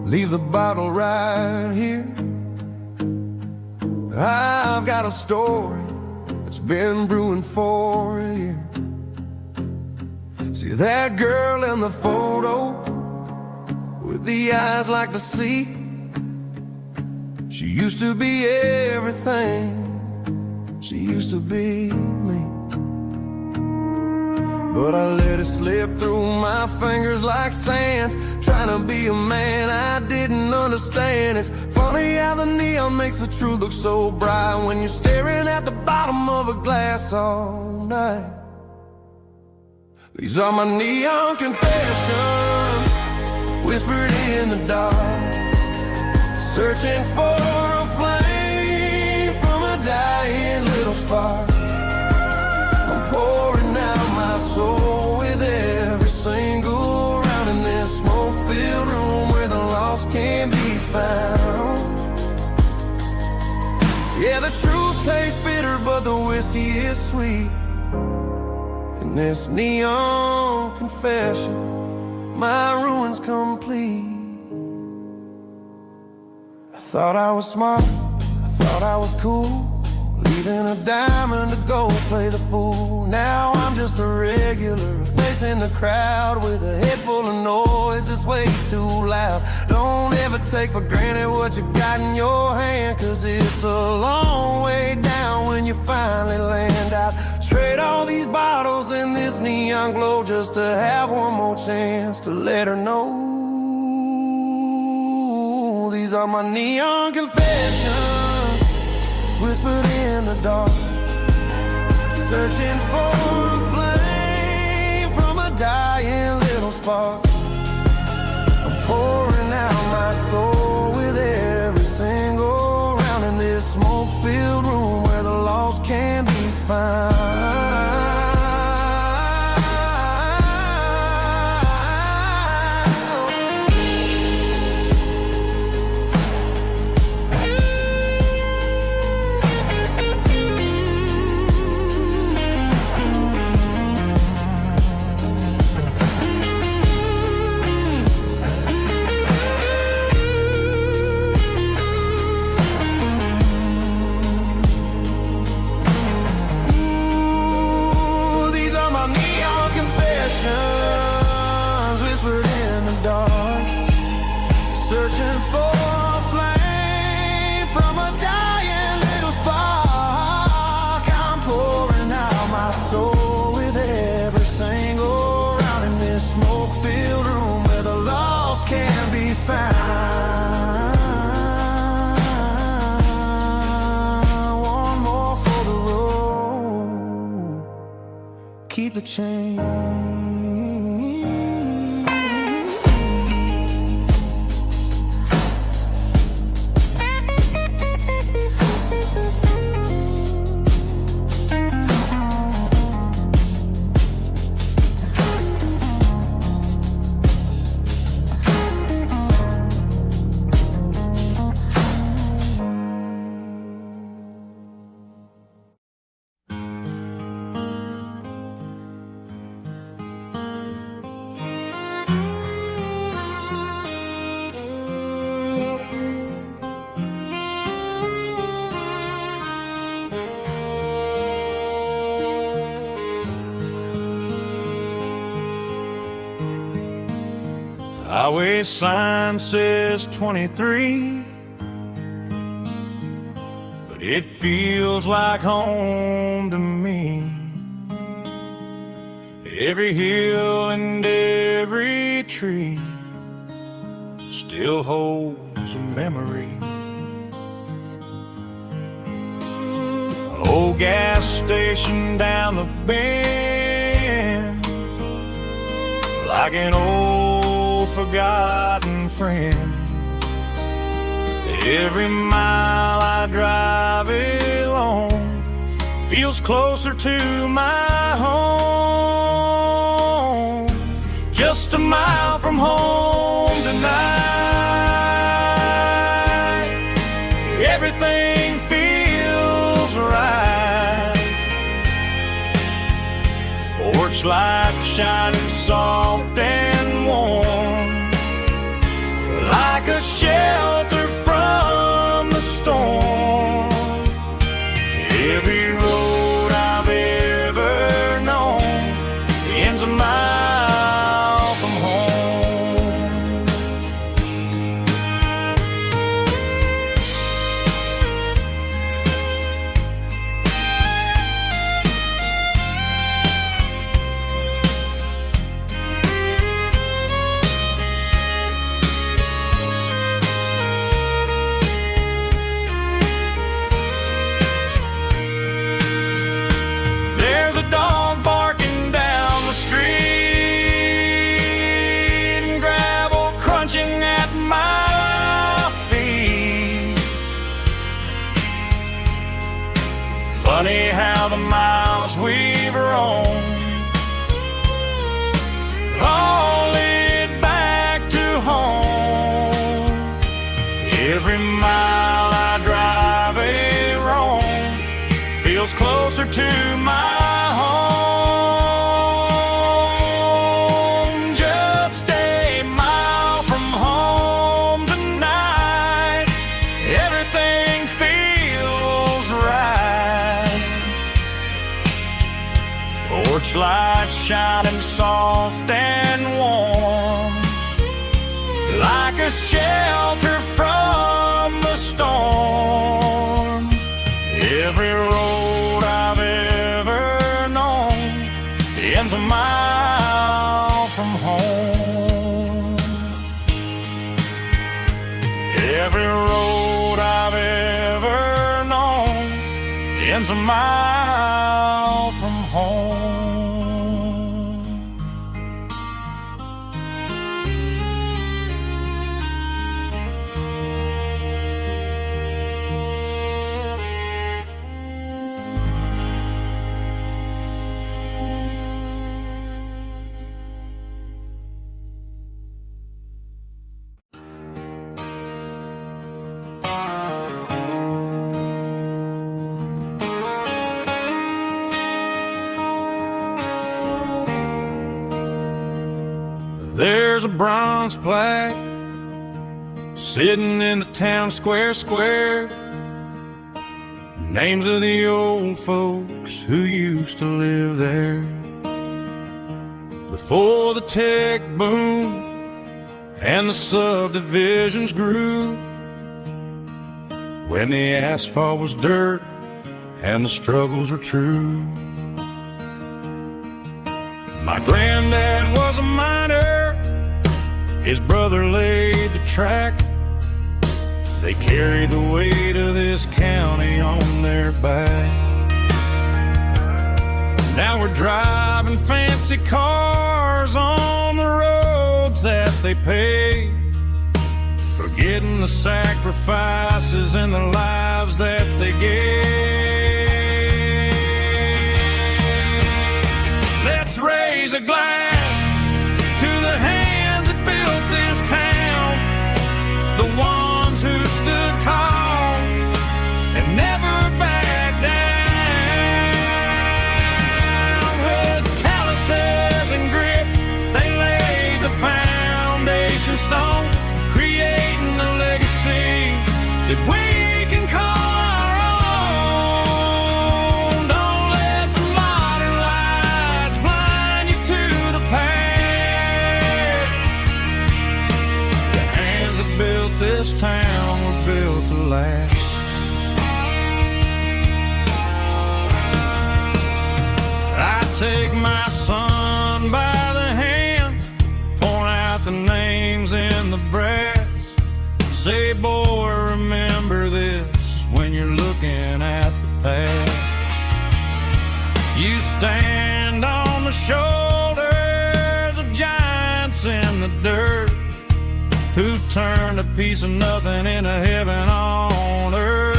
leave the bottle right here. I've got a story that's been brewing for a year. See that girl in the photo with the eyes like the sea? She used to be everything, she used to be me. But I let it slip through my fingers like sand, trying to be a man I didn't understand. It's funny how the neon makes the truth look so bright when you're staring at the bottom of a glass all night. These are my neon confessions, whispered in the dark, searching for a flame from a dying little spark. I'm pouring out my soul with every single round in this smoke-filled room where the lost can be found. Yeah, the truth tastes bitter, but the whiskey is sweet. In this neon confession, my ruin's complete. I thought I was smart, I thought I was cool, leaving a diamond to go play the fool. Now I'm just a regular, facing the crowd with a head full of noise that's way too loud. Don't ever take for granted what you got in your hand, cause it's a long way down when you finally land out. Trade all these bottles and this neon glow just to have one more chance to let her know. These are my neon confessions, whispered in the dark, searching for a flame from a dying little spark. I'm pouring out my soul with every single round in this smoke-filled room where the lost can be found. Whispered in the dark, searching for a flame from a dying little spark. I'm pouring out my soul with every single round in this smoke-filled room where the lost can be found. One more for the road, keep the change. Highway sign says 23, but it feels like home to me. Every hill and every tree still holds a memory. An old gas station down the bend, like an old forgotten friend. Every mile I drive it along feels closer to my home. Just a mile from home tonight, everything feels right. Porch light shining soft and warm, Every road I've ever known ends a mile from home. There's a dog barking down the street and gravel crunching at my feet. Funny how the miles we've roamed all lead back to home. Every mile I drive a roam feels closer to my home. Just a mile from home tonight, everything feels right. Porch light shining soft and warm, like a shelter from the storm. Every road I've ever known ends a mile from home. Every road I've ever known ends a mile from home. There's a bronze plaque sitting in the town square. Names of the old folks who used to live there before the tech boom and the subdivisions grew, when the asphalt was dirt and the struggles were true. My granddad was a miner, his brother laid the track. They carried the weight of this county on their back. Now we're driving fancy cars on the roads that they paved, forgetting the sacrifices and the lives that they gave. Let's raise a glass to the hands that built this town, the ones who stood tall and never backed down. With calluses and grit, they laid the foundation stone, creating a legacy that we can call our own. Don't let the modern lights blind you to the past. The hands that built this town were built to last. I take my son by the hand, point out the names in the brass, say, boy, remember this when you're looking at the past. You stand on the shoulders of giants in the dirt, who turned a piece of nothing into heaven on earth.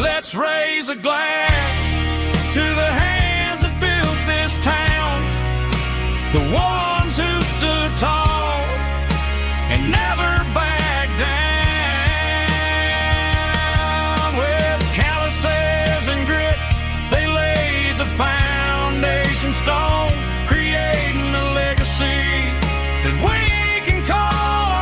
Let's raise a glass to the hands that built this town, the ones who stood tall and never backed down. With calluses and grit, they laid the foundation stone, creating a legacy that we can call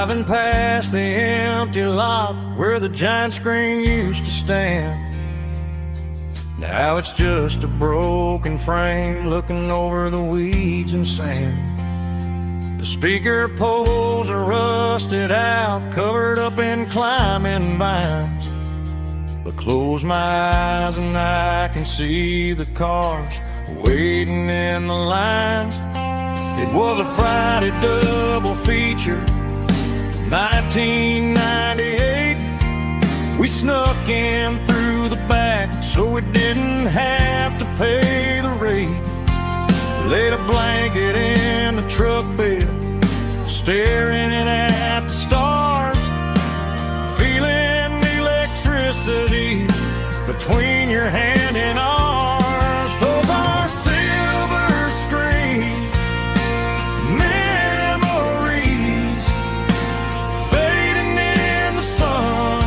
Driving past the empty lot where the giant screen used to stand. Now it's just a broken frame looking over the weeds and sand. The speaker poles are rusted out, covered up in climbing vines. But close my eyes and I can see the cars waiting in the lines. It was a Friday double feature, 1998. We snuck in through the back so we didn't have to pay the rate. Laid a blanket in the truck bed, staring at the stars, feeling the electricity between your hand and ours. Those are silver screen memories fading in the sun.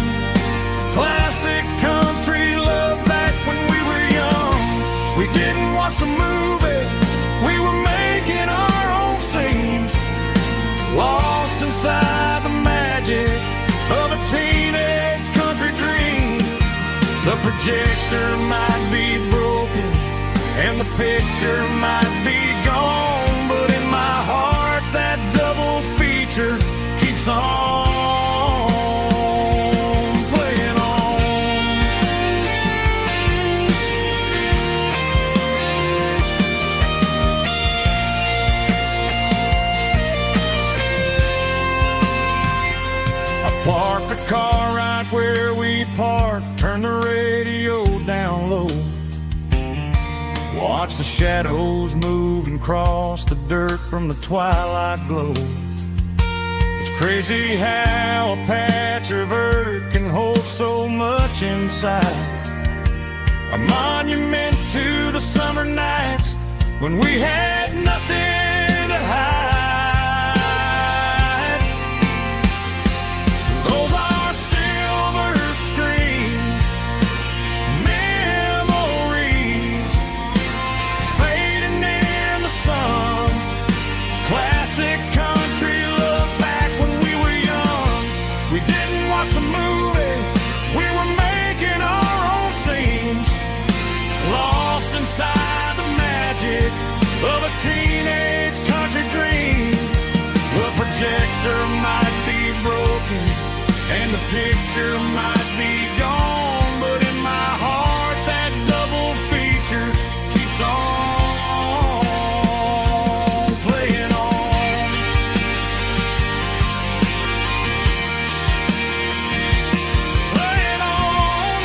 Classic country love back when we were young. We didn't watch the movie, we were making our own scenes, lost inside the magic of a teenage country dream. The projector might be broken and the picture might be gone, but in my heart that double feature keeps on playing on. I parked the car right where we parked, turned the radio down low, watch the shadows move and cross the dirt from the twilight glow. It's crazy how a patch of earth can hold so much inside. A monument to the summer nights when we had nothing to hide. Those are silver screen memories fading in the sun. Classic country love back when we were young. We didn't watch the movie, we were making our own scenes, lost inside the magic of a teenage country dream. The projector might be broken and the picture might be gone, but in my heart that double feature keeps on playing on. Playing on.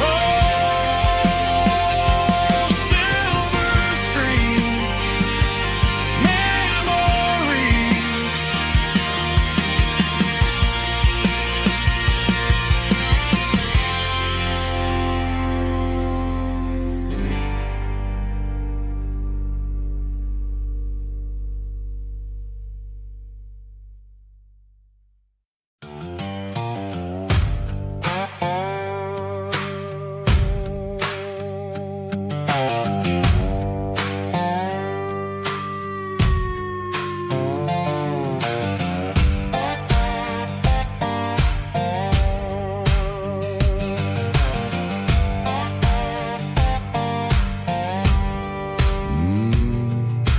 Oh, silver screen memories.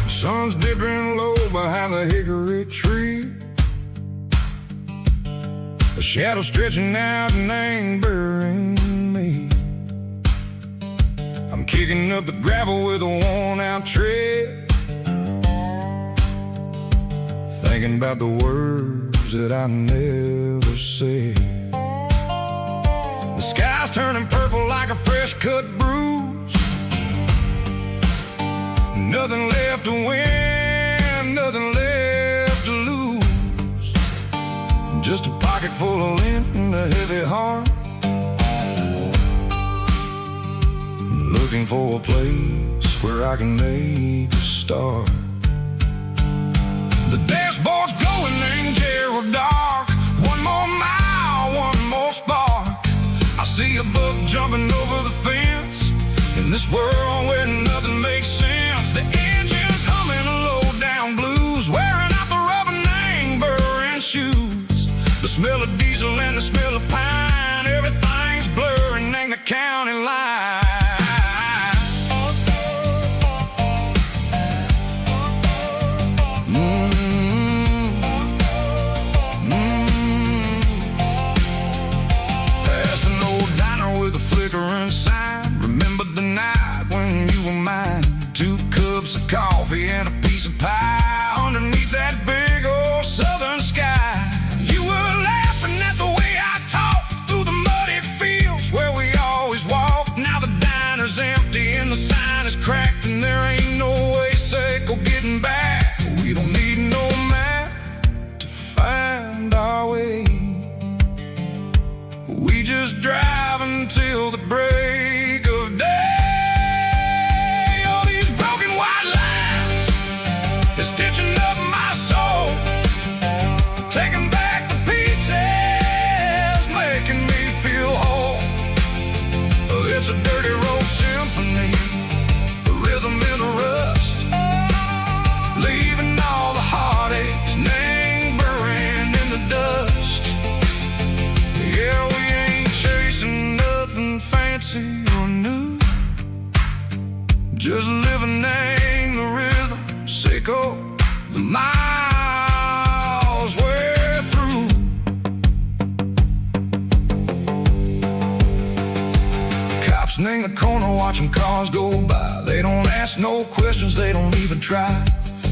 Sun's dipping low behind the hickory tree, a shadow stretching out and angering me. I'm kicking up the gravel with a worn-out tread, thinking about the words that I never said. The sky's turning purple like a fresh-cut bruise. Nothing left to win, nothing left to lose. Just a pocket full of lint and a heavy heart, looking for a place where I can make a start. The dashboard's glowing in Gerald dark. One more mile, one more spark. I see a buck jumping over the fence in this world where nothing makes sense. The engine's humming a low down blues, wearing out the rubber when the sign is cracked and there ain't no way Seiko getting back. We don't need no map to find our way. We just drive until the break of day. All these broken white lines is stitching up my soul, taking back the pieces, making me feel whole. It's a dirty road symphony, a rhythm in a rust, leaving all the heartaches lingering in the dust. Yeah, we ain't chasing nothing fancy or new, just living in the rhythm, Seiko, the miles we're through. Cops in the corner watching cars go by. They don't ask no questions, they don't even try.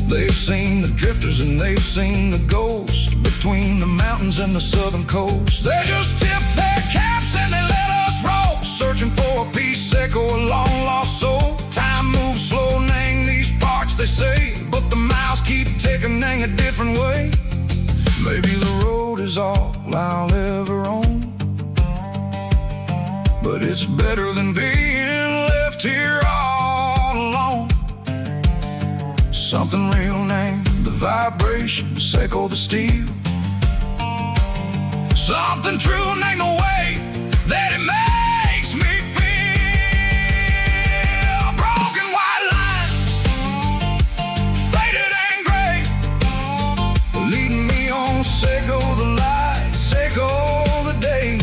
They've seen the drifters and they've seen the ghosts between the mountains and the southern coast. They just tip their caps and they let us roll, searching for a piece, Seiko, a long lost soul. Time moves slow, Nang, these parts they say, but the miles keep ticking, Nang, a different way. Maybe the road is all I'll ever own, but it's better than being left here all alone. Something real, Nang, the vibration, Seiko, the steel. Something true, Nang, the way that it makes me feel. Broken white lines, faded and gray, leading me on, Seiko, the light, Seiko, the day.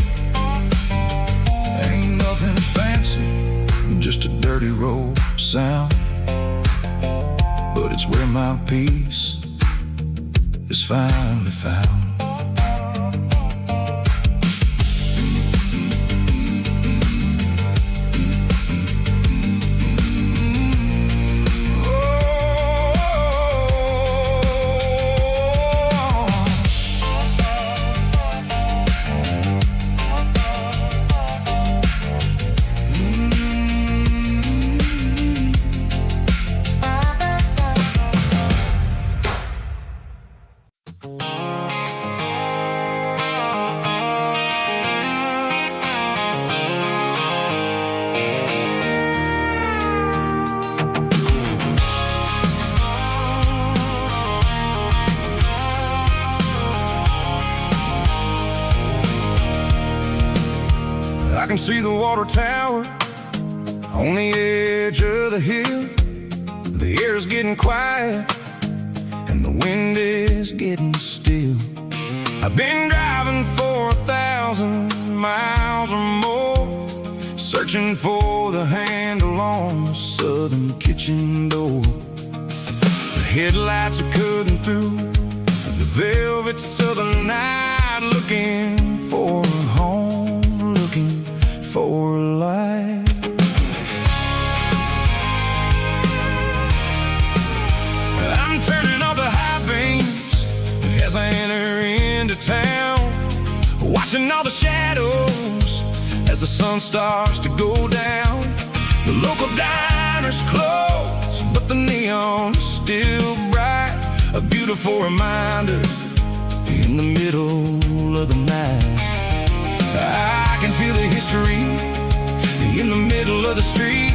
Ain't nothing fancy, just a dirty road sound, but it's where my peace is finally found. I can see the water tower on the edge of the hill. The air's getting quiet and the wind is getting still. I've been driving for 1,000 miles or more, searching for the handle on the southern kitchen door. The headlights are cutting through the velvet southern night, looking for a home, looking for life. I'm turning off the high beams as I enter into town, watching all the shadows as the sun starts to go down. The local diner's closed, but the neon's still bright, a beautiful reminder in the middle of the night. I can feel the history in the middle of the street,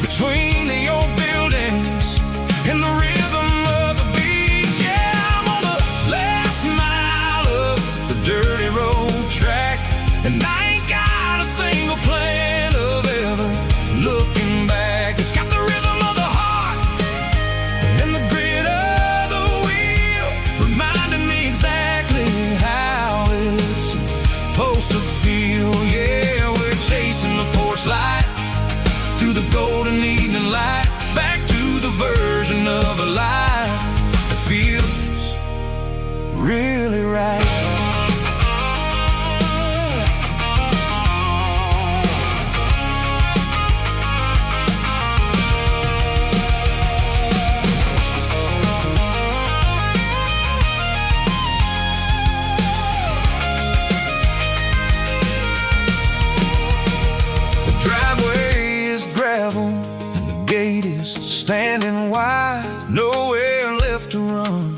between the old buildings and the rhythm of the beats. Yeah, I'm on the last mile of the dirty road track, and I ain't got a single plan of ever looking back. It's got the rhythm of the heart and the grit of the wheel, reminding me exactly how it's supposed to feel. Yeah, we're chasing the porch light through the golden evening light, back to the version of a life that feels really right. The driveway is gravel gate is standing wide, nowhere left to run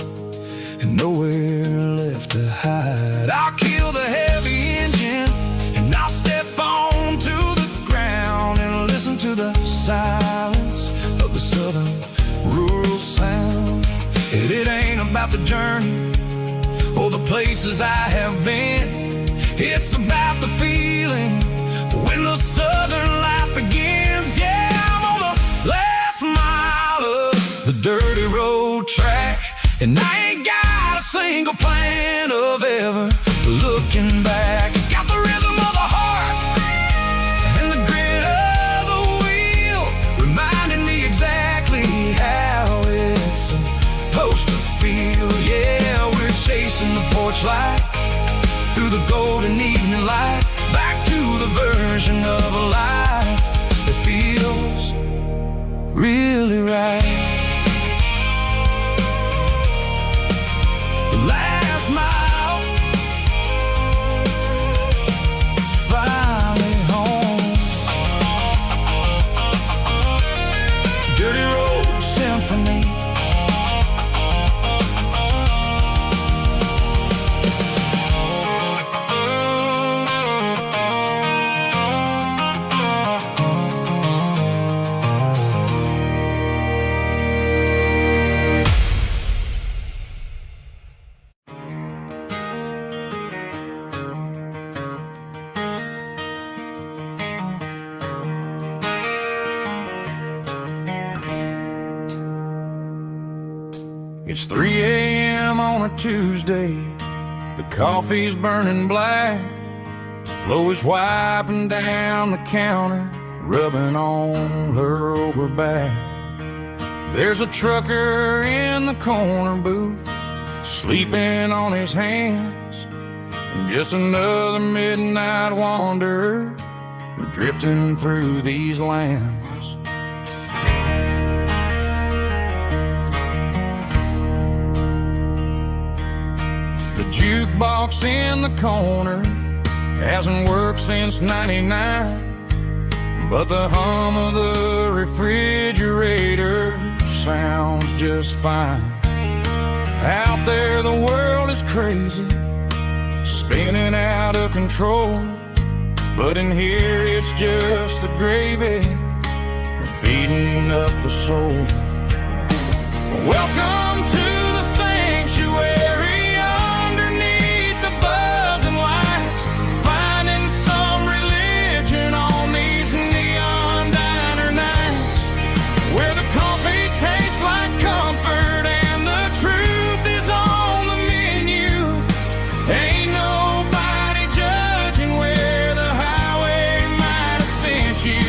and nowhere left to hide. I'll kill the heavy engine and I'll step onto the ground and listen to the silence of the southern rural sound. And it ain't about the journey or the places I have been, it's about the feeling when the southern life begins. Yeah, I'm on the last mile of the dirty road track, and I ain't got a single plan of ever looking back. It's got the rhythm of the heart and the grit of the wheel, reminding me exactly how it's supposed to feel. Yeah, we're chasing the porch light through the golden evening light, back to the version of a life that feels really right. The last mile, finally home. Dirty Road Symphony. It's 3 a.m. on a Tuesday, the coffee's burning black, Flo is wiping down the counter, rubbing on her over back. There's a trucker in the corner booth, sleeping on his hands, and just another midnight wanderer drifting through these lands. The jukebox in the corner hasn't worked since '99, but the hum of the refrigerator sounds just fine. Out there the world is crazy, spinning out of control, but in here it's just the gravy feeding up the soul. Welcome to the sanctuary underneath the buzzing lights, finding some religion on these neon diner nights, where the coffee tastes like comfort and the truth is on the menu. Ain't nobody judging where the highway might have sent you.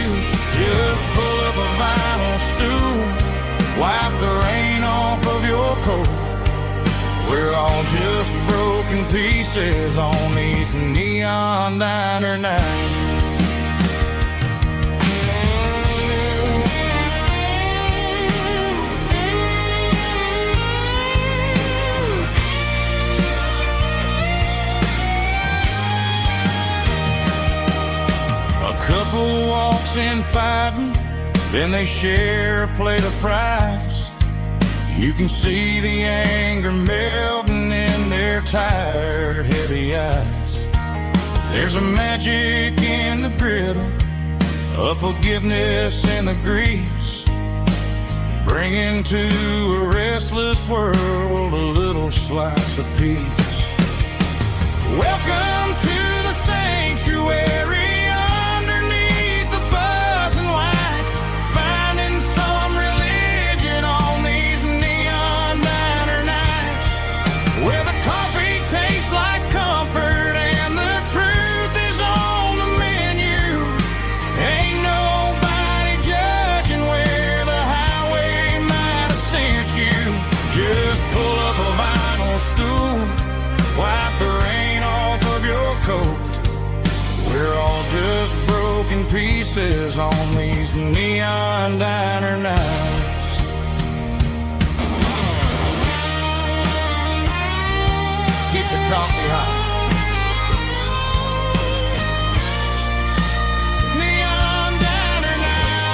Just pull up a vinyl stool, wipe the rain off of your coat. We're all just broken pieces on these neon diner nights. A couple walks in fighting, then they share a plate of fries. You can see the anger melting in their tired, heavy eyes. There's a magic in the griddle, a forgiveness in the grease, bringing to a restless world a little slice of peace. Welcome to the sanctuary underneath the buzzing lights, finding some religion on these neon diner nights, where the coffee tastes like comfort and the truth is on the menu. Ain't nobody judging where the highway might have sent you. Just pull up a vinyl stool, wipe the rain off of your coat. We're all just broken pieces on these neon diner nights. Keep the coffee hot. Neon diner nights.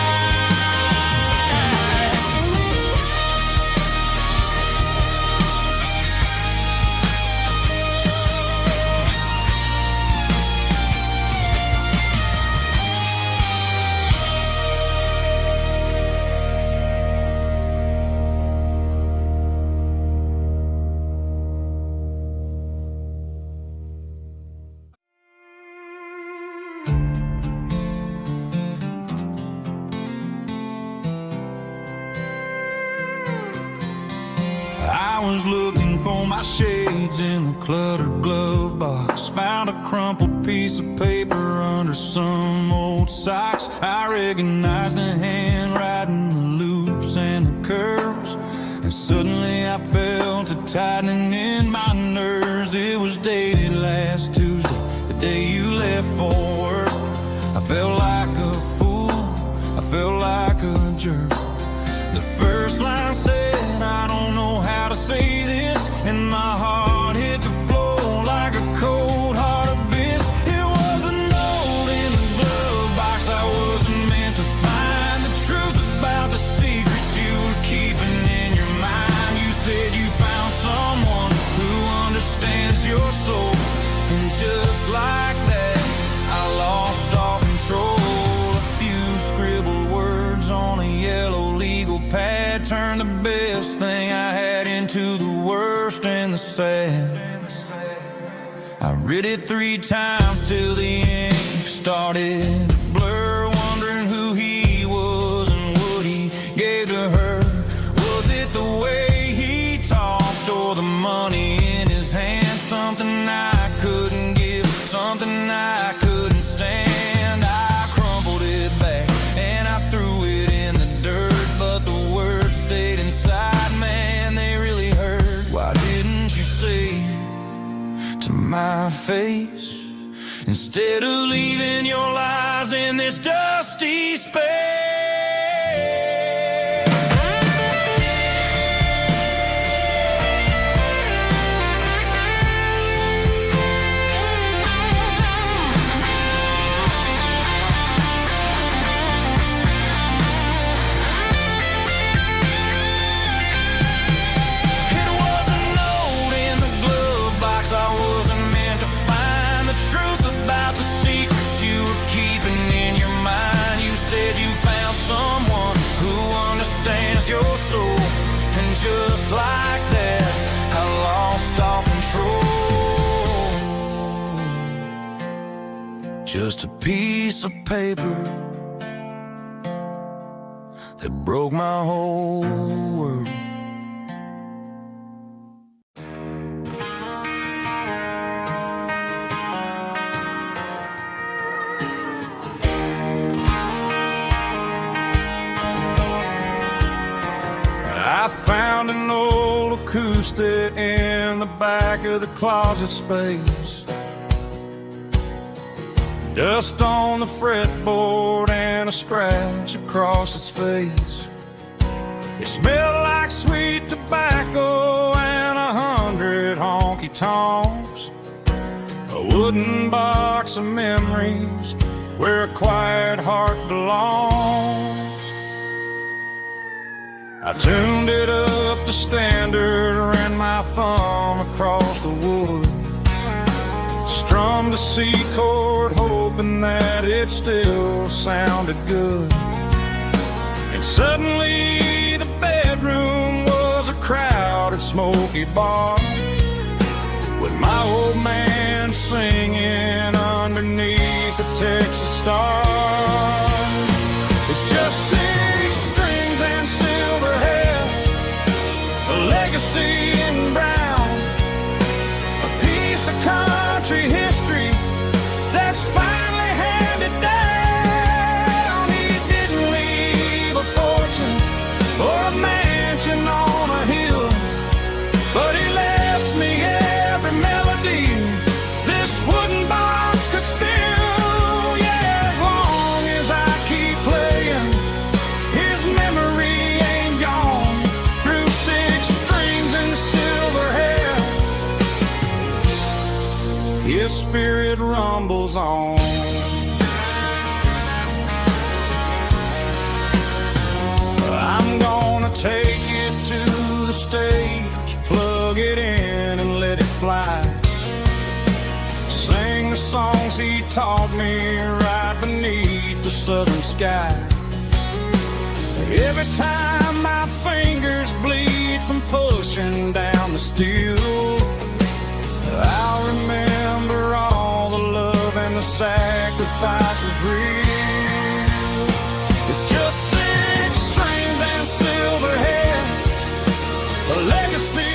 was looking for my shades in the cluttered glove box. Found a crumpled piece of paper under some old socks. I recognized the handwriting, the loops and the curves, and suddenly I felt a tightening in my nerves. It was dated last Tuesday, the day you left for work. I felt like a fool, I felt like a jerk. The first line said, I don't know how to say this, and my heart hit the floor like a cold heart abyss. It was a note in the glove box I wasn't meant to find. The truth about the secrets you were keeping in your mind. You said you found someone who understands your soul, and just like that I lost all control. A few scribbled words on a yellow legal pad turned the best thing I had into the worst and the sad. I read it 3 times till the ink started to blur, wondering who he was and what he gave to her. Was it the way he talked or the money in his hand? Something I couldn't give, something I couldn't stand. I crumpled it back and I threw it in the dirt, but the words stayed inside, man, they really hurt. Why didn't you say to my face, instead of leaving your lies in this dusty space? Your soul, and just like that I lost all control. Just a piece of paper that broke my whole world. I found an old acoustic in the back of the closet space. Dust on the fretboard and a scratch across its face. It smelled like sweet tobacco and 100 honky-tonks. A wooden box of memories where a quiet heart belongs. I tuned it up to standard, ran my thumb across the wood, strummed a C chord hoping that it still sounded good. And suddenly the bedroom was a crowded smoky bar, with my old man singing underneath the Texas stars. It's just 6 strings and silver hair, a legacy in brown, a piece of country history that's finally handed down. He didn't leave a fortune or a mansion on a hill, but he left me every melody this wooden box could spill. Yeah, as long as I keep playing, his memory ain't gone. Through 6 strings and silver hair, his spirit rumbles on. I'm gonna take it to the stage, plug it in and let it fly. Sing the songs he taught me right beneath the southern sky. Every time my fingers bleed from pushing down the steel, I'll remember all the love and the sacrifices real. It's just 6 strings and silver hair, a legacy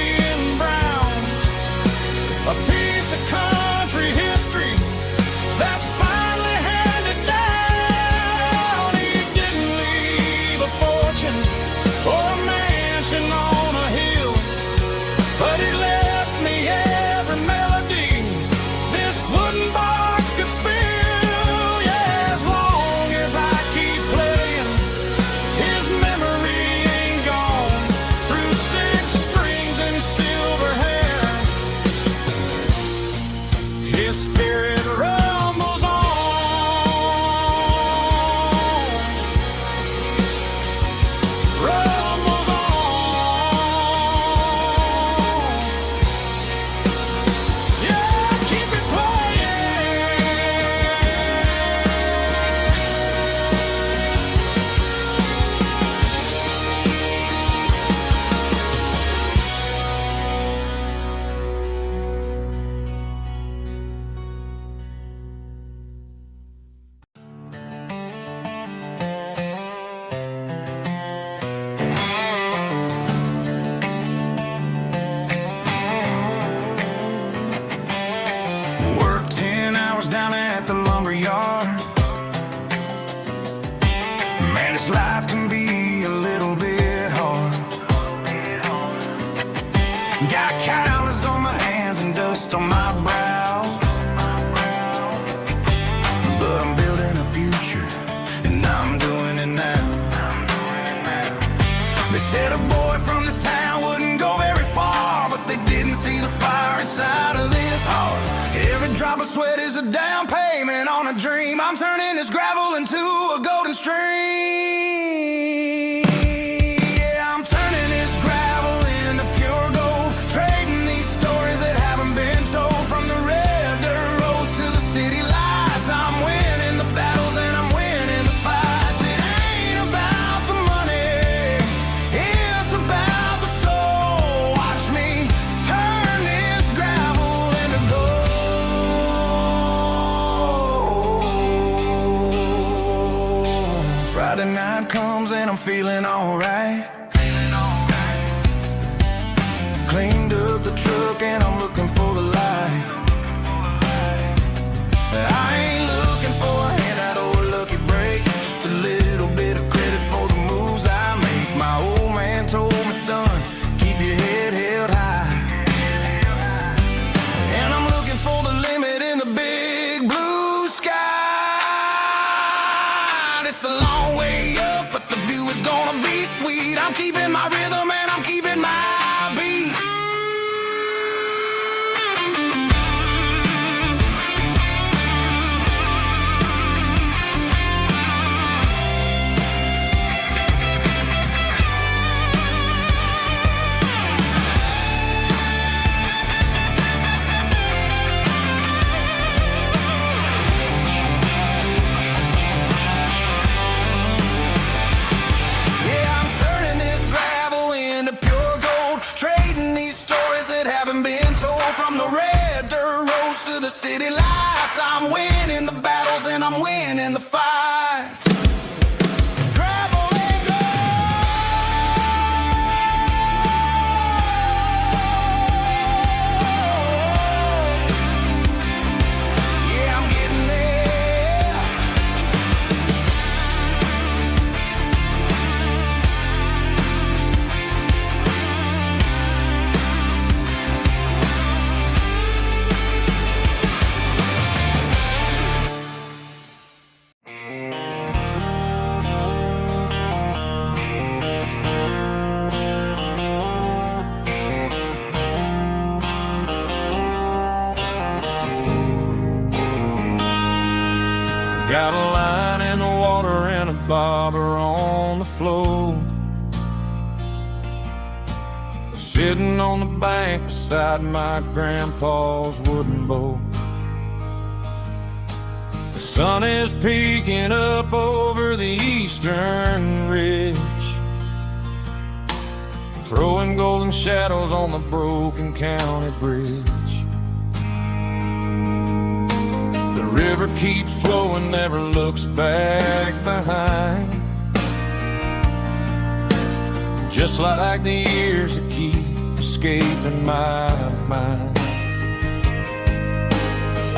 Said a boy from this town wouldn't go very far, but they didn't see the fire inside of this heart. Every drop of sweat is a down payment on a dream. I'm turning this gravel into a golden stream. Yeah, I'm turning this gravel into pure gold, trading these stories that haven't been told. From the red dirt roads to the city lights, I'm winning the battles and I'm winning the fights. It ain't about the money, it's about the soul. Watch me turn this gravel into gold. Friday night comes and I'm feeling alright. Cleaned up the truck and I'm looking for the light. I ain't looking for a handout or a lucky break, just a little bit of credit for the moves I make. My old man told me, son, keep your head held high. And I'm looking for the limit in the big blue sky. It's a long way up, but the view is gonna be sweet. I'm keeping my rhythm and I'm keeping my beat. Yeah, I'm turning this gravel into pure gold, trading these stories that haven't been told. From the red dirt roads to the city lights, I'm winning the battles and I'm winning the fights. Gravel and gold. Yeah, I'm getting there. Got a line in the water and a bobber on the floor, sitting on the bank beside my grandpa's wooden boat. The sun is peeking up over the eastern ridge, throwing golden shadows on the broken county bridge. The river keeps flowing, never looks back behind, just like the years that keep escaping my mind.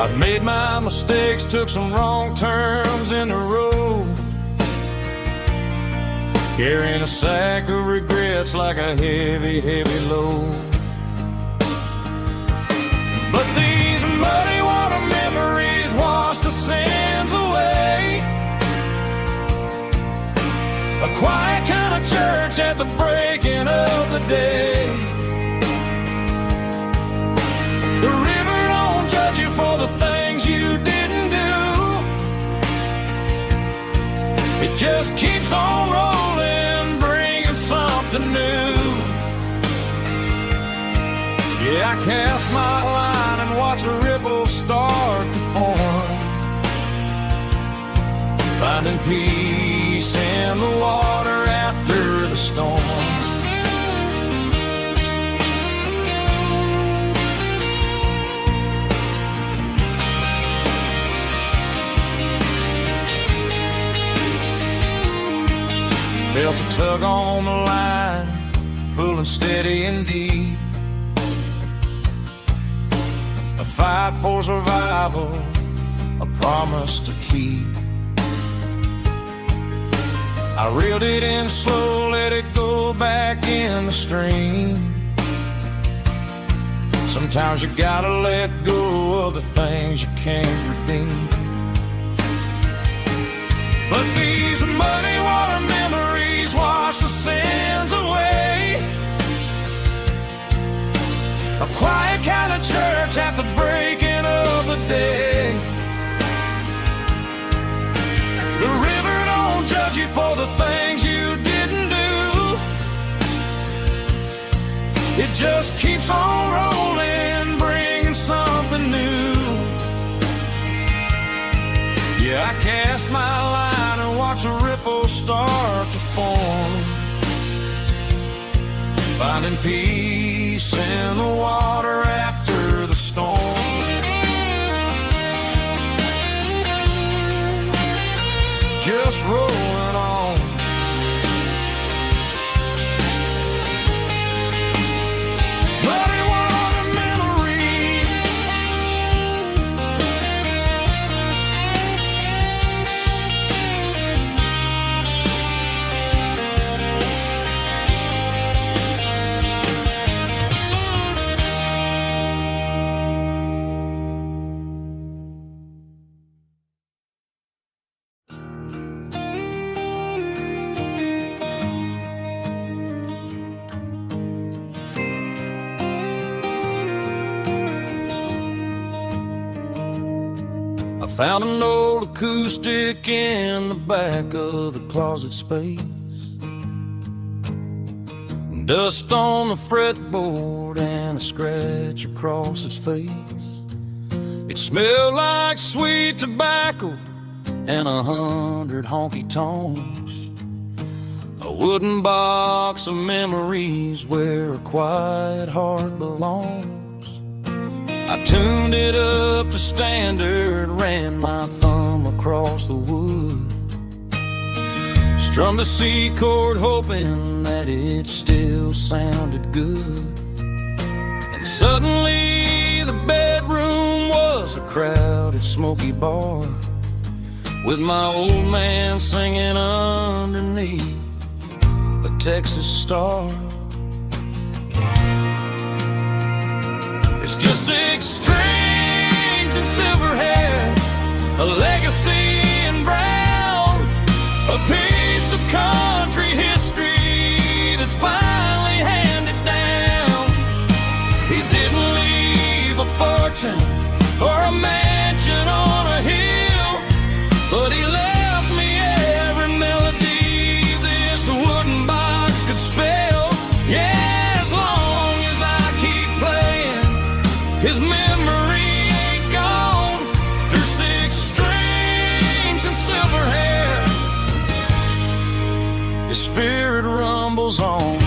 I've made my mistakes, took some wrong turns in the road, carrying a sack of regrets like a heavy, heavy load. But these muddy water memories wash the sins away. A quiet kind of church at the breaking of the day. The river don't judge you for the things you didn't do. It just keeps on rolling, bringing something new. Yeah, I cast my line and watch a ripple start to form, finding peace in the water after the storm. Felt a tug on the line, pulling steady and deep. A fight for survival, a promise to keep. I reeled it in slow, let it go back in the stream. Sometimes you gotta let go of the things you can't redeem. But these muddy water memories wash the sins away. it just keeps on rolling, bringing something new. Yeah, I cast my line and watch a ripple start to form, finding peace in the water after the storm. Just rolling on. But it was a memory. I found an old acoustic in the back of the closet space. Dust on the fretboard and a scratch across its face. It smelled like sweet tobacco and 100 honky-tonks. A wooden box of memories where a quiet heart belongs. I tuned it up to standard, ran my thumb across the wood, strummed a C chord hoping that it still sounded good. And suddenly the bedroom was a crowded smoky bar, with my old man singing underneath a Texas star. It's just 6 strings and silver hair, a legacy in brown, a piece of country history that's finally handed down. He didn't leave a fortune or a mansion on a hill, but he left me every melody this wooden box could spell. Yeah, as long as I keep playing, his memory ain't gone. Through 6 strings and silver hair, his spirit rumbles on.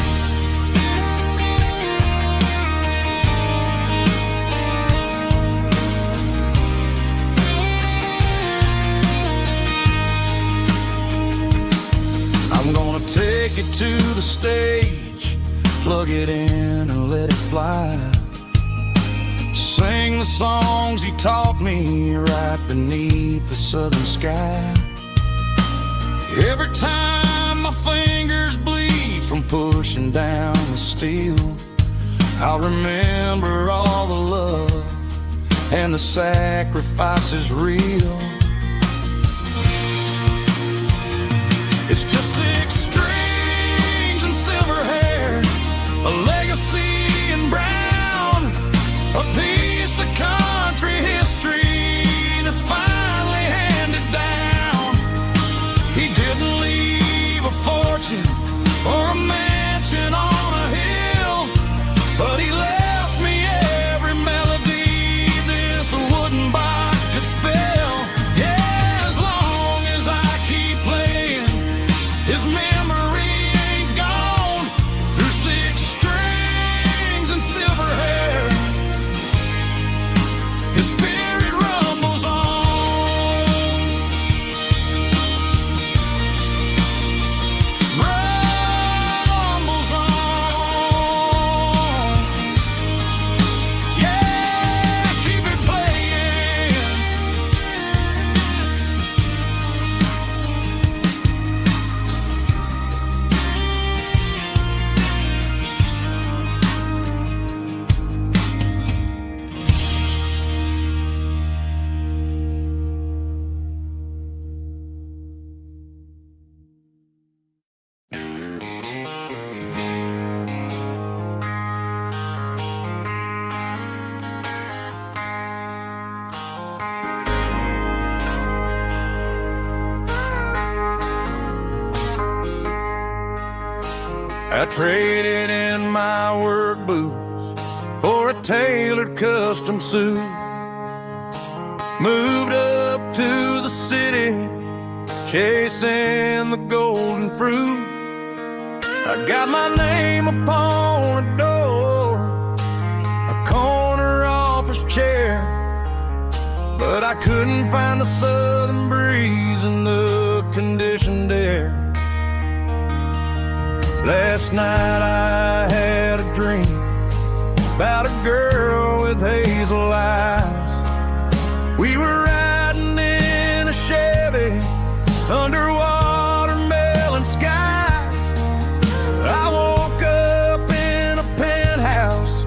I'm gonna take it to the stage, plug it in and let it fly. Sing the songs he taught me right beneath the southern sky. Every time my fingers bleed from pushing down the steel, I'll remember all the love and the sacrifices real. It's just 6 strings and silver hair, a legacy in brown, a piece of country history that's finally handed down. He didn't leave a fortune or a mansion on a hill, but he left me every melody this wooden box could spell. Yeah, as long as I keep playing, his memory I traded in my work boots for a tailored custom suit. Moved up to the city, chasing the golden fruit. I got my name upon a door, a corner office chair, but I couldn't find the southern breeze in the conditioned air. Last night I had a dream about a girl with hazel eyes. We were riding in a Chevy under watermelon skies. I woke up in a penthouse,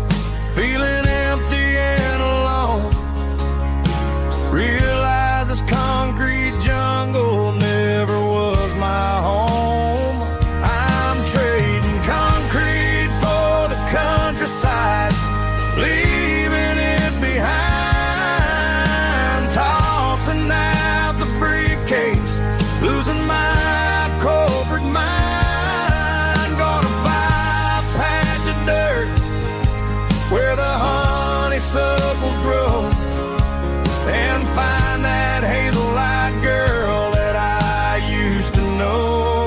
feeling empty and alone. Realized this concrete jungle never was my home. I'm trading concrete for the countryside, leaving it behind. Tossing out the briefcase, losing my corporate mind. Gonna buy a patch of dirt where the honeysuckles grow, and find that hazel-eyed girl that I used to know.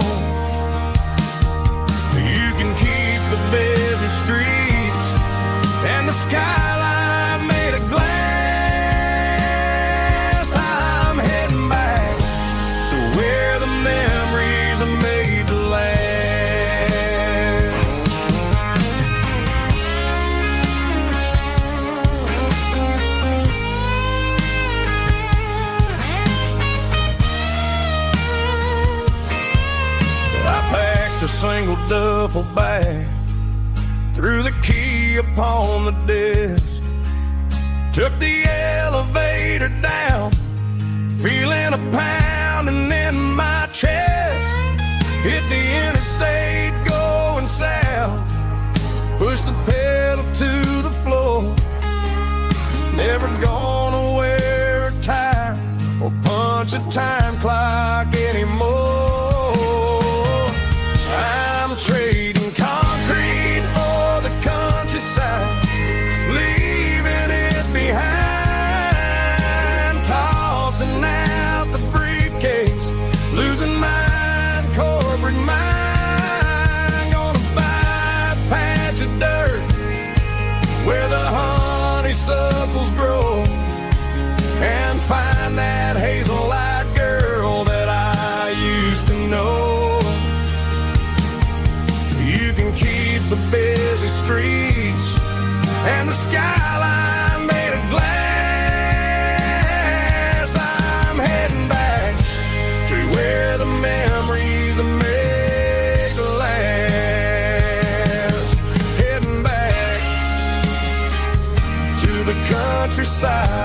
You can keep the busy streets and the skyline made of glass. I'm heading back to where the memories are made to last. I packed a single duffel bag, threw the key upon the desk, took the elevator down, feeling a pounding in my chest. Hit the interstate going south, pushed the pedal to the floor. Never gonna wear a tie or punch a time clock anymore. I'm trading concrete for the countryside, leaving it behind. Tossing out the briefcase, losing my corporate mind. Gonna buy a patch of dirt where the honeysuckles grow, and find that hazel-eyed girl that I used to know. You can keep the busy streets and the skyline made of glass. I'm heading back to where the memories are made to last. Heading back to the countryside.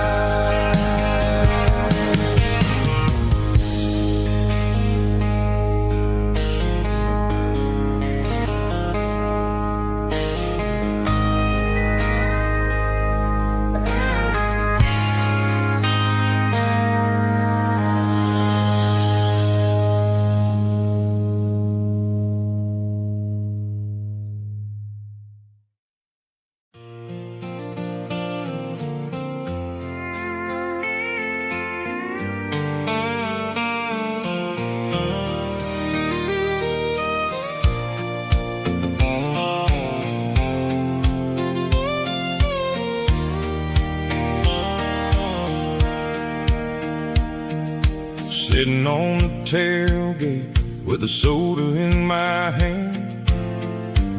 Sitting on the tailgate with a soda in my hand,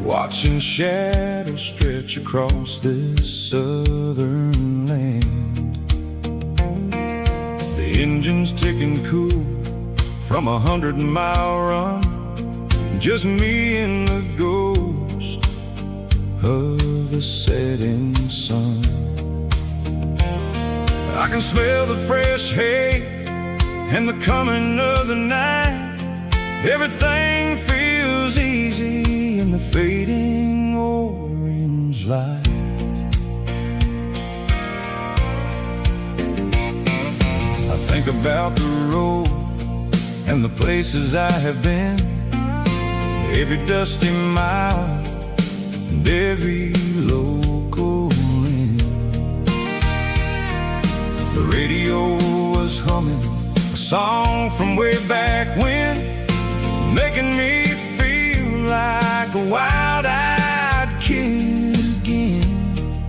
watching shadows stretch across this southern land. The engine's ticking cool from 100-mile run, just me and the ghost of the setting sun. I can smell the fresh hay and the coming of the night. Everything feels easy in the fading orange light. I think about the road and the places I have been. every dusty mile and every local inn. The radio was humming a song from way back when, making me feel like a wild-eyed kid again.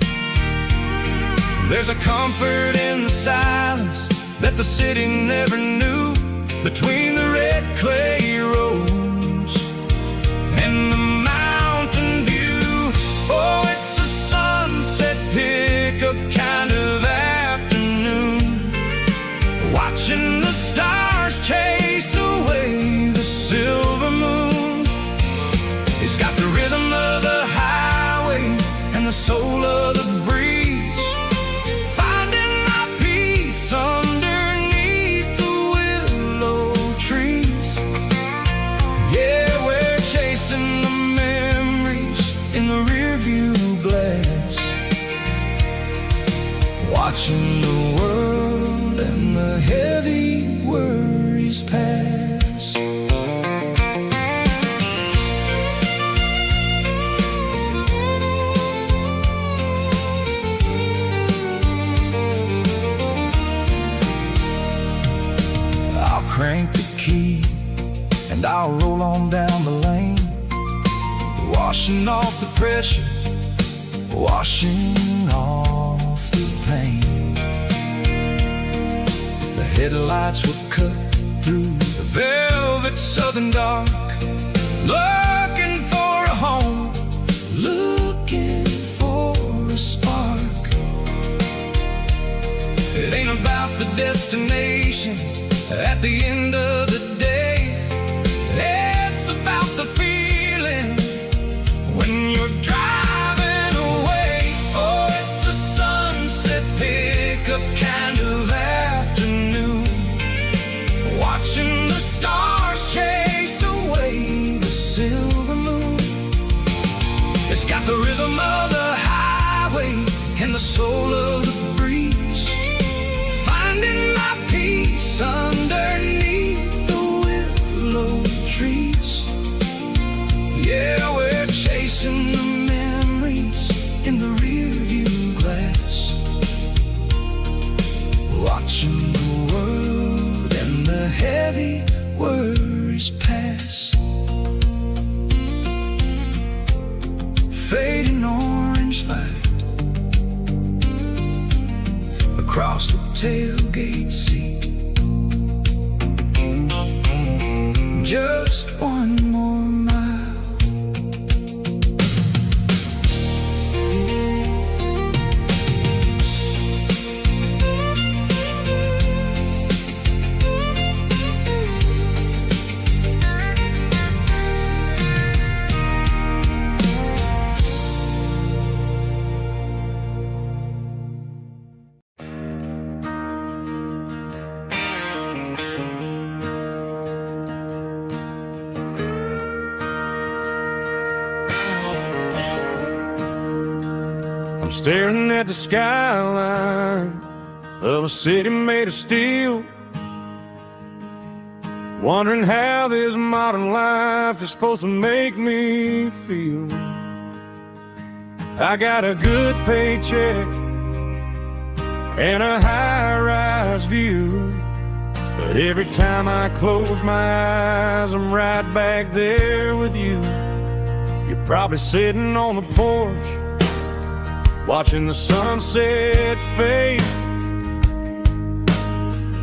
There's a comfort in the silence that the city never knew, between the red clay roads and the mountain view. Oh, it's a sunset pickup kind of afternoon, watching the stars chase away the silver moon. It's got the rhythm of the highway and the soul of the breeze, finding my peace underneath the willow trees. Yeah, we're chasing the memories in the rearview glass, watching the world and the heavy worries pass. I'll crank the key and I'll roll on down the lane, washing off the pressure, washing off the pain. The headlights will cut through the velvet southern dark, looking for a home, looking for a spark. It ain't about the destination at the end of the day, it's about the feeling when you're driving away. Oh, it's a sunset pickup kind of afternoon, watching the stars chase away the silver moon. It's got the rhythm of the highway and the soul of the breeze, finding my peace underneath the willow trees. Yeah, we're chasing the memories in the rearview glass, watching the world and the heavy worries pass. Fading orange light across the tailgate seat, just one more mile. I'm staring at the skyline of a city made of steel, wondering how this modern life is supposed to make me feel. I got a good paycheck and a high-rise view, but every time I close my eyes, I'm right back there with you. You're probably sitting on the porch, watching the sunset fade,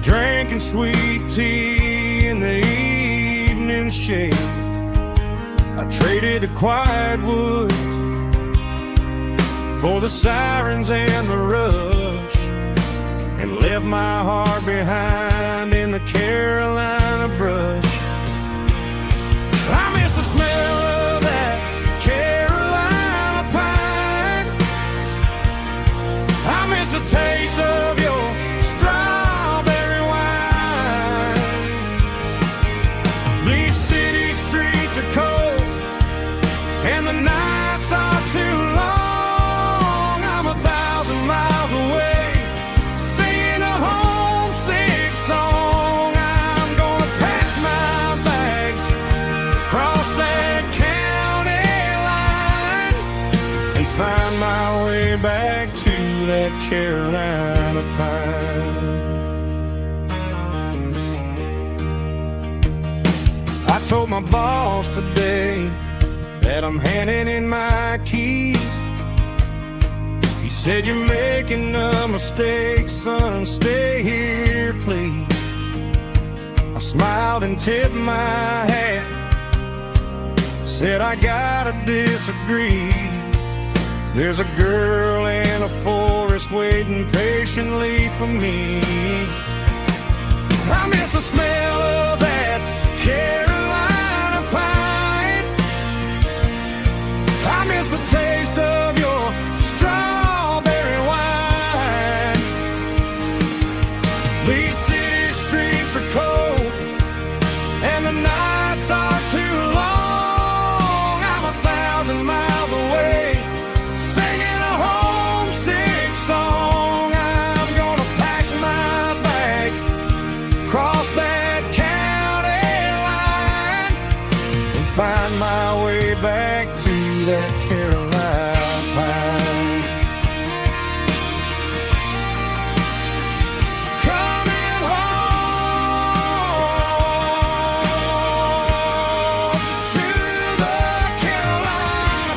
drinking sweet tea in the evening shade. I traded the quiet woods for the sirens and the rush, and left my heart behind in the Carolina brush. I miss the smell of that Carolina pine. I miss the taste of your strawberry wine. These city streets are cold and the nights are too long. I'm 1,000 miles away, singing a homesick song. I'm gonna way back to that Carolina pine. I told my boss today that I'm handing in my keys. He said, "You're making a mistake, son, stay here, please." I smiled and tipped my hat, said, "I gotta disagree. There's a girl in a forest waiting patiently for me. I miss the smell of that Carolina pine. I miss the taste of your strawberry wine. These city streets are cold and the nights are too long. I'm 1,000 miles away, singing a homesick song. I'm gonna pack my bags, cross that county line, and find my way back to that Carolina pine. Coming home to the Carolina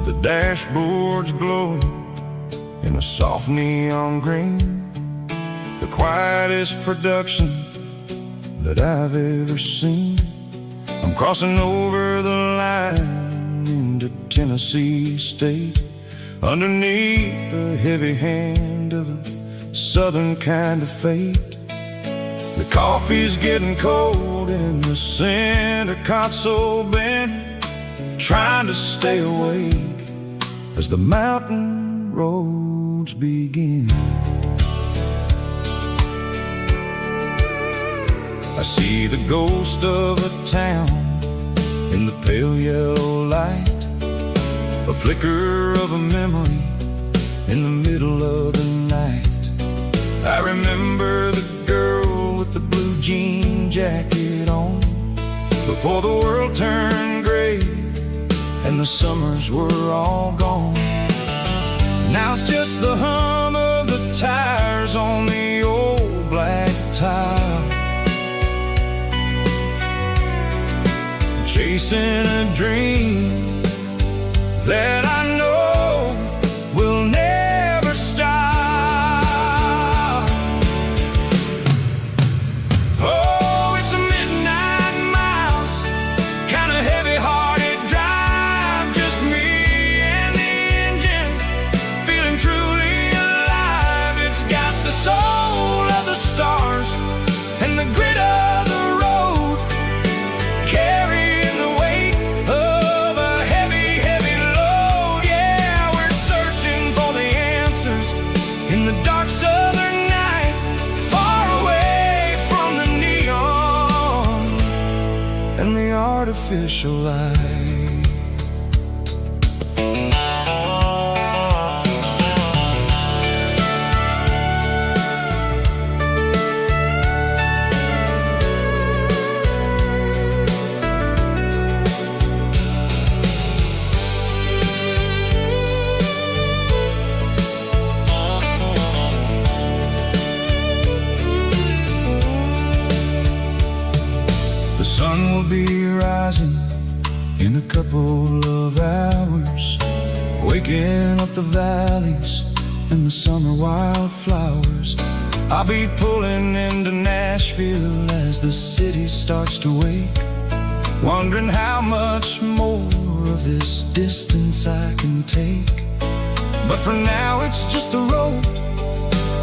The dashboard's glowing in a soft neon green, the quietest production that I've ever seen. I'm crossing over the line into Tennessee State, underneath the heavy hand of a southern kind of fate. The coffee's getting cold in the center console bin, trying to stay awake as the mountain roads begin. I see the ghost of a town in the pale yellow light, a flicker of a memory in the middle of the night. I remember the girl with the blue jean jacket on, before the world turned gray and the summers were all gone. Now it's just the hum of the tires on the old black tile, chasing a dream that I know will never stop. Oh, it's a midnight miles, kind of heavy-hearted drive, just me and the engine, feeling truly alive. It's got the soul of the stars and the grit of the road, carrying the weight of a heavy, heavy load. Yeah, we're searching for the answers in the dark southern night, far away from the neon and the artificial light. The sun will be rising in a couple of hours, waking up the valleys and the summer wildflowers. I'll be pulling into Nashville as the city starts to wake, wondering how much more of this distance I can take. But for now it's just the road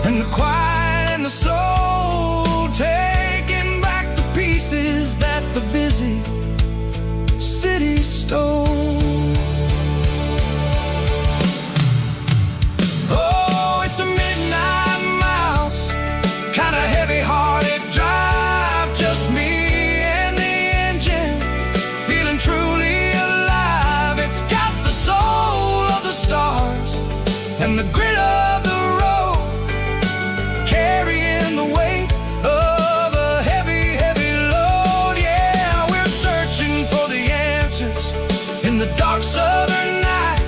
and the quiet and the soul, taking back the pieces that the busy city stole. Oh, it's a midnight mouse, kinda heavy-hearted drive, just me and the engine, feeling truly alive. It's got the soul of the stars and the grit of the road, carrying the weight of a heavy, heavy load. Yeah, we're searching for the answers in the dark southern night,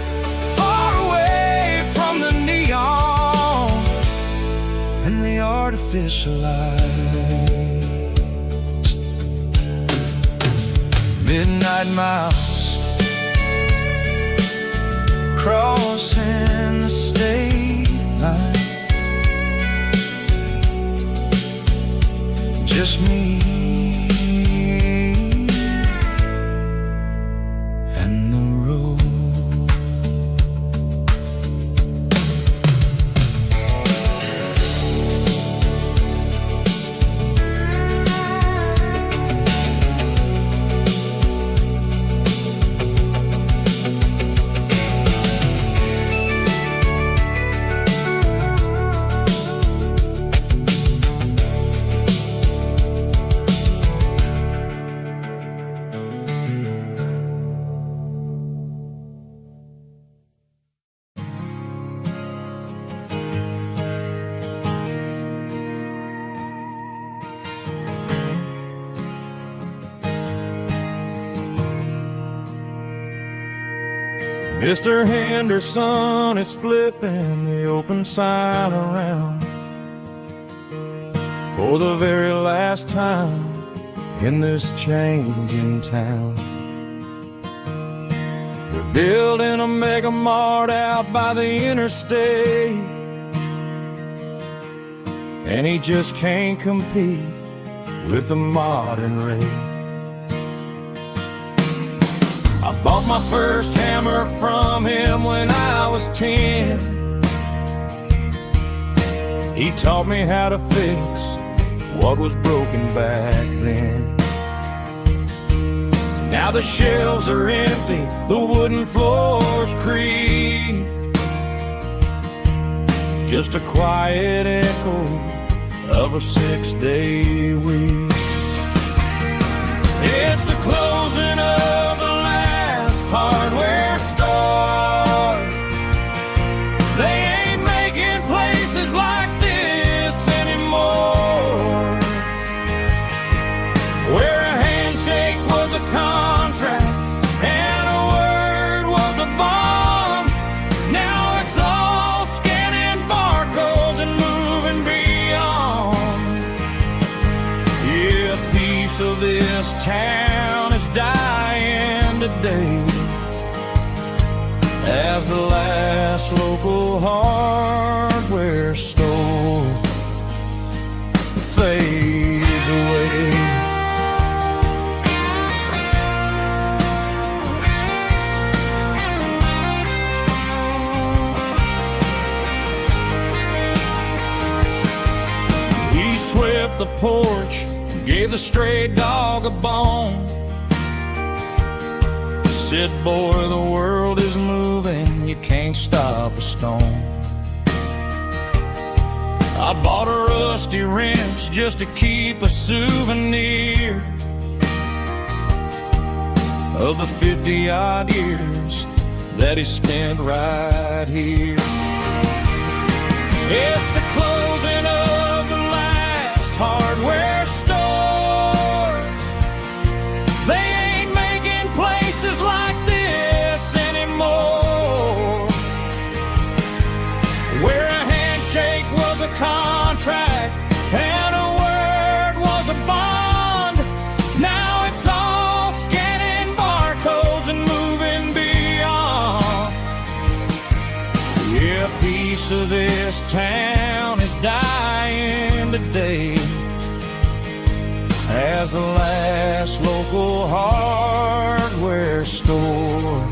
far away from the neon and the artificial lights. Midnight mouse, crossing the state line, just me and the road. Mr. Henderson is flipping the open sign around for the very last time in this changing town. They're building a mega mart out by the interstate, and he just can't compete with the modern rate. I bought my first hammer from him when I was 10. He taught me how to fix what was broken back then. Now the shelves are empty, the wooden floors creak, just a quiet echo of a 6-day week. It's the closing of the last hardware store. They ain't making places like this anymore, where a handshake was a contract and a word was a bond. Now it's all scanning barcodes and moving beyond. Yeah, a piece of this town is dying today as the last local hardware store fades away. He swept the porch, gave the stray dog a bone, said, boy, the world is moving, you can't stop a stone. I bought a rusty wrench just to keep a souvenir of the 50-odd years that he spent right here. It's the closing of the last hardware store. They ain't making places like this anymore, where a handshake was a contract and a word was a bond. Now it's all scanning barcodes and moving beyond. Yeah, a piece of this town is dying today as the last local hardware store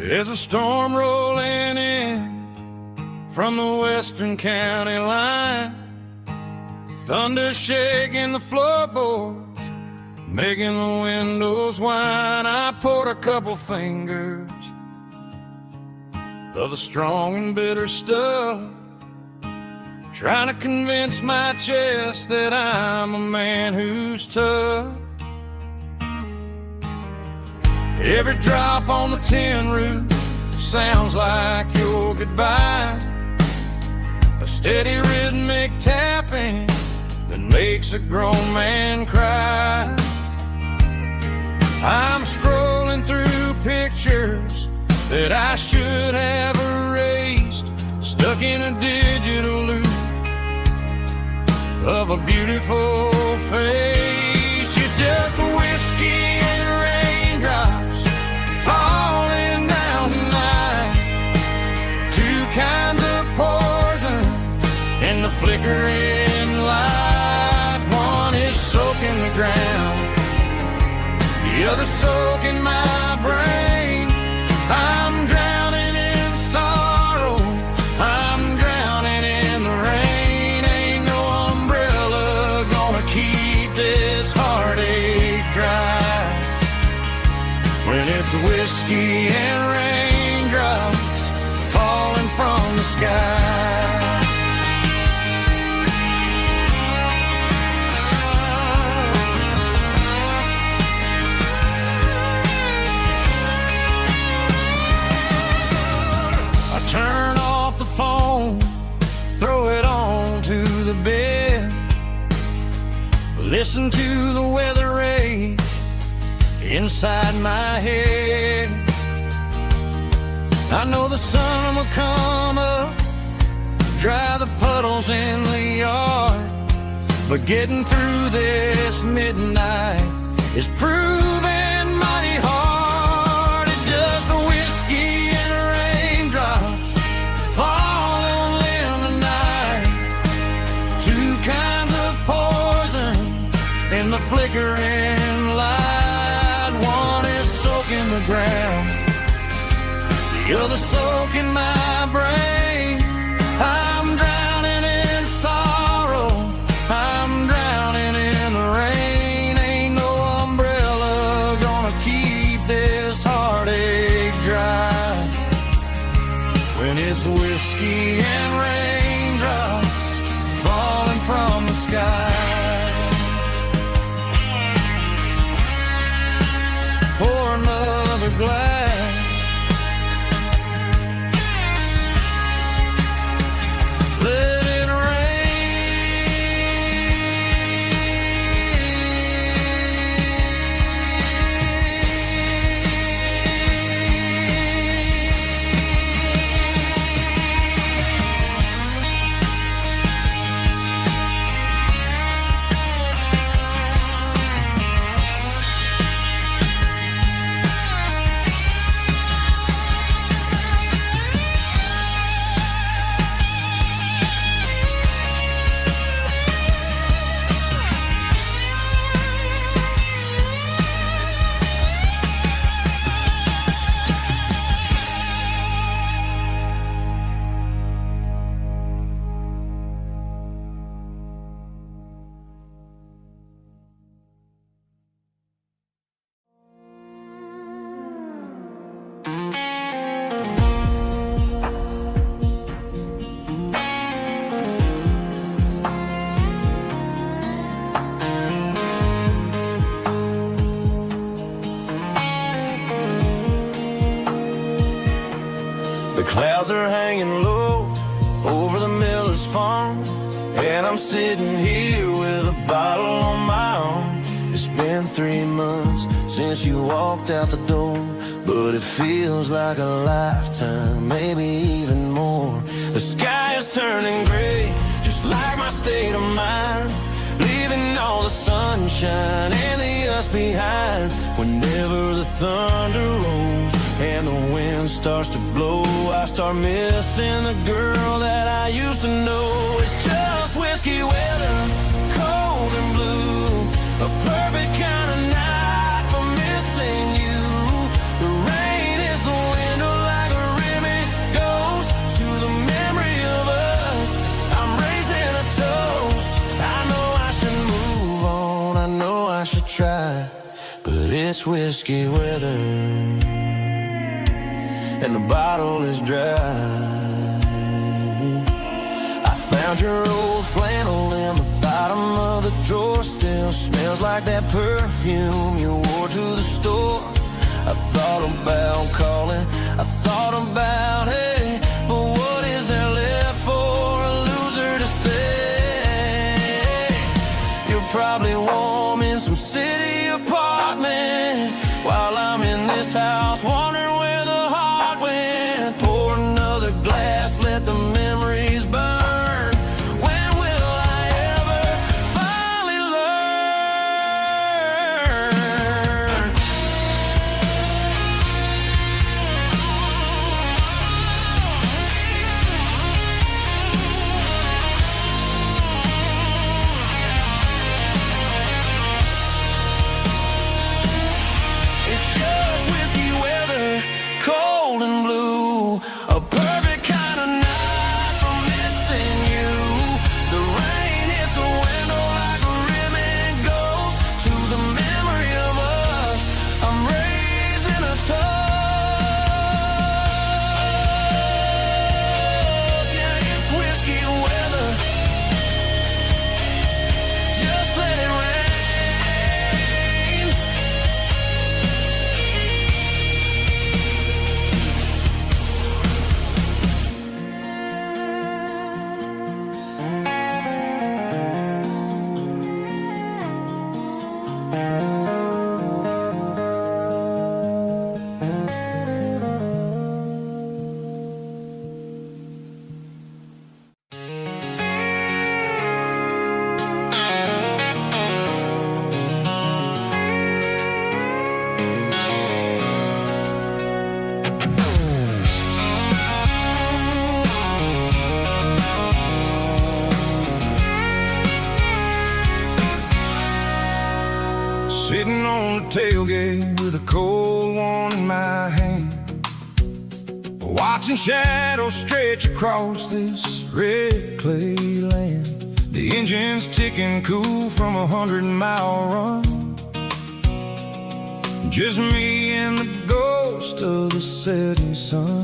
There's a storm rolling in from the western county line, thunder shaking the floorboards, making the windows whine. I poured a couple fingers of the strong and bitter stuff, trying to convince my chest that I'm a man who's tough. Every drop on the tin roof sounds like your goodbye, a steady rhythmic tapping that makes a grown man cry. I'm scrolling through pictures that I should have erased, stuck in a digital loop of a beautiful face. It's just whiskey and raindrops falling down tonight, two kinds of poison in the flickering light. One is soaking the ground, the other soaking my brain. I'm drowning in sorrow, I'm drowning in the rain. Ain't no umbrella gonna keep this heartache dry when it's whiskey and raindrops falling from the sky. Turn off the phone, throw it on to the bed, listen to the weather rage inside my head. I know the sun will come up, dry the puddles in the yard, but getting through this midnight is proving mighty hard. It's just the whiskey and raindrops falling in the night, two kinds of poison in the flickering light. One is soaking the ground, the other soaking my brain. I'm drowning in sorrow, I'm drowning in the rain. Ain't no umbrella gonna keep this heartache dry when it's whiskey and raindrops falling from the sky. Pour another glass, let it The clouds are hanging low over the miller's farm, and I'm sitting here with a bottle on my arm. It's been 3 months since you walked out the door, but it feels like a lifetime, maybe even more. The sky is turning gray, just like my state of mind, leaving all the sunshine and the us behind. Whenever the thunder rolls and the wind starts to blow, I start missing the girl that I used to know. It's just whiskey weather, cold and blue, a perfect kind of night for missing you. The rain is the window it's whiskey weather and the bottle is dry. I found your old flannel in the bottom of the drawer. Still smells like that perfume you wore to the store. I thought about calling, I thought about, hey, but what is there left for a loser to say? You're probably warm in some city apartment while I'm in this house wondering where the heart went. Pour another glass, let the memories burn. When will I ever finally learn? It's just whiskey weather, cold and blue, a perfect kind of night for missing you. The rain hits a window like a ribbon goes to the memory of us. I'm raising a toast. Yeah, it's whiskey weather. Just let it rain. Sitting on the tailgate with a cold one in my hand, watching shadows stretch across this red clay land. The engine's ticking cool from 100-mile run. Just me and the ghost of the setting sun.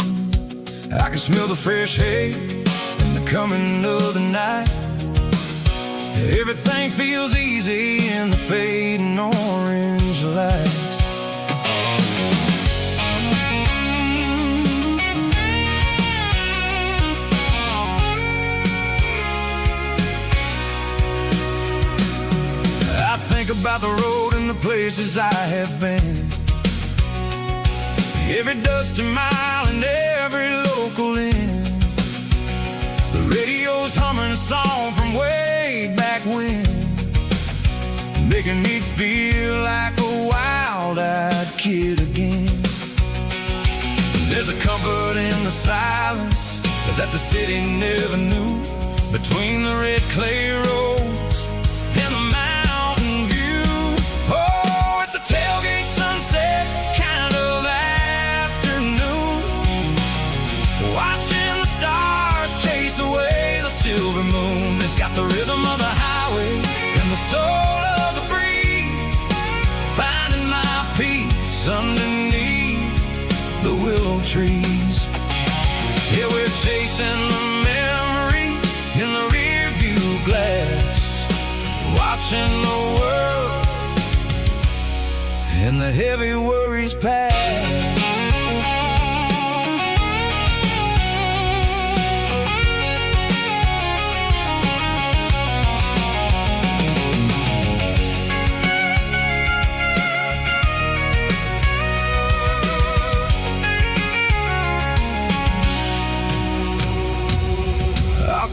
I can smell the fresh hay and the coming of the night. Everything feels easy in the fading orange light. I think about the road and the places I have been, every dusty mile and every local inn. The radio's humming a song from way back when, making me feel like a wild-eyed kid again. There's a comfort in the silence that the city never knew, between the red clay roads and the mountain view. Oh, it's a tailgate sunset kind of afternoon, watching the stars chase away the silver moon. It's got the rhythm of the highway and the soul of the breeze, finding my peace underneath the willow trees. Yeah, we're chasing the memories in the rear view glass, watching the world and the heavy worries pass.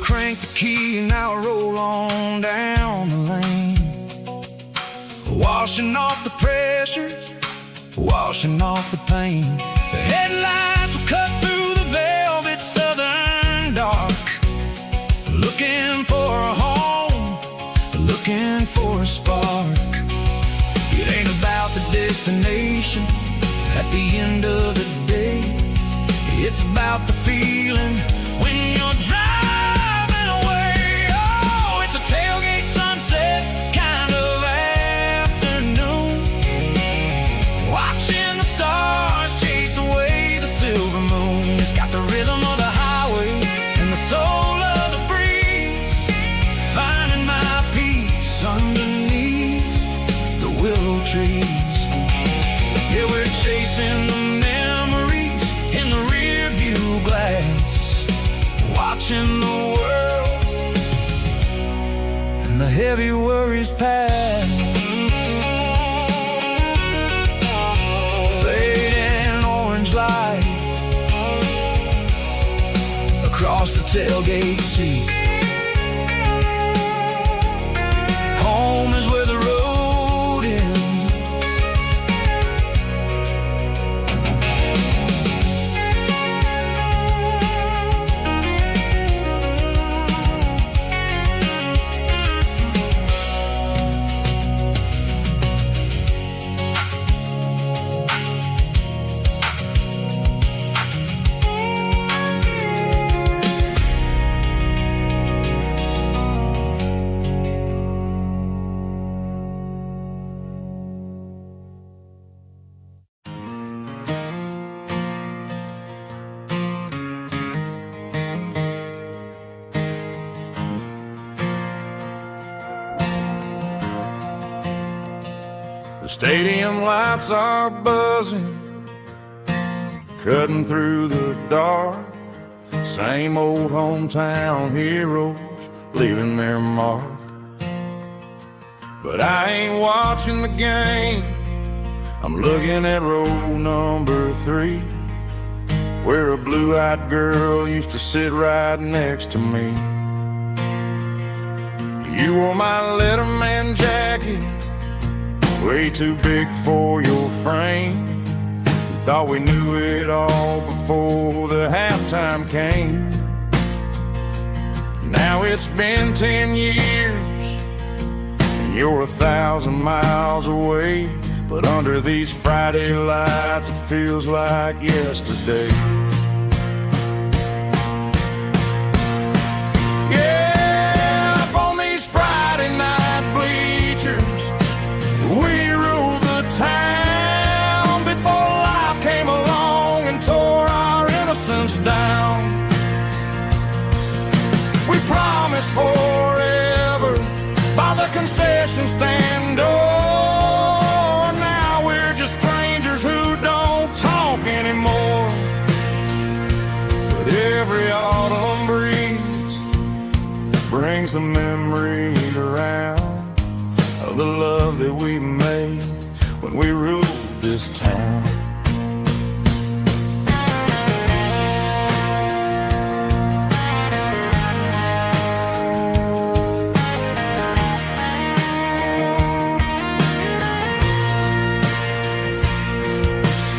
Crank the key and I'll roll on down the lane, washing off the pressure, washing off the pain. The headlights will cut through the velvet southern dark, looking for a home, looking for a spark. It ain't about the destination at the end of the day, it's about the feeling when you're driving. Tailgate sunset kind of afternoon, watching the world and the heavy worries pass. Fading orange light across the tailgate seat. Home is where the road ends. The stadium lights are buzzing, cutting through the dark. Same old hometown heroes leaving their mark. But I ain't watching the game, I'm looking at row number 3, where a blue-eyed girl used to sit right next to me. You wore my Letterman jacket, way too big for your frame. We thought we knew it all before the halftime came. Now it's been 10 years and you're 1,000 miles away, but under these Friday lights it feels like yesterday. Yeah, up on these Friday night bleachers, we ruled the town before life came along and tore our innocence down. We promised forever by the concession stand door. Now we're just strangers who don't talk anymore. But every autumn breeze brings the memories around of the love that we made when we ruled this town.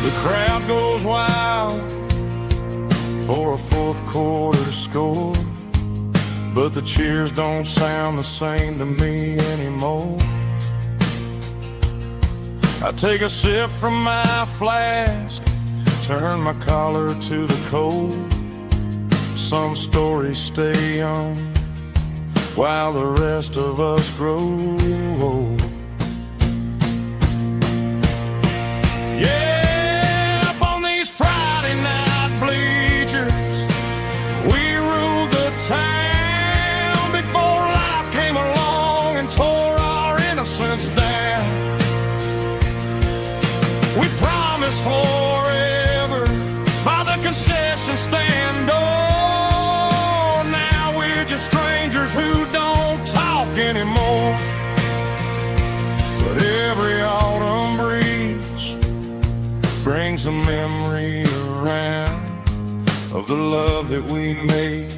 The crowd goes wild for a fourth quarter score, but the cheers don't sound the same to me anymore. I take a sip from my flask, turn my collar to the cold. Some stories stay young while the rest of us grow old. Yeah, up on these Friday night bleachers, we ruled the town before life came along and tore our innocence down. We promised forever by the concession stand door. Now we're just strangers who don't talk anymore. But every autumn breeze brings a memory around of the love that we made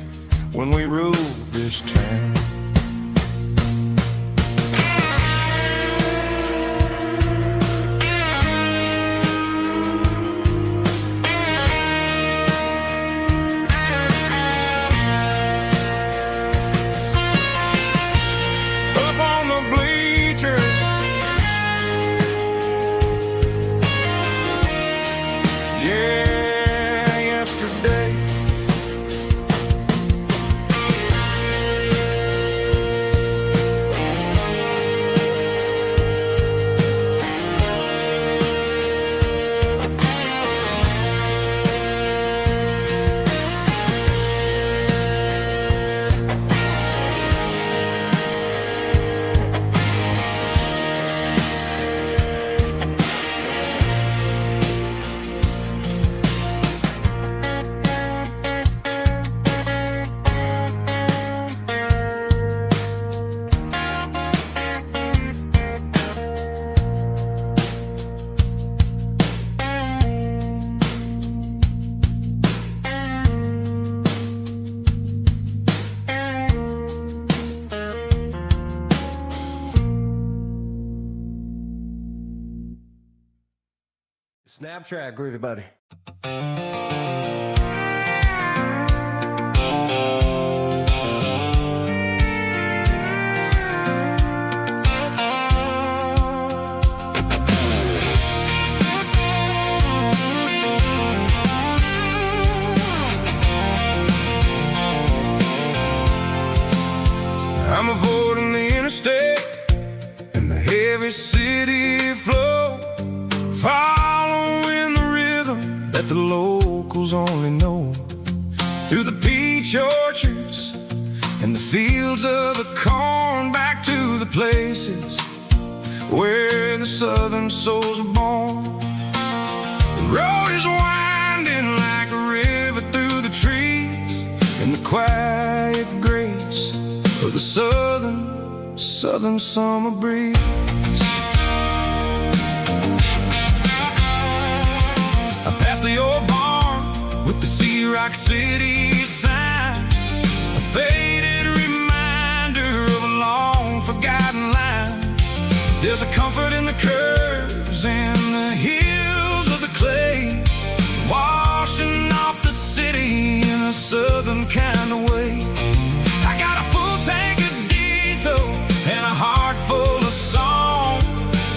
when we ruled this town. Snap track, groovy buddy. I'm avoiding the interstate and the heavy city flow, following the rhythm that the locals only know. Through the peach orchards and the fields of the corn, back to the places where the southern souls were born. The road is winding like a river through the trees, in the quiet grace of the southern summer breeze. I passed the old barn with the Sea Rock City sign, a faded reminder of a long forgotten line. There's a comfort in the curves and the hills of the clay, washing off the city in a southern kind of way. I got a full tank of diesel and a heart full of song,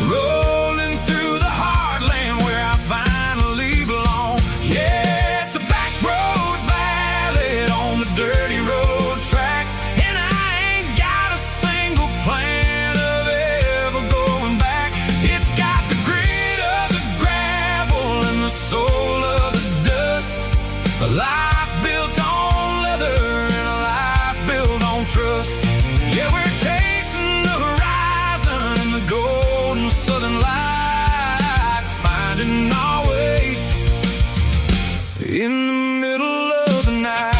rolling through the heartland where I finally belong. Yeah, it's a back road ballad on the dirty road track, and I ain't got a single plan of ever going back. It's got the grit of the gravel and the soul of the dust, a life built on leather and a life built on trust. Yeah, we're chasing the horizon in the golden southern light, finding our way in the middle of the night.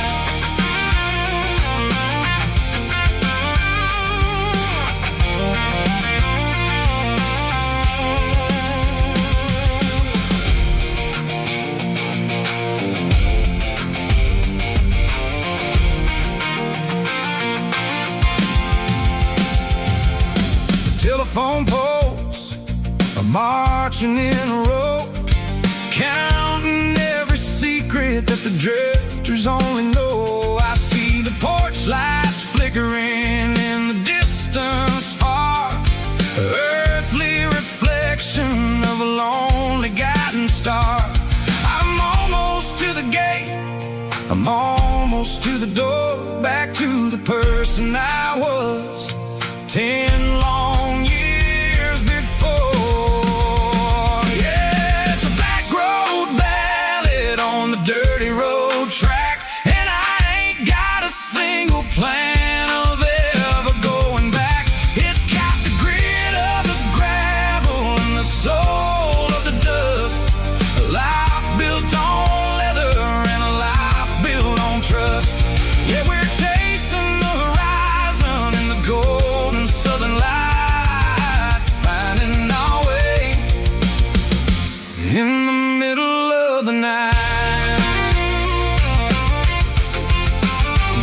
Telephone poles are marching in a row, counting every secret that the drifters only know. I see the porch lights flickering in the distance far, earthly reflection of a lonely guiding star. I'm almost to the gate, I'm almost to the door, back to the person I was 10 long years before. Yeah, it's a back road ballad on the dirty road track, and I ain't got a single plan of ever going back. It's got the grit of the gravel and the soul of the dust, a life built on leather and a life built on trust. Yeah, we're chasing the horizon in the golden southern light, finding our way in the middle of the night.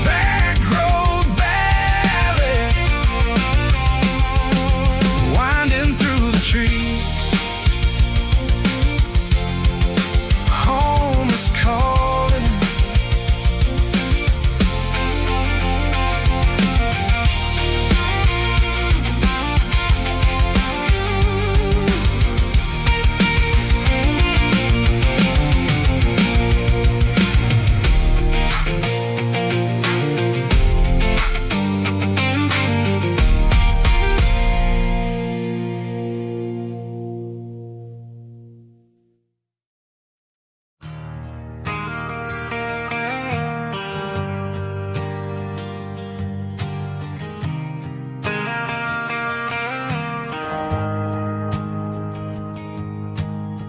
Back road ballad, winding through the trees. Home is calling.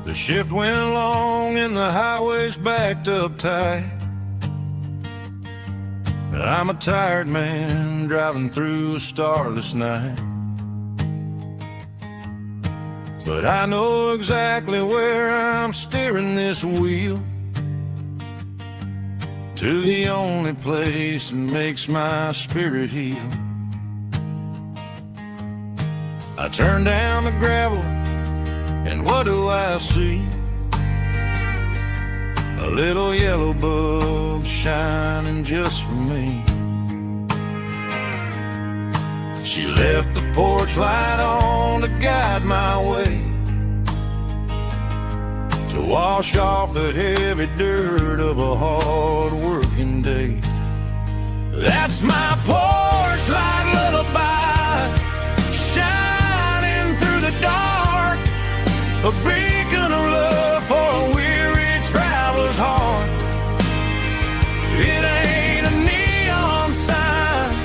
The shift went long and the highway's backed up tight. I'm a tired man driving through a starless night, but I know exactly where I'm steering this wheel, to the only place that makes my spirit heal. I turn down the gravel, and what do I see? a little yellow bulb shining just for me. She left the porch light on to guide my way, to wash off the heavy dirt of a hard-working day. That's my porch light lullaby, shining through the dark, a beacon of love for a weary traveler's heart. It ain't a neon sign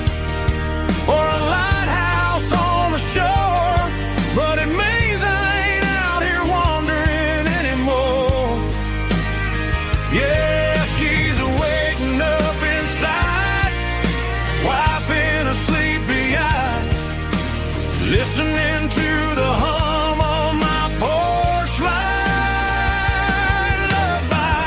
or a lighthouse on the shore, but it means I ain't out here wandering anymore. Yeah, she's waking up inside, wiping a sleepy eye, listening to the hum of my porch light lullaby.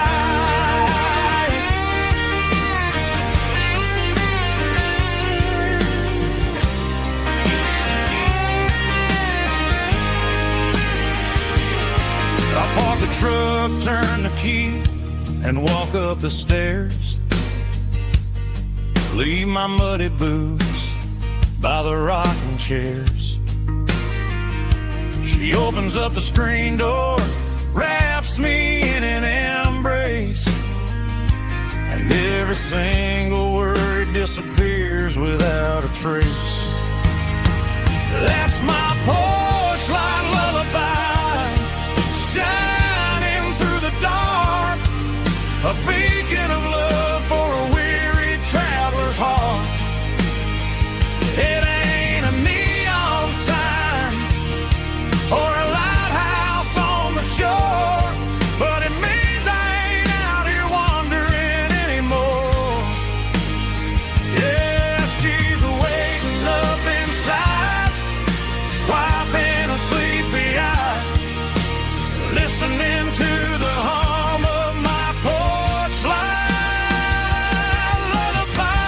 I park the truck, turn the key, and walk up the stairs. Leave my muddy boots by the rocking chairs. She opens up the screen door, wraps me in an embrace, and every single word disappears without a trace. That's my porch light lullaby, shining through the dark, a beacon of love for a weary traveler's heart. It ain't a neon sign or a lighthouse on the shore, but it means I ain't out here wandering anymore. Yeah, she's waking up inside, wiping a sleepy eye, listening to the hum of my porch light lullaby.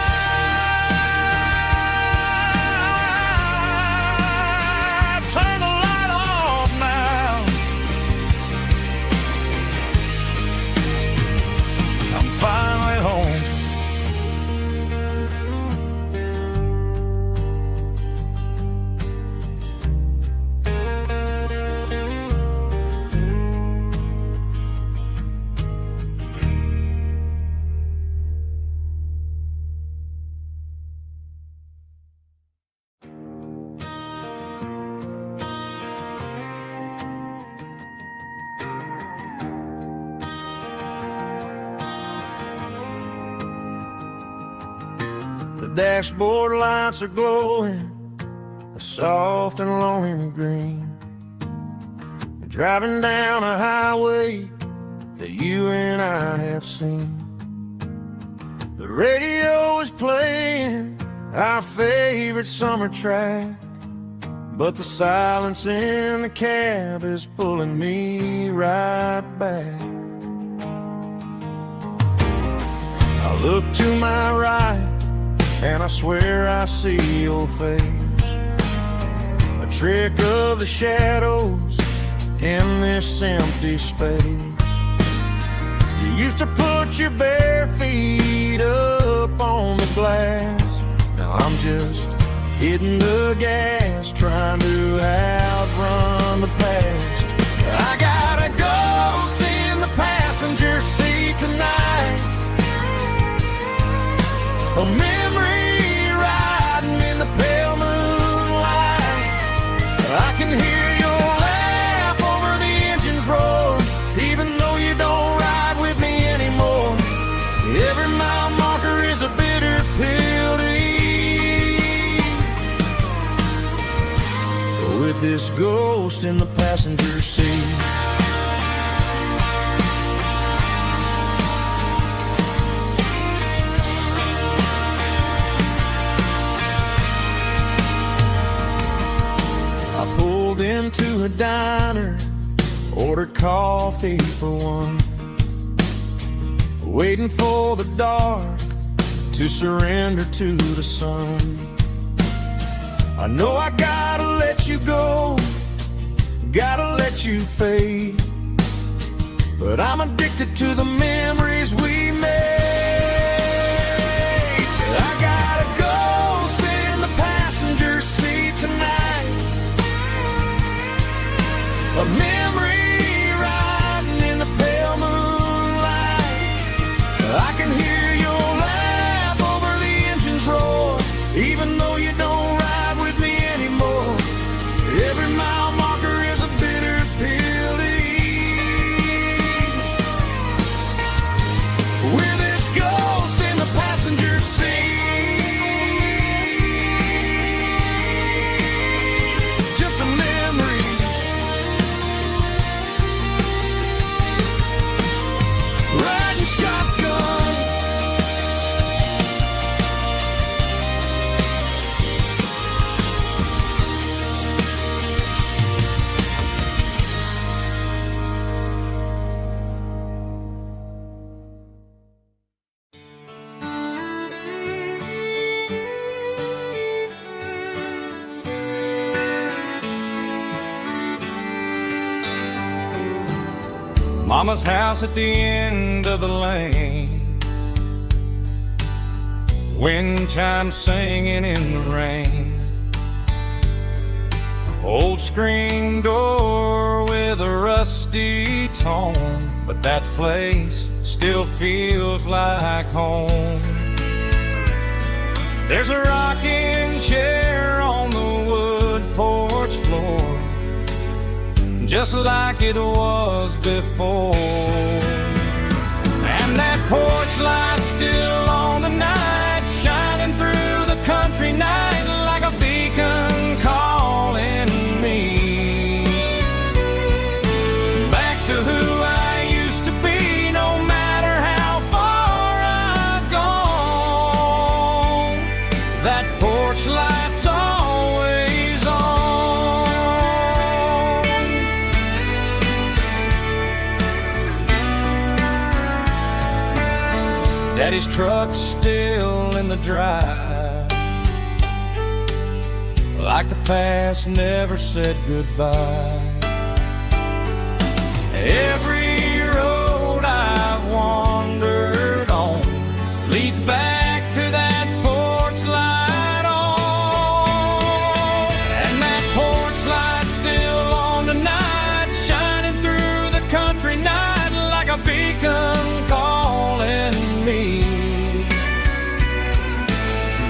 Turn the light off now. I'm finally home. The dashboard lights are glowing, a soft and lonely green. You're driving down a highway that you and I have seen. The radio is playing our favorite summer track, but the silence in the cab is pulling me right back. I look to my right, and I swear I see your face, a trick of the shadows in this empty space. You used to put your bare feet up on the glass. Now I'm just hitting the gas, trying to outrun the past. I got a ghost in the passenger seat tonight, a memory riding in the pale moonlight. I can hear your laugh over the engine's roar, even though you don't ride with me anymore. Every mile marker is a bitter pill to eat, with this ghost in the passenger seat. Into a diner, ordered coffee for one, waiting for the dark to surrender to the sun. I know I gotta let you go, gotta let you fade, but but I'm addicted to the memories we made. I gotta go spin the passenger seat tonight. A memory riding in the pale moonlight. I can hear your laugh over the engine's roar, even though you don't ride with me anymore. Every mile marker is a bitter pill to eat. With this ghost in the passenger seat, just a memory. Riding shotgun. Mama's house at the end of the lane, wind chimes singing in the rain. Old screen door with a rusty tone, but that place still feels like home. There's a rocking chair on the wood porch floor, just like it was before. And that porch light's still on tonight, shining through the country night like a beacon calling me back to who I used to be. No matter how far I've gone, that porch light's always on. Daddy's truck's still in the drive, like the past never said goodbye. Every road I've wandered on leads back to that porch light on. And that porch light's still on tonight, shining through the country night like a beacon calling me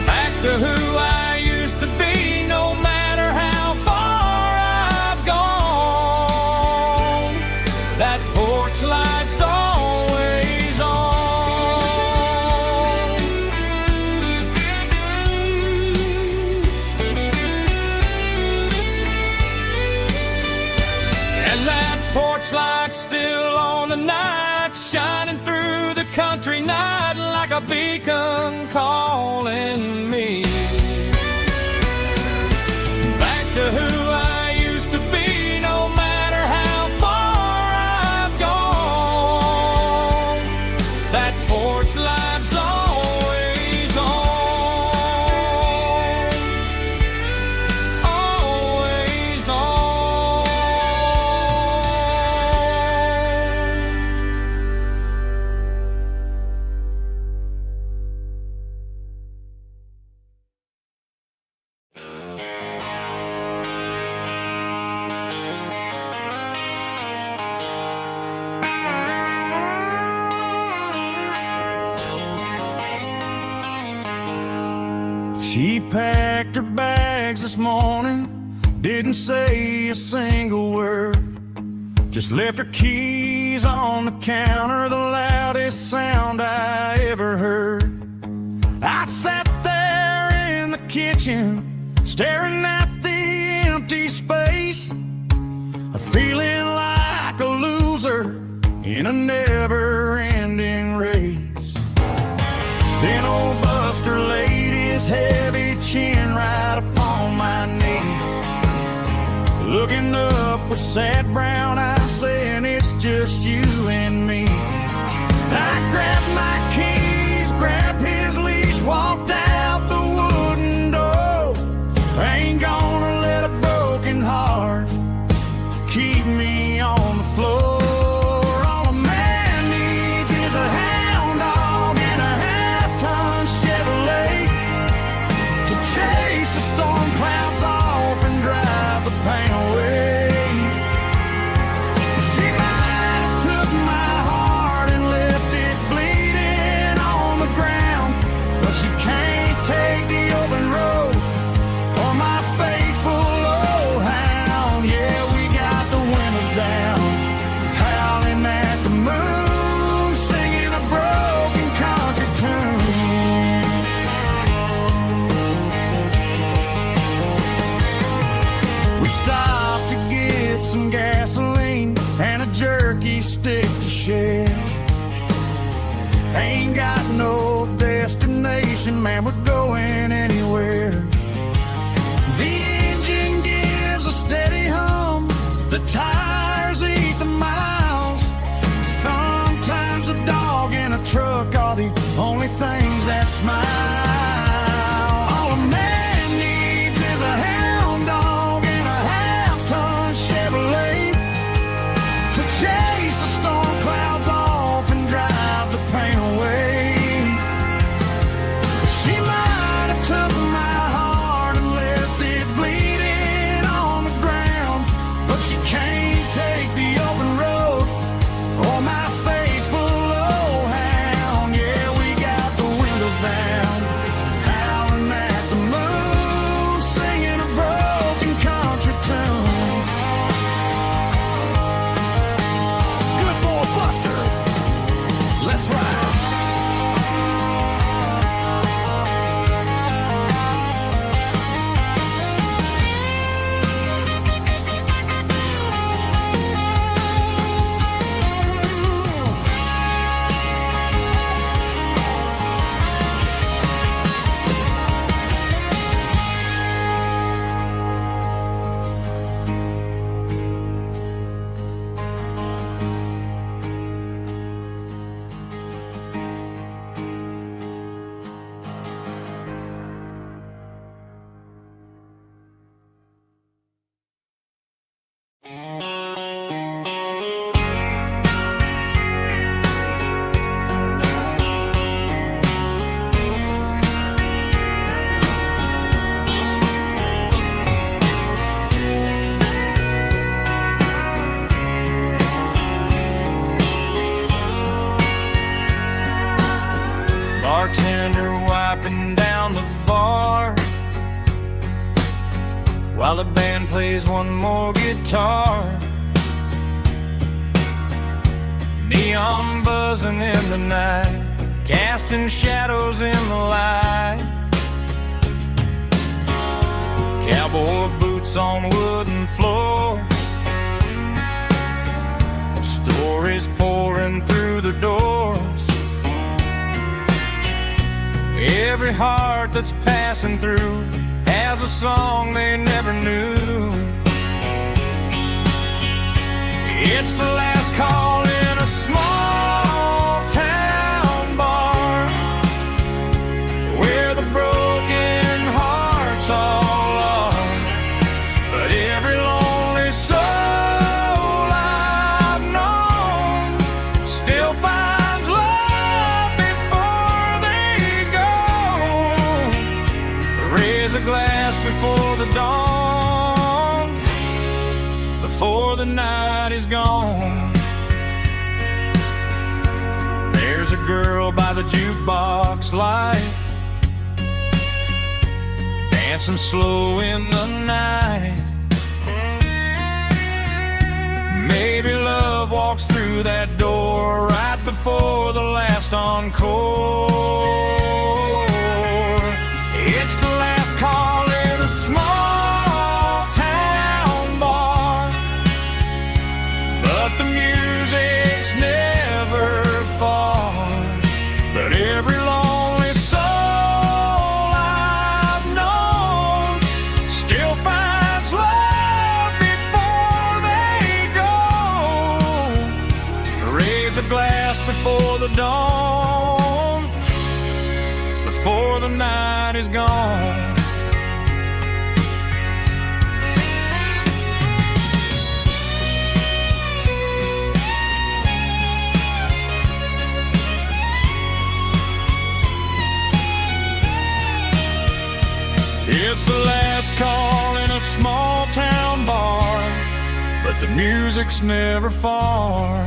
back to who I used to be. No matter how far I've gone, that porch light's always on. And that porch light's still on tonight, shining through the country night like a beacon calling me back to who I used to be. No matter how far I've gone, that porch light's always on, always on. She packed her bags this morning, didn't say a single word, just left her keys on the counter, the loudest sound I ever heard. I sat there in the kitchen, staring at the empty space, feeling like a loser in a never-ending race. Then old Buster laid his heavy chin right upon my knee, looking up with sad brown eyes, saying it's just you and me. I grabbed my keys, grabbed his leash, walked out the wooden door. I ain't gonna let a broken heart keep me on the floor. On a Ain't got no destination, man, we're going anywhere. The engine gives a steady hum, the tires eat the miles. Sometimes a dog and a truck are the only things that smile. All a man needs is a hound dog and a half-ton Chevrolet to chase the storm clouds off and drive the pain away. She might have took my heart and left it bleeding on the ground, but she can't take the open road or my faithful old hound. Yeah, we got the windows down, howling at the moon, singing a broken country tune. Good boy Buster, let's ride. Bartender wiping down the bar while the band plays one more guitar. Neon buzzing in the night, casting shadows in the light. Cowboy boots on wooden floors, stories pouring through the doors. Every heart that's passing through has a song they never knew. It's the last call in a small town bar where the broken hearts all are. But every lonely soul I've known still finds love before they go. Raise a glass before the dawn, before the night is gone. There's a girl by the jukebox light, dancing slow in the night. Maybe love walks through that door right before the last encore. It's the last call in a small town bar, but the music's never far. But every lonely soul I've known still finds love before they go. Raise a glass before the dawn, before the night is gone. It's the last call in a small town bar, but the music's never far.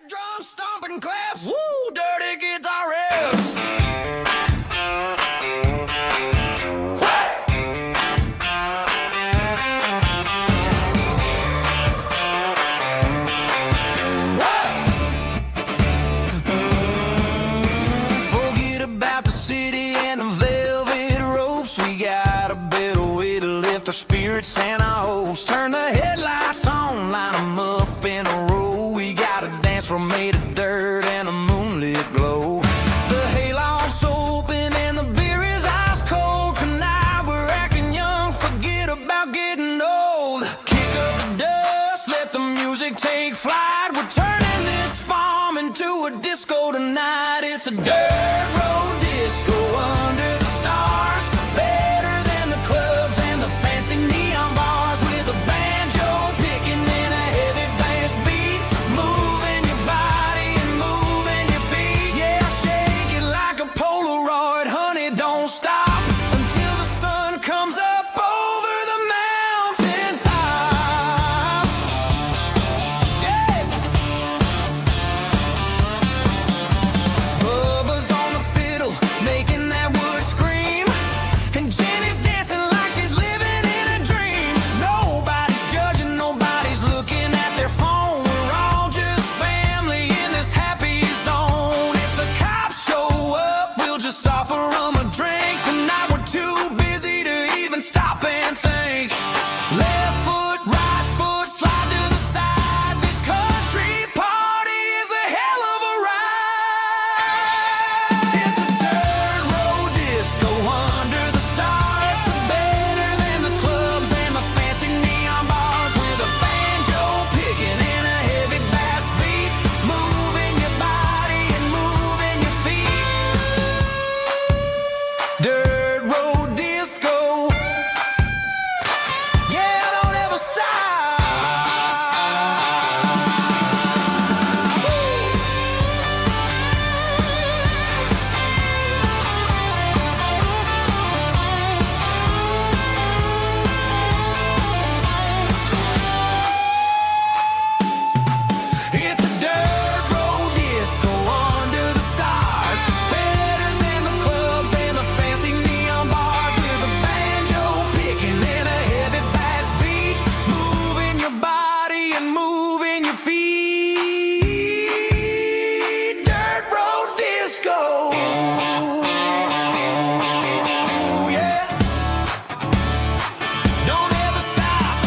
Drum stomping claps, woo, dirty guitar riff. our spirits and our hopes. Turn the headlights on, line them up in a row. We got a dance floor made of dirt and a moonlit glow. The hayloft's open and the beer is ice cold. Tonight we're acting young, forget about getting old. Kick up the dust, let the music take flight. We're turning this farm into a disco tonight. It's a dirt road disco under the stars. Better than the clubs and the fancy neon bars. With a banjo picking and a heavy bass beat. Moving your body and moving your feet. Yeah, shake it like a Polaroid, honey, don't stop until the sun comes up over the mountain top. Yeah. Bubba's on the fiddle, making that wood scream. And Jenny's dancing like she's living in a dream. Nobody's judging, nobody's looking at their phone. We're all just family in this happy zone. If the cops show up, we'll just offer them a drink. Tonight we're too busy to even stop and think. Left foot, right foot, slide to the side. This country party is a hell of a ride. It's a dirt road disco under the stars. Better than the clubs and the fancy neon bars. With a banjo picking and a heavy bass beat. Moving your body and moving your feet. Dirt road disco. Yeah, don't ever stop. It's a dirt road disco under the stars. Better than the clubs and the fancy neon bars. With a banjo picking and a heavy bass beat. Moving your body and moving your feet. Dirt road disco. Yeah. Don't ever stop.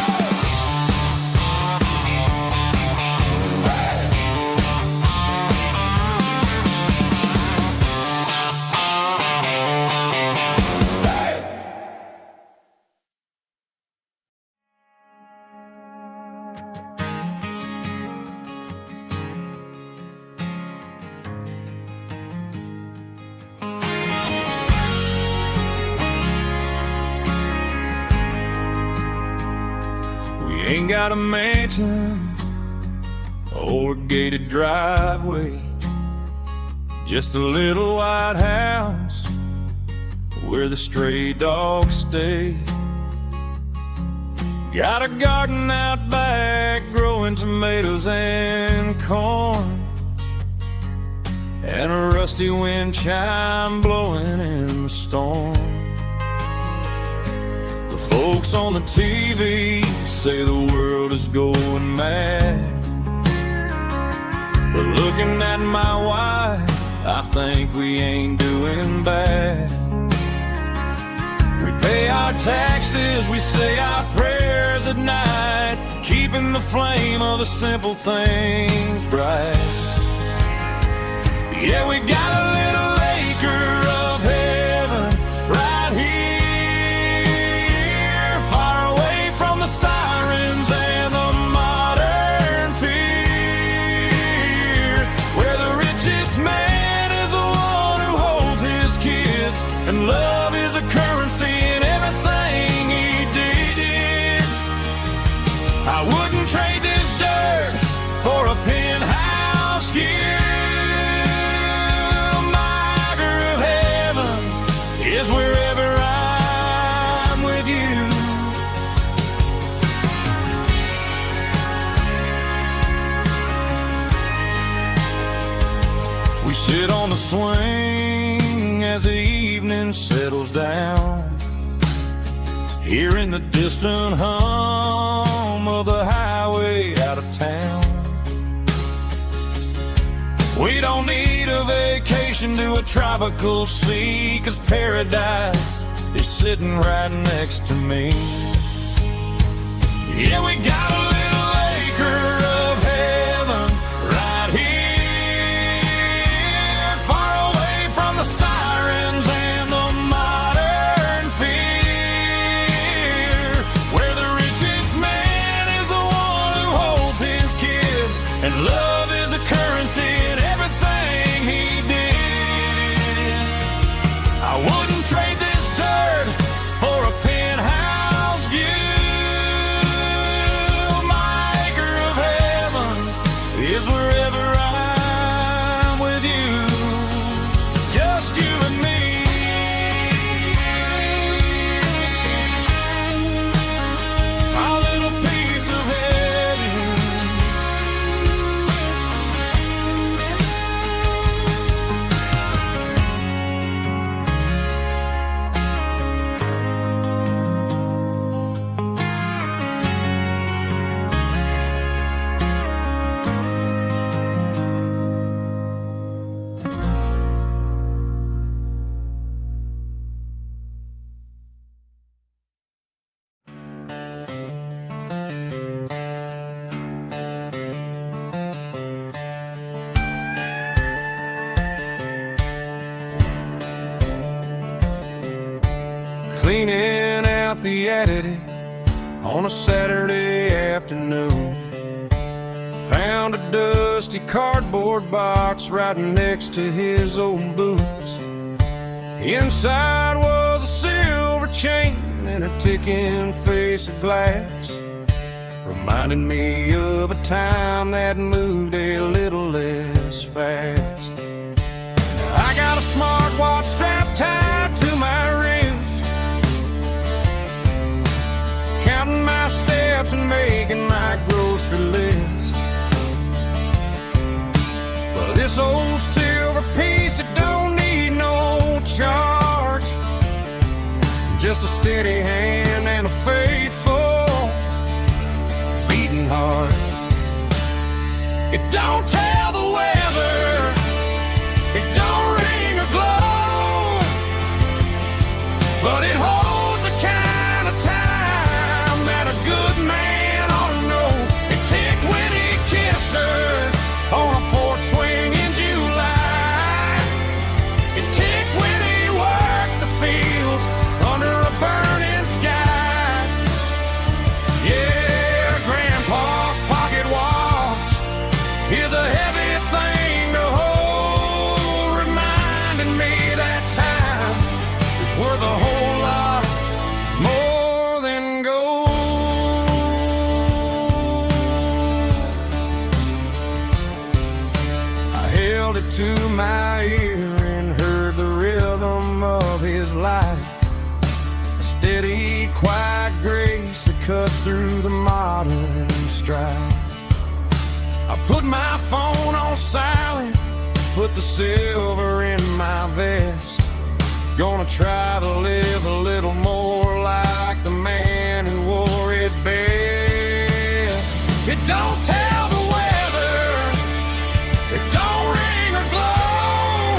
We ain't got a mansion or a gated driveway. Just a little white house where the stray dogs stay. Got a garden out back growing tomatoes and corn. And a rusty wind chime blowing in the storm. The folks on the TV say the world is going mad. But looking at my wife, I think we ain't doing bad. We pay our taxes, we say our prayers at night, keeping the flame of the simple things bright. Yeah, we got a little acre of heaven right here, far away from the sirens and the modern fear, where the richest man is the one who holds his kids, and love is a currency in everything he did. I wouldn't trade this dirt for a penthouse here. Is wherever I'm with you. We sit on the swing as the evening settles down, hearing the distant hum of the highway out of town. We don't need a vacation to a tropical sea, 'cause paradise is sitting right next to me. Yeah, we got a little acre of heaven right here, far away from the sirens and the modern fear, where the richest man is the one who holds his kids, and love is the currency in everything he did. I wouldn't trade this dirt for a penthouse view. My acre of heaven is wherever I'm with you, just you and me. Our little piece of heaven. Cleaning out the attic on a Saturday afternoon, found a dusty cardboard box right next to his old boots. Inside was a silver chain and a ticking face of glass, reminding me of a time that moved a little less fast. Now I got a smartwatch strapped tied to my wrist, counting my steps and making my grocery list. But this old silver piece, it don't need no charge, just a steady hand and a faithful beating heart. It don't tell the weather, it don't ring or glow, but it holds the kind of time that a good man ought to know. It ticked when he kissed her on a porch swing in July. It ticked when he worked the fields under a burning sky. Yeah, Grandpa's pocket watch is a heavy thing to hold, reminding me that time is worth a whole lot more than gold. I held it to my ear and heard the rhythm of his life, a steady, quiet grace that cut through the modern strife. I put my phone on silent, put the silver in my vest. Gonna try to live a little more like the man who wore it best. It don't tell the weather, it don't ring or glow,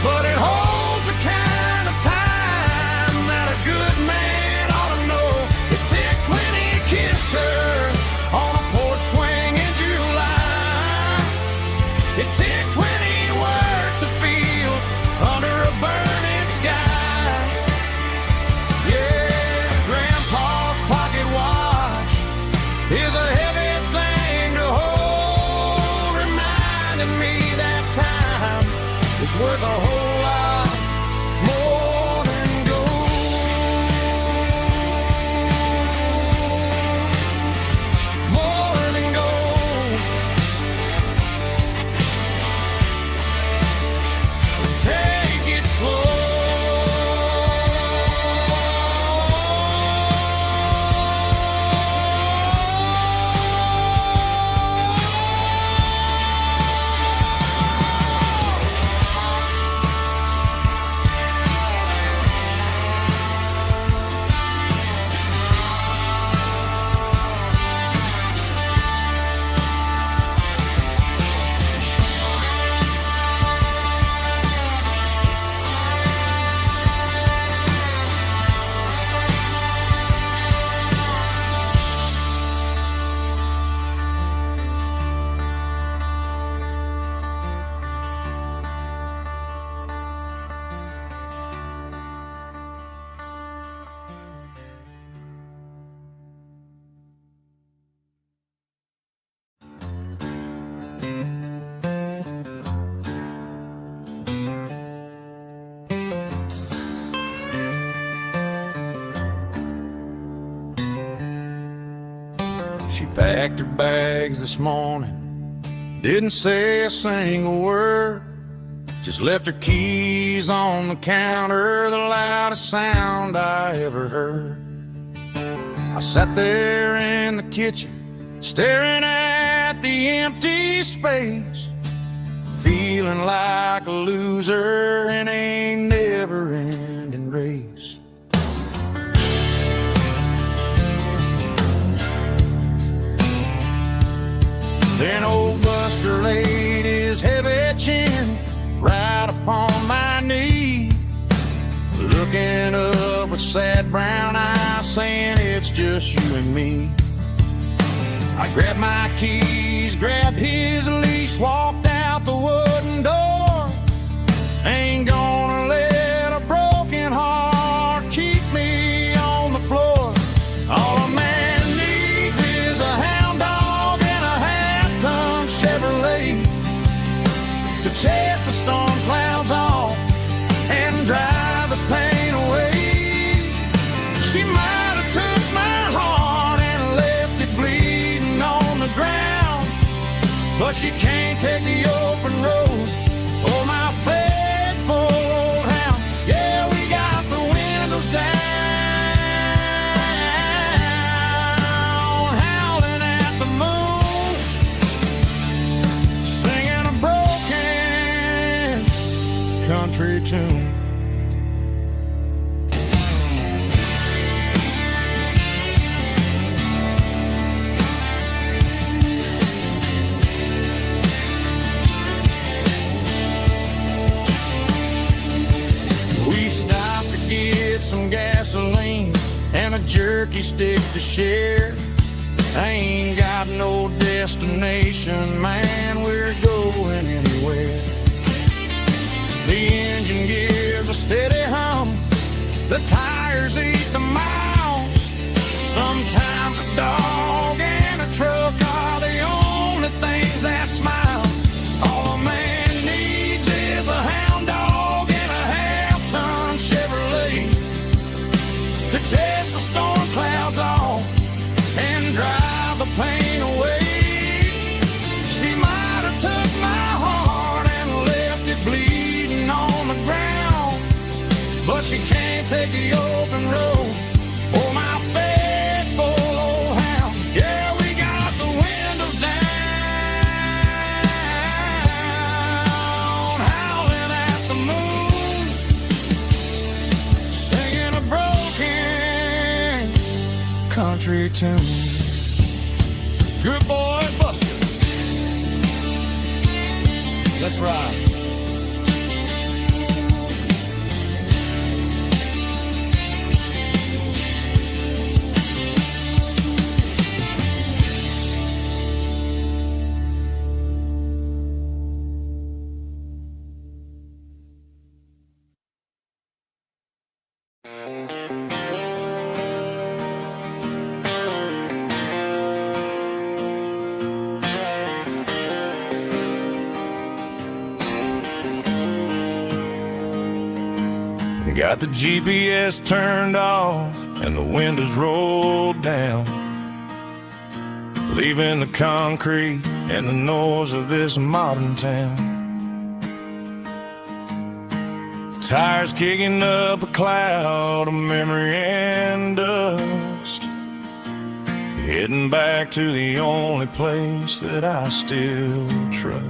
but it holds the kind of time that a good man ought to know. It ticked when he kissed her on a porch swing in July. It ticked when he worked the fields under a burning sky. Yeah, Grandpa's pocket watch is a packed her bags this morning, didn't say a single word, just left her keys on the counter, the loudest sound I ever heard. I sat there in the kitchen, staring at the empty space, feeling like a loser in a never-ending race. Then old Buster laid his heavy chin right upon my knee, looking up with sad brown eyes, saying it's just you and me. I grabbed my keys, grabbed his leash, walked out the wooden door. Ain't gonna let a broken heart keep me on the floor. All a man needs is a hound dog and a half-ton Chevrolet to chase the storm clouds off and drive the pain away. She might have took my heart and left it bleeding on the ground, but she can't take the open road or my faithful old hound. Yeah, we got the windows down, howling at the moon, singing a broken country tune. We stopped to get some gasoline and a jerky stick to share. I ain't got no destination, man, we're going anywhere. The engine gives a steady hum, the tires eat the miles. Sometimes a dog and a truck are the only things that smile. All a man needs is a hound dog and a half-ton Chevrolet to chase the storm clouds off and drive the pain away. She might have took my heart and left it bleeding on the ground, but she can't take the open road or my faithful old hound. Yeah, we got the windows down, howling at the moon, singing a broken country tune. Good boy, Buster. Let's ride. Got the GPS turned off and the windows rolled down, leaving the concrete and the noise of this modern town. Tires kicking up a cloud of memory and dust, heading back to the only place that I still trust.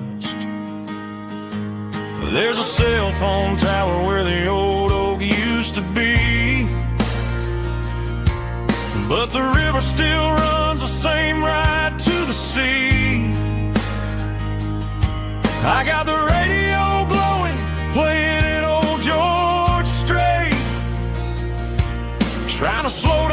There's a cell phone tower where the old oak used to be, but the river still runs the same right to the sea. I got the radio glowing, playing it old George Strait, trying to slow